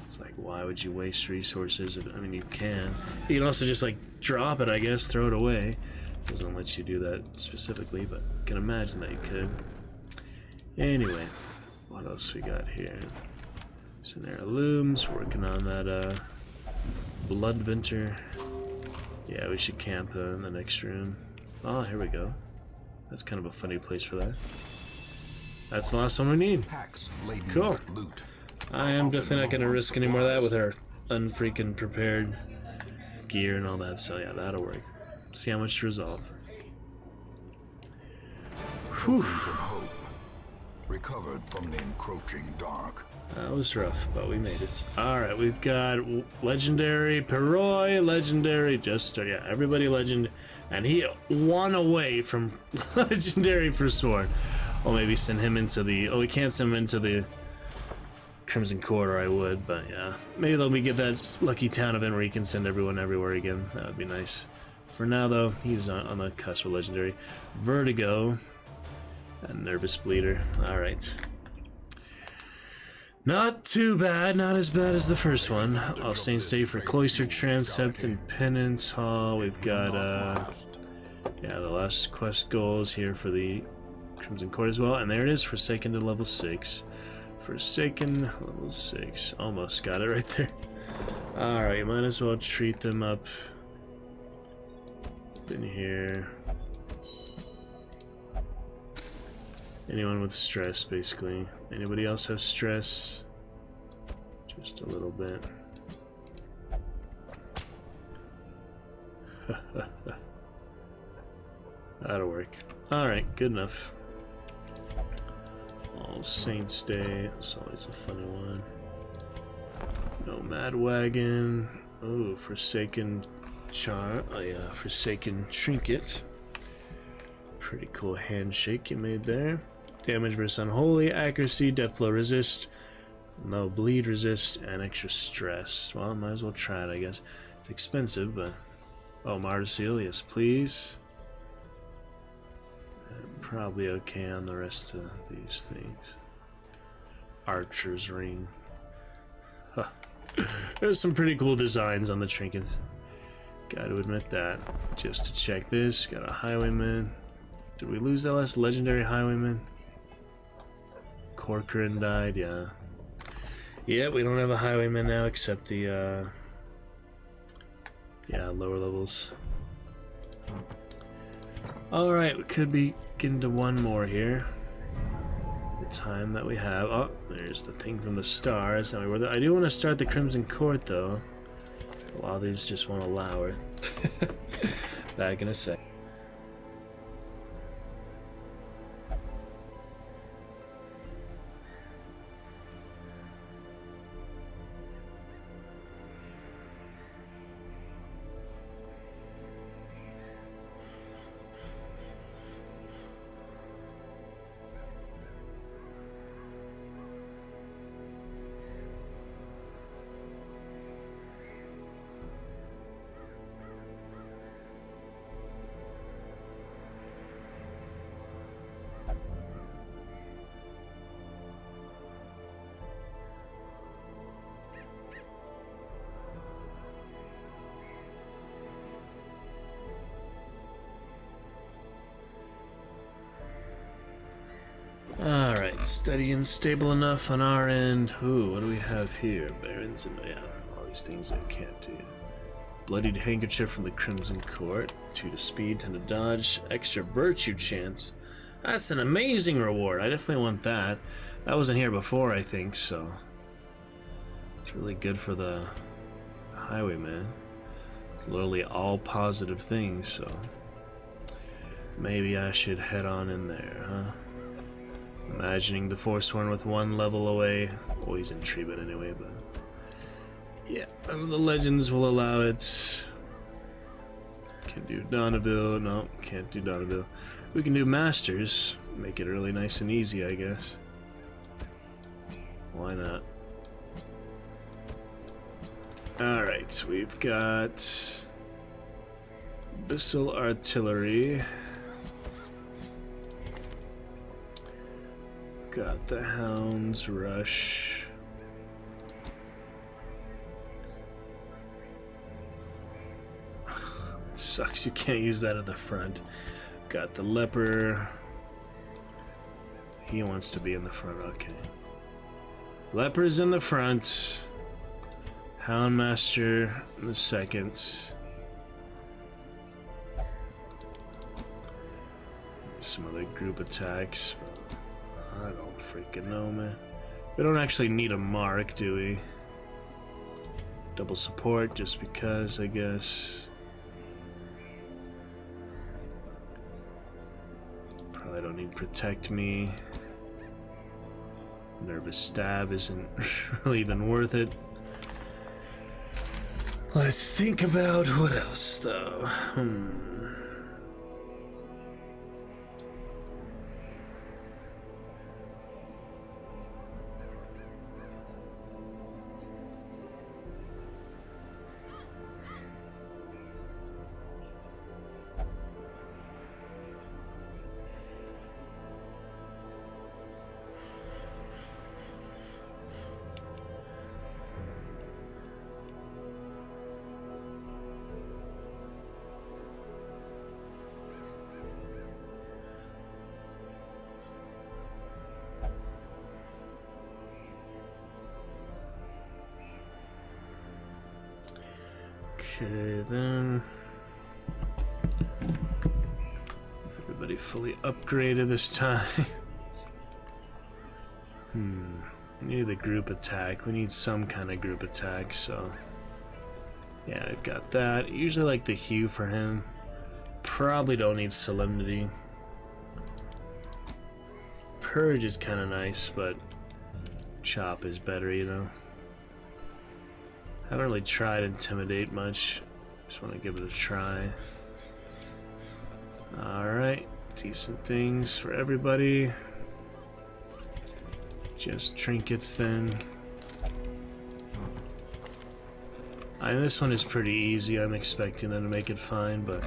It's like, why would you waste resources? I mean, you can. You can also just like drop it, I guess, throw it away. Doesn't let you do that specifically, but I can imagine that you could. Anyway, what else we got here? Some heirlooms, working on that Blood Venter. Yeah, we should camp in the next room. Oh, here we go. That's kind of a funny place for that. That's the last one we need. Cool. I am definitely not going to risk any more of that with our unfreaking prepared gear and all that, so yeah, that'll work. See how much to resolve. Whew. Recovered from the encroaching dark. That was rough, but we made it. Alright, we've got legendary Perroy, legendary Jester, yeah, everybody legend, and he won away from legendary for Sword. Or maybe send him into the, oh, we can't send him into the Crimson Corridor, I would, but yeah. Maybe they'll get that lucky town event where he can send everyone everywhere again. That would be nice. For now, though, he's on the cusp of legendary. Vertigo. And Nervous Bleeder. Alright. Not too bad. Not as bad as the first one. I'll stay and stay for Cloistered Transept and Penance Hall. We've got, yeah, the last quest goals here for the Crimson Court as well. And there it is, Forsaken to level 6. Forsaken, level 6. Almost got it right there. Alright, might as well treat them up in here. Anyone with stress, basically. Anybody else have stress? Just a little bit. That'll work. Alright, good enough. All Saints Day. It's always a funny one. Nomad Wagon. Oh, Forsaken Char. Oh yeah, Forsaken Trinket. Pretty cool handshake you made there. Damage versus Unholy, Accuracy, Death Blow Resist, no Bleed Resist, and extra stress. Well, might as well try it, I guess. It's expensive, but... Oh, Martyr Seal, yes please. And probably okay on the rest of these things. Archer's Ring. Huh. There's some pretty cool designs on the trinkets. Gotta admit that. Just to check this, got a Highwayman. Did we lose that last legendary Highwayman? Corcoran died, yeah. Yeah, we don't have a Highwayman now except the, yeah, lower levels. Alright, we could be getting to one more here. The time that we have. Oh, there's the thing from the stars. I do want to start the Crimson Court, though. A lot of these just won't allow it. Back in a sec. Steady and stable enough on our end. Ooh, what do we have here? Barons and yeah, all these things I can't do. Bloodied handkerchief from the Crimson Court. 2 to speed, 10 to dodge. Extra virtue chance. That's an amazing reward. I definitely want that. That wasn't here before, I think, so it's really good for the highwayman. It's literally all positive things, so maybe I should head on in there, huh? Imagining the Forsworn with 1 level away. Oh, he's in treatment anyway, but yeah, the legends will allow it. Can do Donneville. No, can't do Donneville. We can do Masters. Make it really nice and easy, I guess. Why not? Alright, we've got Bissell Artillery. Got the Hounds Rush. Sucks you can't use that at the front. Got the Leper. He wants to be in the front, okay. Leper's in the front. Houndmaster in the second. Some other group attacks. I don't freaking know, man. We don't actually need a mark, do we? Double support just because, I guess. Probably don't need protect me. Nervous stab isn't really even worth it. Let's think about what else, though. Okay, then. Everybody fully upgraded this time. We need the group attack. We need some kind of group attack, so. Yeah, I've got that. Usually like the hue for him. Probably don't need solemnity. Purge is kind of nice, but chop is better, you know. Haven't really tried Intimidate much. Just want to give it a try. Alright, decent things for everybody. Just trinkets then. This one is pretty easy. I'm expecting them to make it fine, but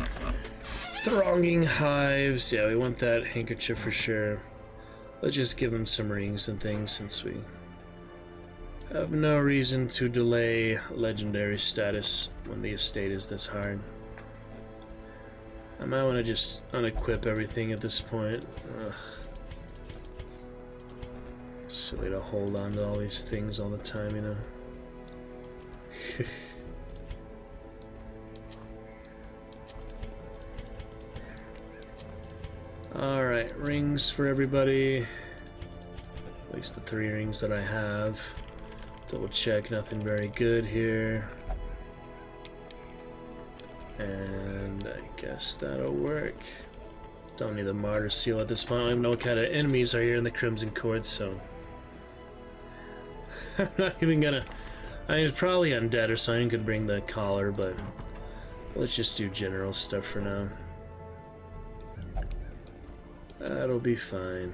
thronging hives. Yeah, we want that handkerchief for sure. Let's just give them some rings and things since we have no reason to delay legendary status when the estate is this hard. I might want to just unequip everything at this point. Ugh. Silly to hold on to all these things all the time, you know. Alright, rings for everybody. At least the 3 rings that I have. Double check, nothing very good here. And I guess that'll work. Don't need the Martyr Seal at this point. I don't even know what kind of enemies are here in the Crimson Court, so I'm not even gonna. I mean, it's probably undead or something. Could bring the collar, but let's just do general stuff for now. That'll be fine.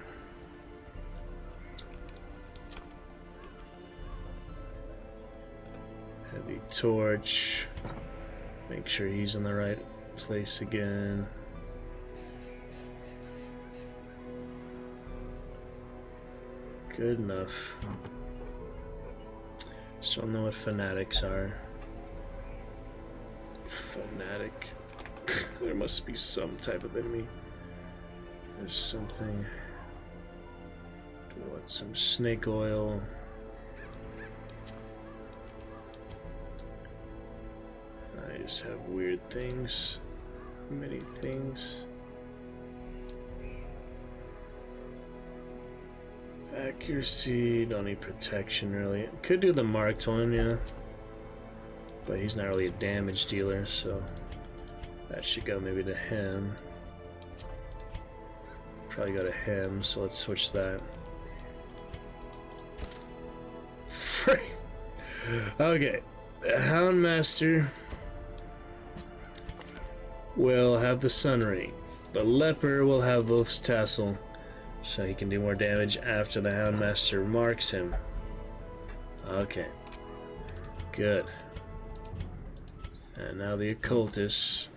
Heavy torch. Make sure he's in the right place again. Good enough. Just don't know what fanatics are. Fanatic. There must be some type of enemy. There's something. We want some snake oil. I just have weird things. Many things. Accuracy, don't need protection really. Could do the marked one, yeah. But he's not really a damage dealer, so that should go maybe to him. Probably go to him, so let's switch that. Frick. Okay, the Houndmaster will have the Sun Ring. The Leper will have Wolf's Tassel, so he can do more damage after the Houndmaster marks him. Okay, good. And now the Occultist.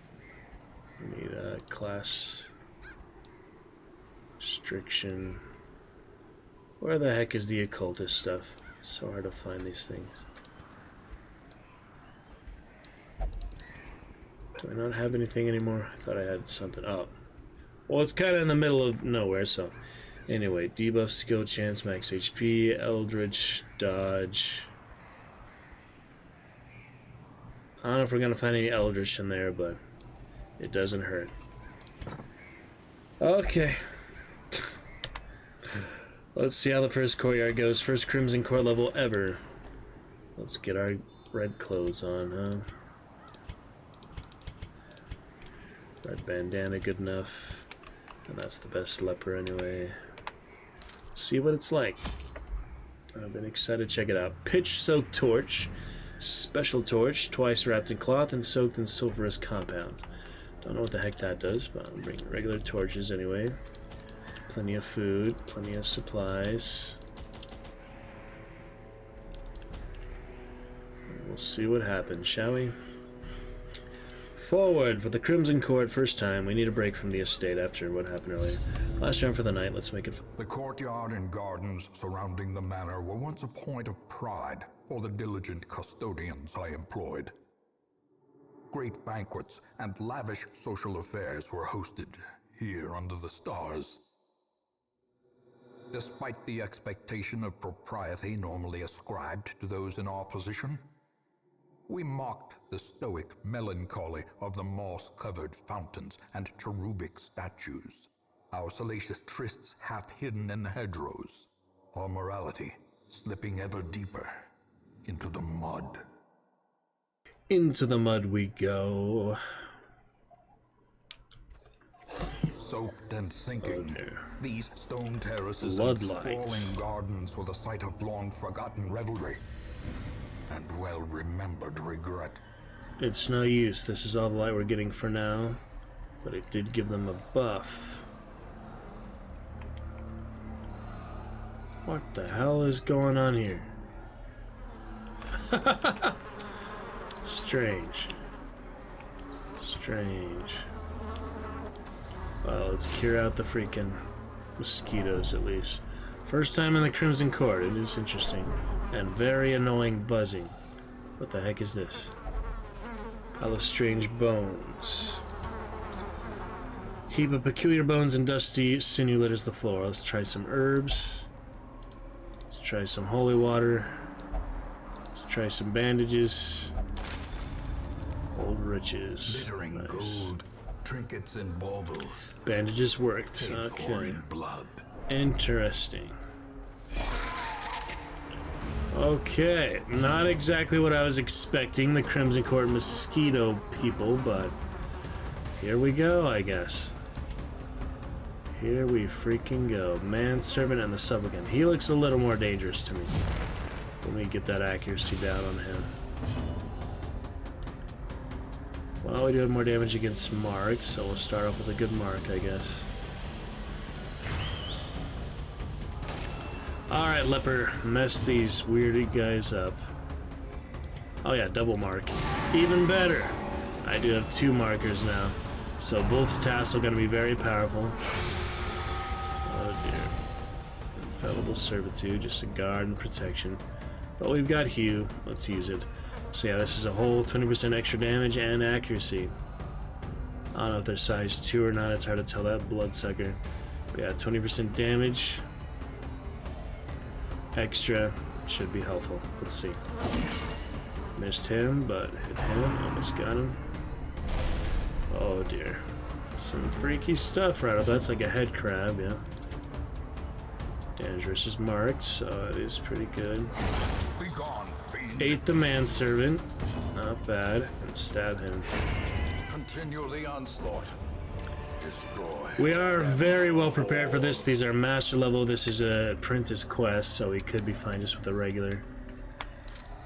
We need a class restriction. Where the heck is the Occultist stuff? It's so hard to find these things. Do I not have anything anymore? I thought I had something. Oh. Well, it's kind of in the middle of nowhere, so. Anyway, debuff, skill chance, max HP, Eldritch, dodge. I don't know if we're going to find any Eldritch in there, but it doesn't hurt. Okay. Let's see how the first courtyard goes. First Crimson Court level ever. Let's get our red clothes on, huh? Red bandana, good enough. And that's the best leper anyway. See what it's like. I've been excited to check it out. Pitch-soaked torch. Special torch. Twice wrapped in cloth and soaked in sulfurous compounds. Don't know what the heck that does, but I'm bringing regular torches anyway. Plenty of food. Plenty of supplies. We'll see what happens, shall we? Forward for the Crimson Court. First time. We need a break from the estate after what happened earlier. Last round for the night. Let's make it. The courtyard and gardens surrounding the manor were once a point of pride for the diligent custodians I employed. Great banquets and lavish social affairs were hosted here under the stars. Despite the expectation of propriety normally ascribed to those in our position, we mocked the stoic melancholy of the moss-covered fountains and cherubic statues, our salacious trysts half hidden in the hedgerows, our morality slipping ever deeper into the mud. Into the mud we go. Soaked and sinking, Oh, these stone terraces Bloodlight. and sprawling gardens were the site of long-forgotten revelry and well-remembered regret. It's no use. This is all the light we're getting for now. But it did give them a buff. What the hell is going on here? Strange. Strange. Well, let's cure out the freaking mosquitoes at least. First time in the Crimson Court. It is interesting. And very annoying buzzing. What the heck is this? Pile of strange bones. Heap of peculiar bones and dusty sinew litters the floor. Let's try some herbs. Let's try some holy water. Let's try some bandages. Old riches. Glittering Nice. gold, trinkets and baubles. Bandages worked. Paid for Okay. in blood. Interesting. Okay, not exactly what I was expecting, the Crimson Court mosquito people, but here we go, I guess. Here we freaking go. Manservant and the Supplicant. He looks a little more dangerous to me. Let me get that accuracy down on him. Well, we do have more damage against marks, so we'll start off with a good mark, I guess. Alright, Leper, mess these weirdy guys up. Oh yeah, double mark. Even better! I do have 2 markers now. So Wolf's Tassel gonna be very powerful. Oh dear. Infallible Servitude, just a guard and protection. But we've got Hue, let's use it. So yeah, this is a whole 20% extra damage and accuracy. I don't know if they're size 2 or not, it's hard to tell that bloodsucker. But yeah, 20% damage. extra should be helpful. Let's see. Missed him, but hit him. Almost got him. Oh dear. Some freaky stuff right up. That's like a head crab, yeah. Dangerous is marked, so it is pretty good. Be gone, fiend. Ate the manservant. Not bad. And stab him. Continue the onslaught. Destroy. We are very well prepared for this. These are master level. This is a apprentice quest, so we could be fine just with a regular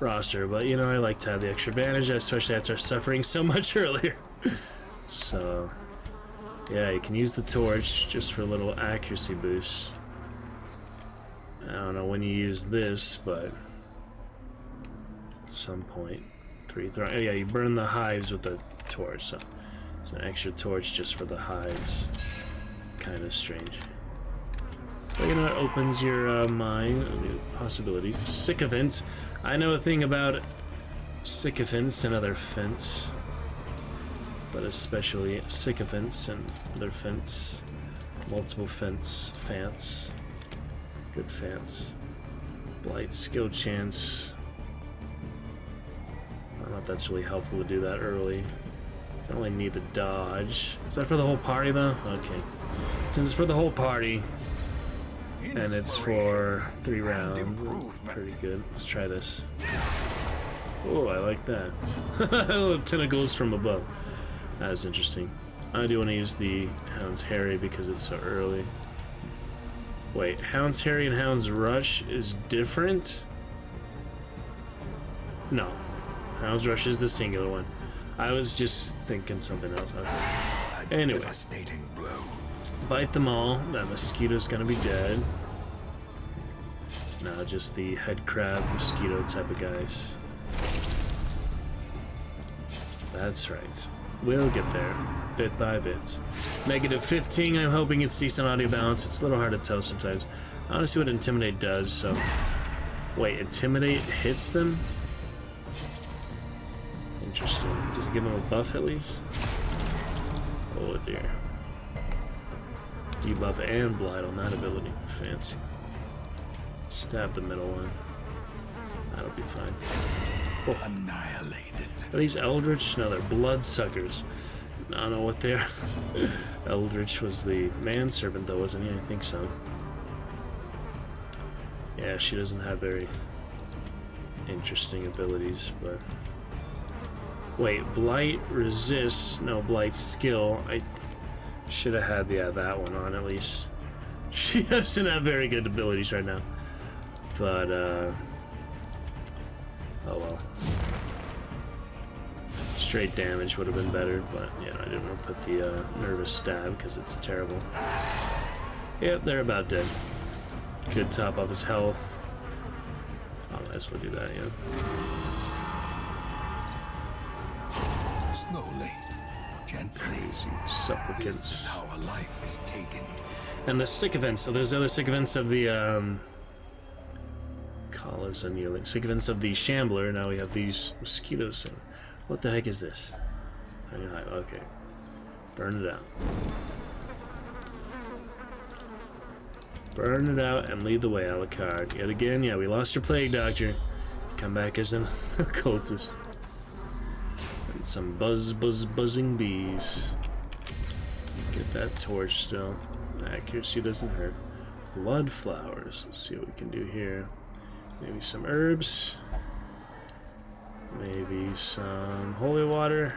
roster. But, you know, I like to have the extra advantage, especially after suffering so much earlier. So, yeah, you can use the torch just for a little accuracy boost. I don't know when you use this, but at some point. Oh, yeah, you burn the hives with the torch, so it's an extra torch just for the hives. Kind of strange. But you know, it opens your mind, new possibilities. Sycophant. I know a thing about sycophants and other fents, but especially sycophants and other fents. Multiple fants. Good fants. Blight, skill chance. I don't know if that's really helpful to do that early. Don't really need the dodge. Is that for the whole party though? Okay. Since it's for the whole party, and it's for 3 rounds, pretty good. Let's try this. Oh, I like that. Little tentacles from above. That was interesting. I do want to use the Hound's Harry because it's so early. Wait, Hound's Harry and Hound's Rush is different? No. Hound's Rush is the singular one. I was just thinking something else. Okay. Anyway. Devastating blow. Bite them all. That mosquito's gonna be dead. No, just the head crab mosquito type of guys. That's right. We'll get there, bit by bit. -15, I'm hoping it's decent audio balance. It's a little hard to tell sometimes. I want to see what Intimidate does, so... Wait, Intimidate hits them? Interesting. Does it give them a buff at least? Oh dear. Debuff and Blight on that ability. Fancy. Stab the middle one. That'll be fine. Oh. Annihilated. Are these Eldritch? No, they're bloodsuckers. I don't know what they're. Eldritch was the manservant, though, wasn't he? I think so. Yeah, she doesn't have very interesting abilities, but. Wait, Blight resists. No, Blight skill. I should have had that one on at least. She doesn't have very good abilities right now. But, oh well. Straight damage would have been better, but yeah, I didn't want to put the nervous stab because it's terrible. Yep, they're about dead. Could top off his health. I might as well do that, yeah. Slowly, gently. Crazy supplicants. How a life is taken. And the sycophants. So there's other sycophants of the Kala's annealing. Sycophants of the Shambler. Now we have these mosquitoes. What the heck is this? Okay. Burn it out. Burn it out and lead the way, Alucard. Yet again, yeah, we lost your plague doctor. Come back as an occultist. And some buzzing bees. Get that torch still. Accuracy doesn't hurt. Blood flowers. Let's see what we can do here. Maybe some herbs. Maybe some holy water.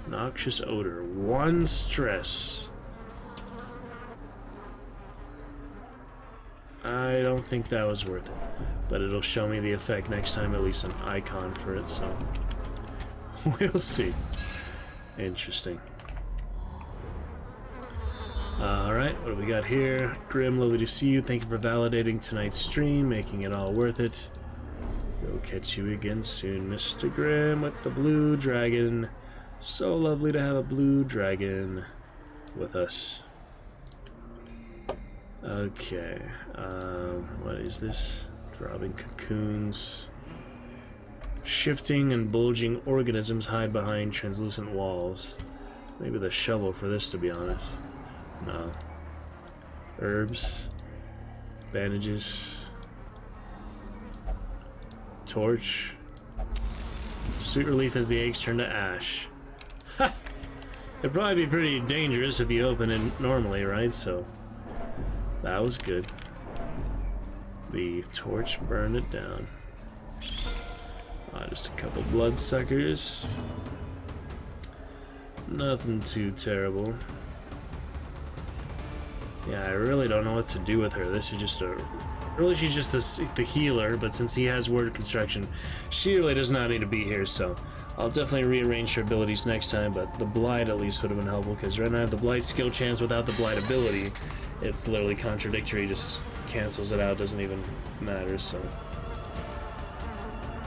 Noxious odor. 1 stress. I don't think that was worth it. But it'll show me the effect next time, at least an icon for it, so we'll see. Interesting. Alright, what do we got here? Grim, lovely to see you. Thank you for validating tonight's stream, making it all worth it. We'll catch you again soon, Mr. Grim, with the blue dragon. So lovely to have a blue dragon with us. Okay, what is this? Throbbing cocoons. Shifting and bulging organisms hide behind translucent walls. Maybe the shovel for this, to be honest. No. Herbs. Bandages. Torch. Sweet relief as the eggs turn to ash. Ha! It'd probably be pretty dangerous if you open it normally, right? So that was good. The torch burned it down. Just a couple bloodsuckers. Nothing too terrible. Yeah, I really don't know what to do with her. This is just a... Really, she's just the healer, but since he has word construction, she really does not need to be here, so I'll definitely rearrange her abilities next time, but the Blight at least would have been helpful, because right now I have the Blight skill chance without the Blight ability. It's literally contradictory, just cancels it out, doesn't even matter, so...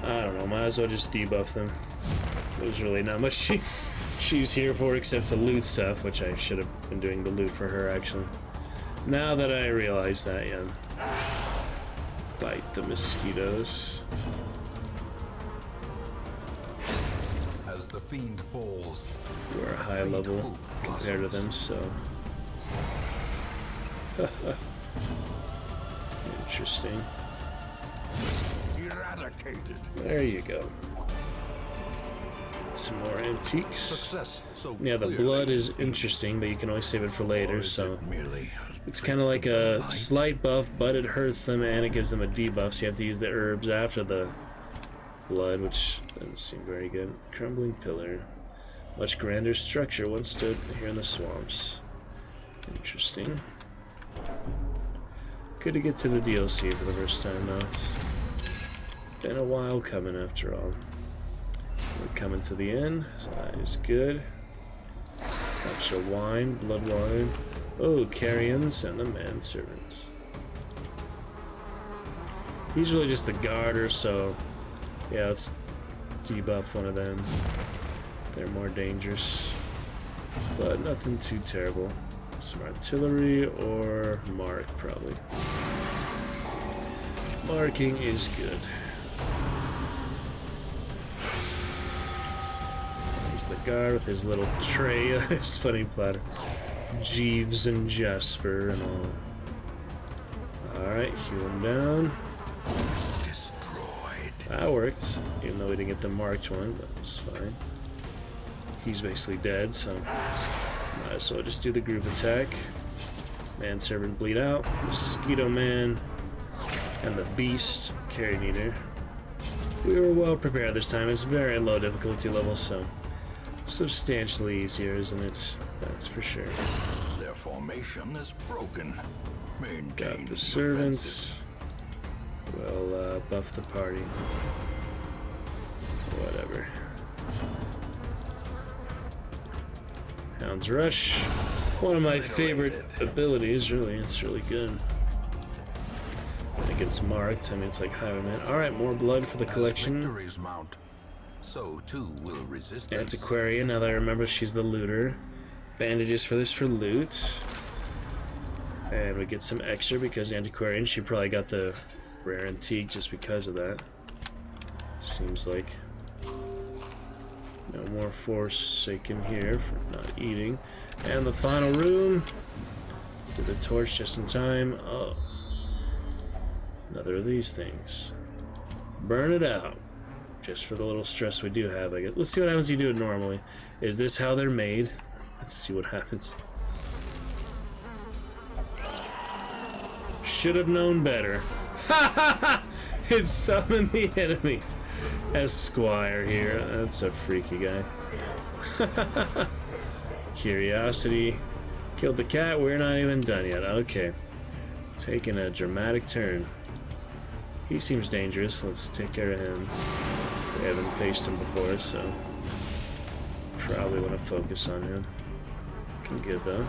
I don't know, might as well just debuff them. There's really not much she's here for except to loot stuff, which I should have been doing the loot for her, actually. Now that I realize that, yeah. Bite the mosquitoes. As the fiend falls, We're a high level compared to them, so... Interesting. eradicated. There you go. Some more antiques. Success so Yeah, the clearly blood is interesting, but you can always save it for later, so... merely It's kind of like a slight buff, but it hurts them and it gives them a debuff, so you have to use the herbs after the blood, which doesn't seem very good. Crumbling pillar. Much grander structure once stood here in the swamps. Interesting. Good to get to the DLC for the first time, though. It's been a while coming, after all. We're coming to the end, so that is good. Touch of wine, blood wine. Oh, carrions and the manservant. He's really just the guarder, so yeah, let's debuff one of them. They're more dangerous, but nothing too terrible. Some artillery or mark, probably. Marking is good. There's the guard with his little tray, his funny platter. Jeeves and Jasper and all. Alright, heal him down. destroyed. That worked, even though we didn't get the marked one, but it's fine. He's basically dead, so might as well just do the group attack. Manservant bleed out, Mosquito Man, and the Beast Carrion Eater. We were well prepared this time. It's very low difficulty level, so substantially easier, isn't it? That's for sure. Their formation is broken. Maintain Got the defensive. servants. We'll buff the party. Whatever. Hound's Rush. One of my favorite abilities, really. It's really good. When it gets marked, I mean, it's like Highwayman. Alright, more blood for the collection. Victories mount, so too will resistance. Antiquarian, now that I remember she's the looter. Bandages for this for loot. And we get some extra because Antiquarian, she probably got the rare antique just because of that. Seems like. No more Forsaken here for not eating. And the final room. Did the torch just in time. Oh. Another of these things. Burn it out. Just for the little stress we do have, I guess. Let's see what happens if you do it normally. Is this how they're made? Let's see what happens. Should have known better. Ha ha ha! It summoned the enemy. Esquire here. That's a freaky guy. Curiosity. Killed the cat. We're not even done yet. Okay. Taking a dramatic turn. He seems dangerous. Let's take care of him. We haven't faced him before, so probably want to focus on him. Can good though.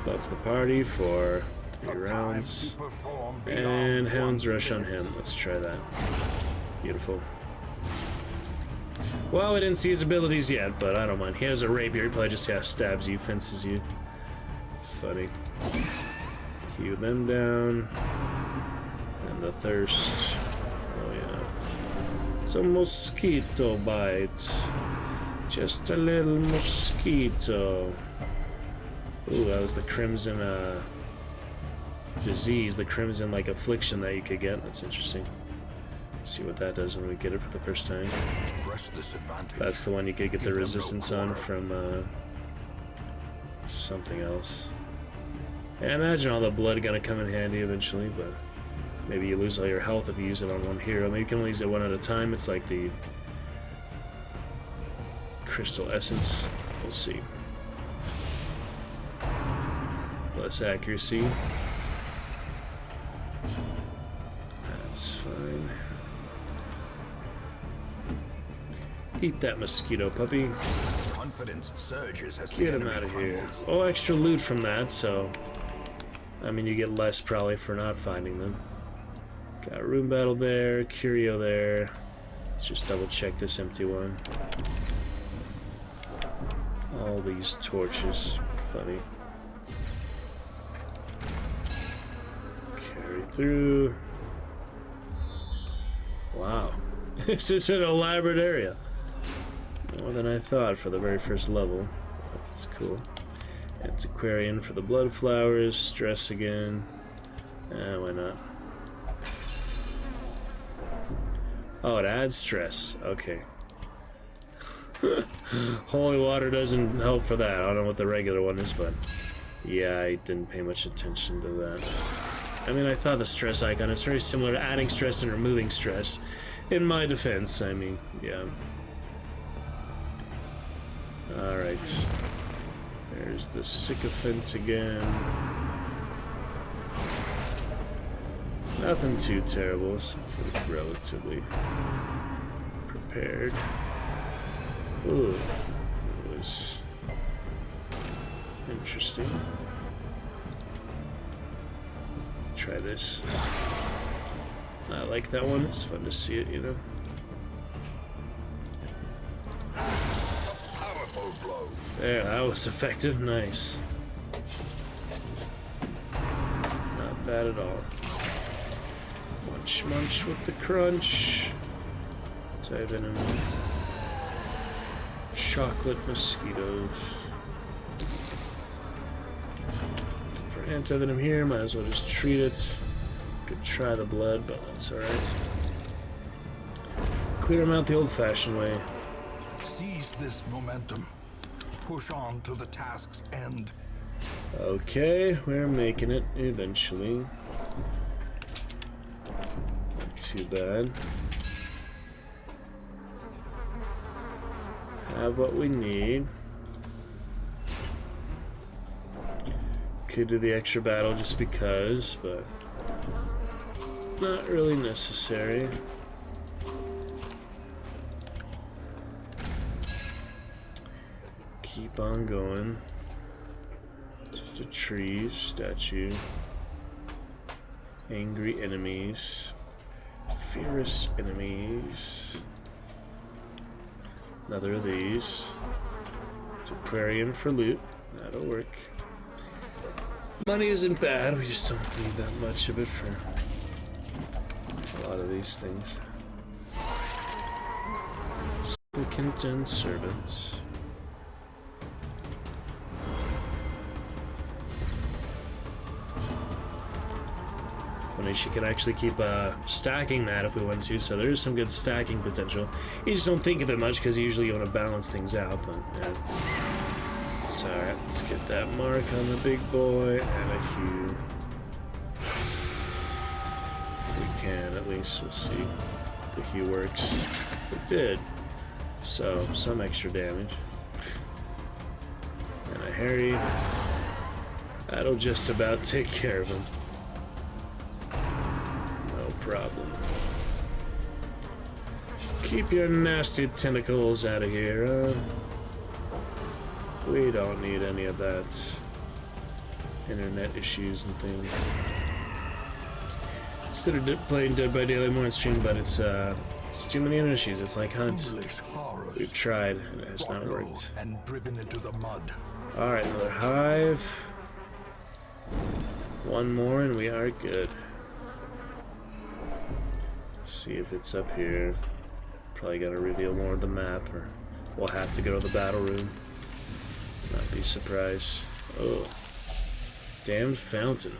Buff the party for 3 rounds. And Hound's Rush on him. Let's try that. Beautiful. Well, we didn't see his abilities yet, but I don't mind. He has a rapier. He probably just stabs you, fences you. Funny. Hew them down. And the thirst. Oh yeah. Some mosquito bites. Just a little mosquito. Ooh, that was the crimson disease, the crimson like affliction that you could get. That's interesting. See what that does when we get it for the first time. Press this advantage. That's the one you could get the Give them no resistance on quarter. from something else. I imagine all the blood gonna come in handy eventually, but maybe you lose all your health if you use it on one hero. Maybe you can only use it one at a time. It's like the crystal essence. We'll see. Less accuracy. That's fine. Eat that mosquito, puppy. Confidence surges as Get the him enemy out of here. crumbles. Oh, extra loot from that, so... I mean, you get less probably for not finding them. Got room battle there, curio there. Let's just double check this empty one. All these torches. Funny. Carry through. Wow. This is an elaborate area. More than I thought for the very first level. That's cool. Antiquarian for the blood flowers. Stress again. Why not? Oh, it adds stress. Okay. Holy water doesn't help for that. I don't know what the regular one is, but yeah, I didn't pay much attention to that. I mean, I thought the stress icon is very similar to adding stress and removing stress. In my defense, I mean, yeah. Alright. There's the sycophant again. Nothing too terrible, so relatively prepared. Ooh, it was interesting. Try this. I like that one, it's fun to see it, you know. Powerful blow. There, that was effective, nice. Not bad at all. Munch, munch with the crunch. Type in chocolate mosquitoes. For antivenom here, might as well just treat it. Could try the blood, but that's alright. Clear them out the old-fashioned way. Seize this momentum. Push on to the task's end. Okay, we're making it eventually. Not too bad. Have what we need. Could do the extra battle just because, but not really necessary. Keep on going. Just a tree, statue. Angry enemies. Fierce enemies. Another of these. It's aquarium for loot. That'll work. Money isn't bad, we just don't need that much of it for a lot of these things. Supplicant and servants. Funny, she could actually keep stacking that if we want to, so there is some good stacking potential. You just don't think of it much because usually you want to balance things out, but yeah. It's alright, let's get that mark on the big boy and a hue. If we can, at least, we'll see if the hue works. It did. So, some extra damage. And a Harry. That'll just about take care of him. No problem. Keep your nasty tentacles out of here, We don't need any of that. Internet issues and things. Instead of playing Dead by Daylight more on stream, but it's too many internet issues. It's like Hunt. English horrors. We've tried, and it has not Brought low worked. and driven into the mud. Alright, another hive. One more and we are good. See if it's up here. Probably gotta reveal more of the map, or we'll have to go to the battle room. Not be surprised. Oh. Damned fountain.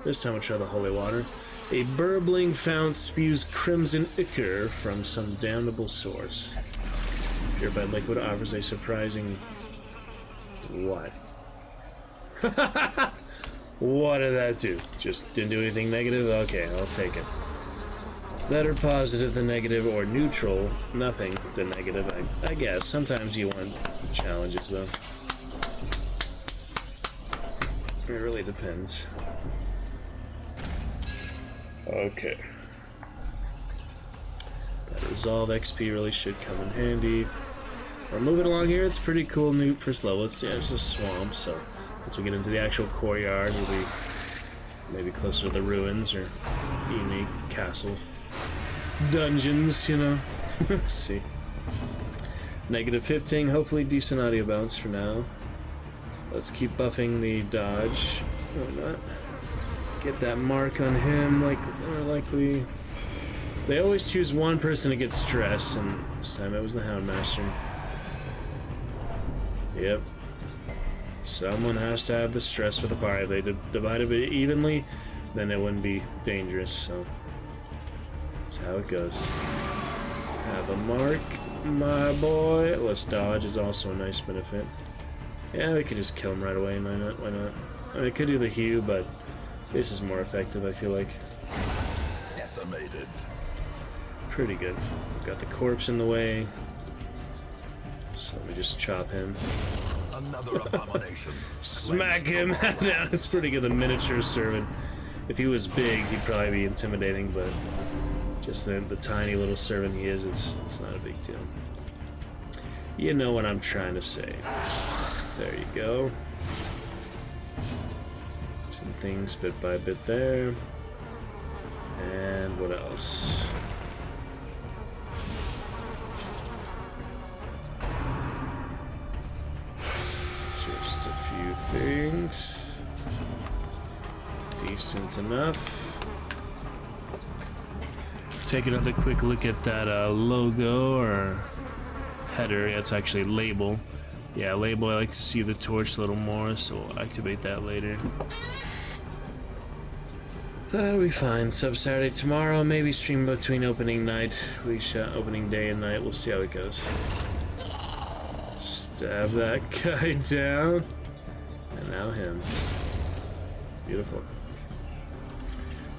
This time we'll try the holy water. A burbling fount spews crimson ichor from some damnable source. Purified liquid offers a surprising... What? What did that do? Just didn't do anything negative? Okay, I'll take it. Better positive than negative, or neutral, nothing than negative, I guess. Sometimes you want challenges, though. It really depends. Okay. That resolve XP really should come in handy. We're moving along here. It's pretty cool new first level. It's, yeah, it's a swamp, so once we get into the actual courtyard, we'll be maybe closer to the ruins or unique castle dungeons, you know. Let's see. -15, hopefully decent audio bounce for now. Let's keep buffing the dodge. Why not? Get that mark on him, like more likely. They always choose one person to get stress, and this time it was the Houndmaster. Yep. Someone has to have the stress for the party. If they divided it evenly, then it wouldn't be dangerous, so that's how it goes. Have a mark, my boy. Less dodge is also a nice benefit. Yeah, we could just kill him right away. Why not? Why not? I mean, I could do the hew, but this is more effective, I feel like. Decimated. Pretty good. Got the corpse in the way. So we just chop him. Another abomination. Smack him down. It's pretty good. The miniature servant. If he was big, he'd probably be intimidating, but just the tiny little servant he is, it's not a big deal. You know what I'm trying to say. There you go. Some things bit by bit there. And what else? Just a few things. Decent enough. Take another quick look at that logo or header. Yeah, it's actually label. Yeah, label. I like to see the torch a little more, so we'll activate that later. That'll be fine. Sub Saturday tomorrow. Maybe stream between opening night. We shot opening day and night. We'll see how it goes. Stab that guy down. And now him. Beautiful.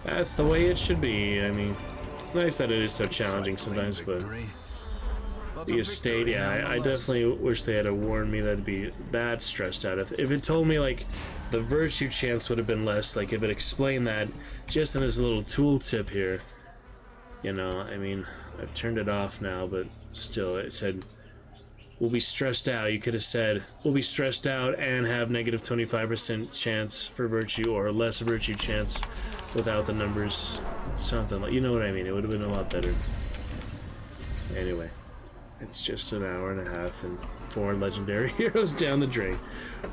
That's the way it should be. I mean, it's nice that it is so challenging sometimes, but the estate, yeah, I definitely wish they had warned me that I'd be that stressed out. If it told me, like, the virtue chance would have been less, like, if it explained that just in this little tool tip here, you know, I mean, I've turned it off now, but still, it said, we'll be stressed out. You could have said, we'll be stressed out and have negative 25% chance for virtue or less virtue chance without the numbers, something like, you know what I mean? It would have been a lot better. Anyway, it's just an hour and a half and 4 legendary heroes down the drain.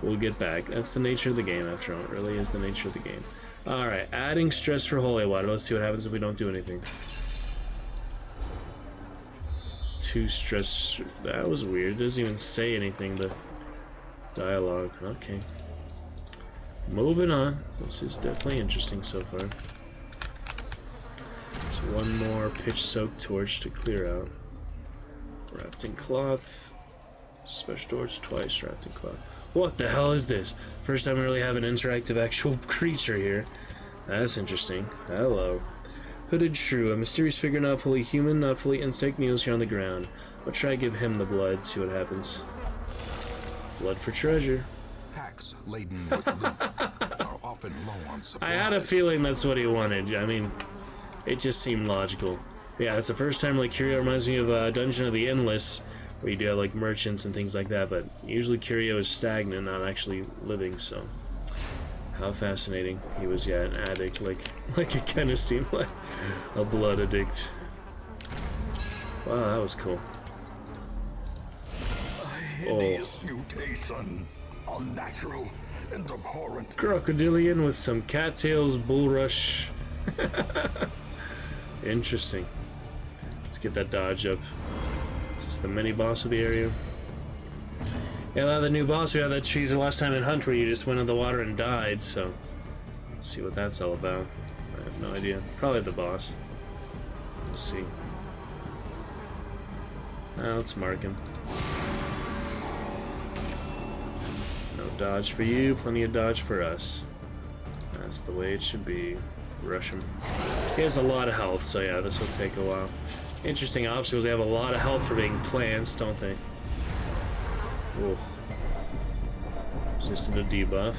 We'll get back. That's the nature of the game, after all. It really is the nature of the game. Alright, adding stress for holy water. Let's see what happens if we don't do anything. 2 stress. That was weird. It doesn't even say anything, the dialogue. Okay. Moving on. This is definitely interesting so far. There's one more pitch-soaked torch to clear out. Wrapped in cloth. Special torch twice wrapped in cloth. What the hell is this? First time we really have an interactive actual creature here. That's interesting. Hello. Hooded shrew, a mysterious figure not fully human, not fully insect, kneels here on the ground. I'll try to give him the blood, see what happens. Blood for treasure. Packs laden with loot are often low on supplies. I had a feeling that's what he wanted. I mean, it just seemed logical. Yeah, it's the first time, like, Curio reminds me of Dungeon of the Endless, where you do have, like, merchants and things like that, but usually Curio is stagnant, not actually living, so... How fascinating. He was, yeah, an addict, like it kind of seemed like a blood addict. Wow, that was cool. A hideous mutation, unnatural and abhorrent. Crocodilian with some cattails, bullrush. Interesting. Let's get that dodge up. Is this the mini boss of the area? Yeah, the new boss, we had that cheese the last time in Hunt where you just went in the water and died, so... See what that's all about. I have no idea. Probably the boss. We'll see. Let's mark him. No dodge for you, plenty of dodge for us. That's the way it should be. Rush him. He has a lot of health, so yeah, this will take a while. Interesting obstacles. They have a lot of health for being plants, don't they? Ooh. Resistant to debuff.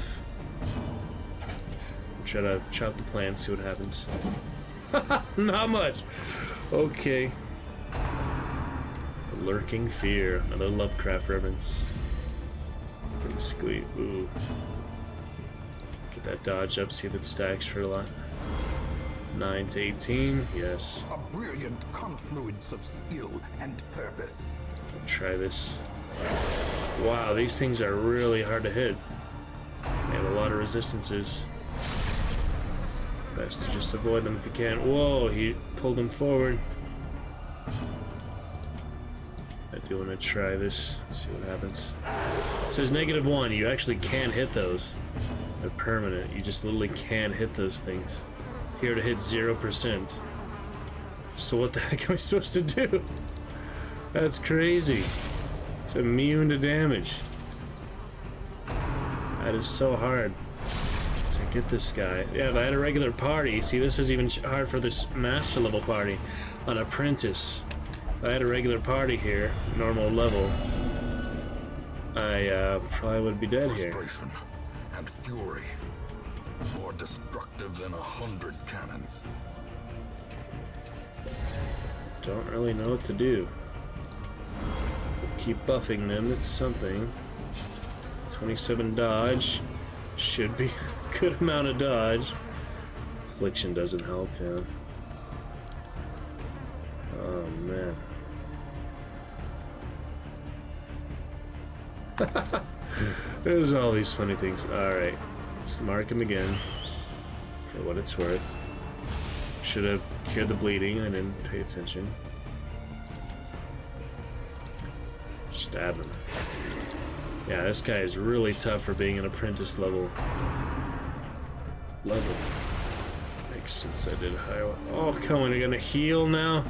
Try to chop the plants, see what happens. Not much. Okay. The Lurking Fear. Another Lovecraft reference. Pretty sweet. Ooh. Get that dodge up, see if it stacks for a lot. 9 to 18. Yes. A brilliant confluence of skill and purpose. Try this. Wow, these things are really hard to hit. They have a lot of resistances. Best to just avoid them if you can. Whoa, he pulled him forward. I do want to try this, see what happens. It says -1. You actually can hit those. They're permanent. You just literally can hit those things. Here to hit 0%. So what the heck am I supposed to do? That's crazy. It's immune to damage. That is so hard to get this guy. Yeah, if I had a regular party, see, this is even hard for this master level party. An apprentice. If I had a regular party here, normal level, I probably would be dead here. Frustration and fury, more destructive than 100 cannons. Don't really know what to do. Keep buffing them, it's something. 27 dodge. Should be a good amount of dodge. Affliction doesn't help, yeah. Oh, man. There's all these funny things. Alright, let's mark him again. For what it's worth. Should have cured the bleeding, I didn't pay attention. Stab him. Yeah, this guy is really tough for being an apprentice level. Makes sense I did high. Oh, come on, you're gonna heal now?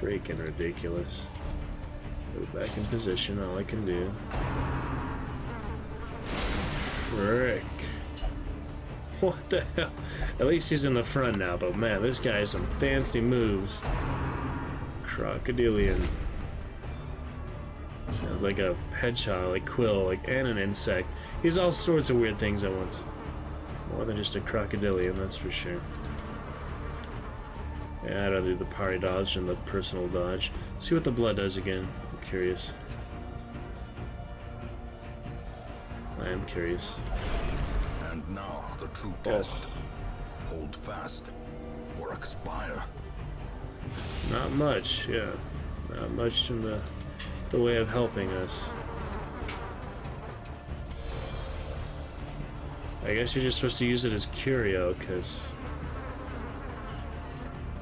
Freaking ridiculous. Go back in position, all I can do. Frick. What the hell? At least he's in the front now, but man, this guy has some fancy moves. Crocodilian. Like a hedgehog, like quill, like and an insect. He's all sorts of weird things at once. More than just a crocodilian, that's for sure. Yeah, I'd rather do the party dodge than the personal dodge. See what the blood does again. I'm curious. I am curious. And now the true test. Hold fast or expire. Not much, yeah. Not much in the way of helping us. I guess you're just supposed to use it as curio, because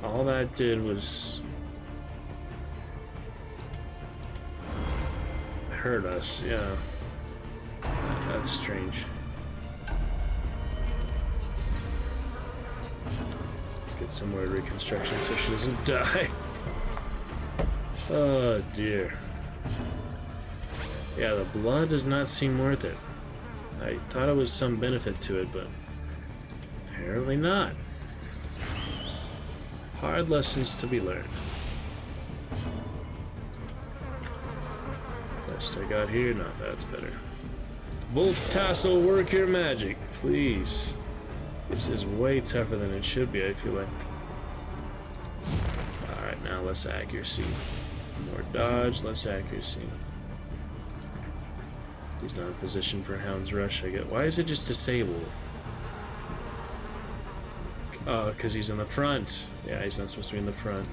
all that did was hurt us, yeah. That's strange. Let's get some more reconstruction so she doesn't die. Oh dear. Yeah, the blood does not seem worth it. I thought it was some benefit to it, but apparently not. Hard lessons to be learned. Best I got here? No, that's better. Volt's Tassel, work your magic, please. This is way tougher than it should be, I feel like. Alright, now less accuracy. More dodge, less accuracy. He's not in position for Hound's Rush, I get. Why is it just disabled? Oh, because he's in the front. Yeah, he's not supposed to be in the front.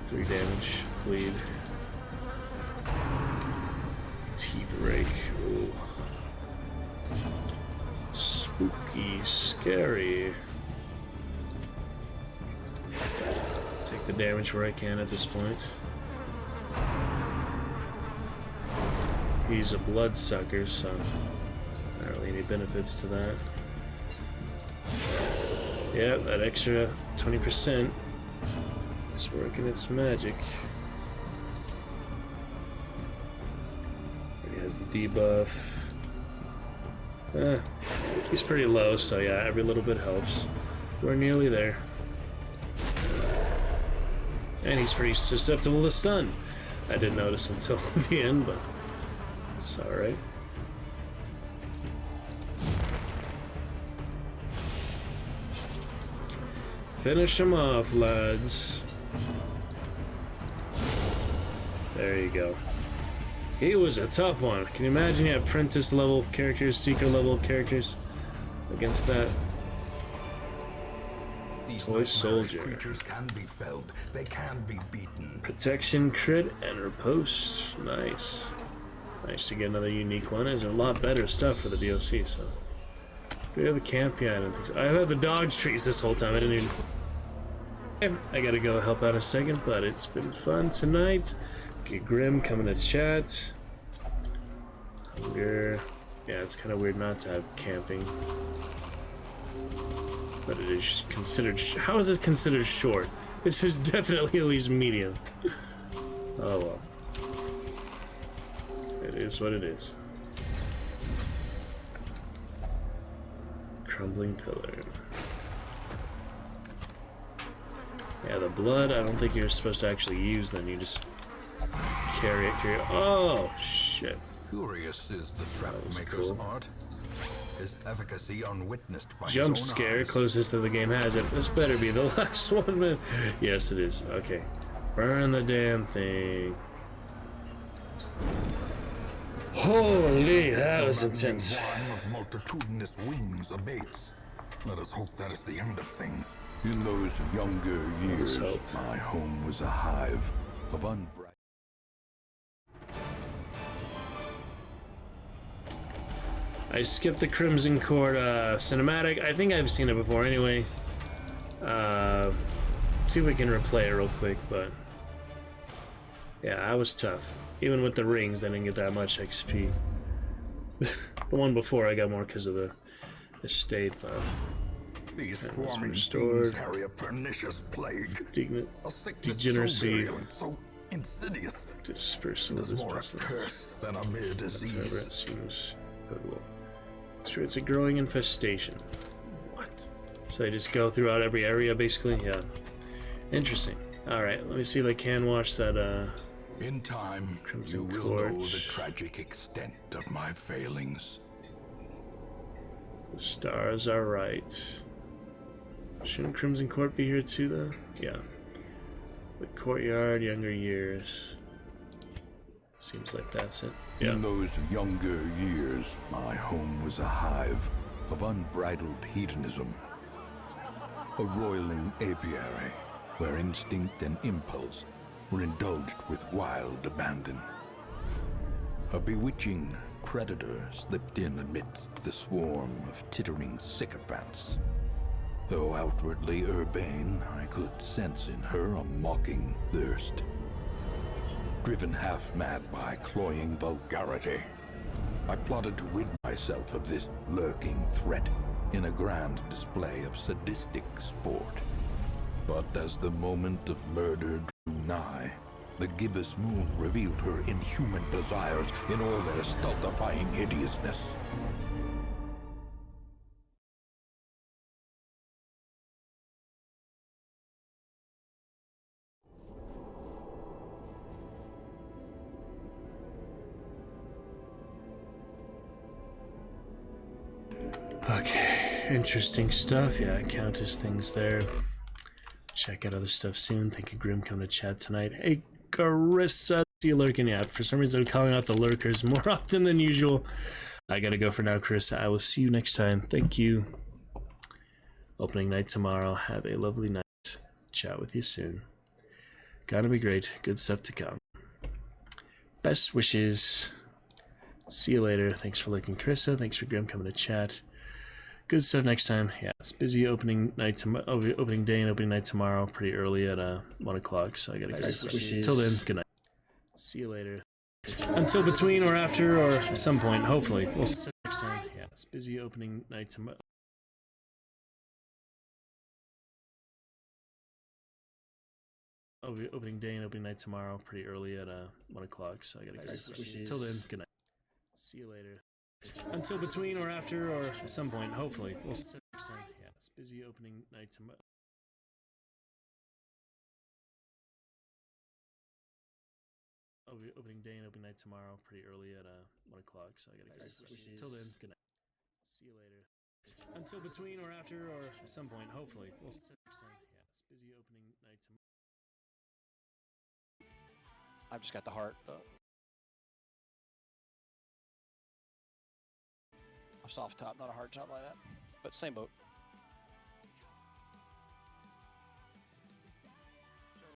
3 damage. Bleed. Teeth Rake. Ooh. Spooky. Scary. Take the damage where I can at this point. He's a bloodsucker, so not really any benefits to that. Yeah, that extra 20% is working its magic. He has the debuff. He's pretty low, so yeah, every little bit helps. We're nearly there. And he's pretty susceptible to stun. I didn't notice until the end, but it's alright. Finish him off, lads. There you go. He was a tough one. Can you imagine you have apprentice level characters, seeker level characters against that? These Toy soldier. creatures can be felled. They can be beaten. Protection, crit, and riposte. Nice. Nice to get another unique one. There's a lot better stuff for the DLC, so. Do we have a camp? Yeah, I don't think so. I had the dodge trees this whole time. I didn't even. I gotta go help out in a second, but it's been fun tonight. Okay, Grim coming to chat. Hunger. Yeah, it's kind of weird not to have camping. But it is considered. How is it considered short? This is definitely at least medium. Oh well. It is what it is. Crumbling pillar. Yeah, the blood, I don't think you're supposed to actually use them. You just carry it. Oh, shit. Curious is the trap maker's cool. art. His efficacy unwitnessed by Jump his own scare, eyes. closest to the game has it. This better be the last one, man. Yes, it is. Okay. Burn the damn thing. Holy, that was intense. One of multitudinous wings abates. Let us hope that is the end of things. In those younger years, hope. my home was a hive of unbright. I skipped the Crimson Court cinematic. I think I've seen it before anyway. See if we can replay it real quick, but yeah, that was tough. Even with the rings, I didn't get that much XP. The one before I got more because of the estate, but These was swarming restored. fiends carry a pernicious plague. A sickness degeneracy. so virulent, so insidious. Dispersal It of is this more a person. curse than a mere However, disease. it seems notable. Spirits a growing infestation. What? So they just go throughout every area, basically? Yeah. Interesting. Alright, let me see if I can watch that, In time, Crimson you will know Court. the tragic extent of my failings. The stars are right. Shouldn't Crimson Court be here too, though? Yeah. The courtyard, younger years. Seems like that's it. Yeah. In those younger years, my home was a hive of unbridled hedonism. A roiling apiary where instinct and impulse were indulged with wild abandon. A bewitching predator slipped in amidst the swarm of tittering sycophants. Though outwardly urbane, I could sense in her a mocking thirst. Driven half-mad by cloying vulgarity, I plotted to rid myself of this lurking threat in a grand display of sadistic sport. But as the moment of murder drew nigh, the gibbous moon revealed her inhuman desires in all their stultifying hideousness. Okay, interesting stuff. Yeah, Countess things there. Check out other stuff soon. Thank you, Grim, coming to chat tonight. Hey, Carissa, see you lurking. Yeah, for some reason I'm calling out the lurkers more often than usual. I gotta go for now, Carissa. I will see you next time. Thank you. Opening night tomorrow. Have a lovely night. Chat with you soon. Gonna be great. Good stuff to come. Best wishes. See you later. Thanks for lurking, Carissa. Thanks for Grim coming to chat. Good stuff next time. Yeah, it's busy opening night opening day and opening night tomorrow, pretty early at 1 o'clock. So I gotta go. Till then, good night. See you later. Until between or after or some point, hopefully. We'll see you next time. Yeah, it's busy opening night tomorrow. I'll be opening day and opening night tomorrow, pretty early at 1 o'clock. So I gotta go. Till then, good night. See you later. Until between or after or at some point, hopefully. We'll see next time. Yeah, it's busy opening night tomorrow. I'll be opening day and opening night tomorrow, pretty early at 1 o'clock. So I gotta go. Till then, good night. See you later. Until between or after or at some point, hopefully. We'll see next time. Yeah, it's busy opening night tomorrow. I've just got the heart. A soft top, not a hard top like that. But same boat.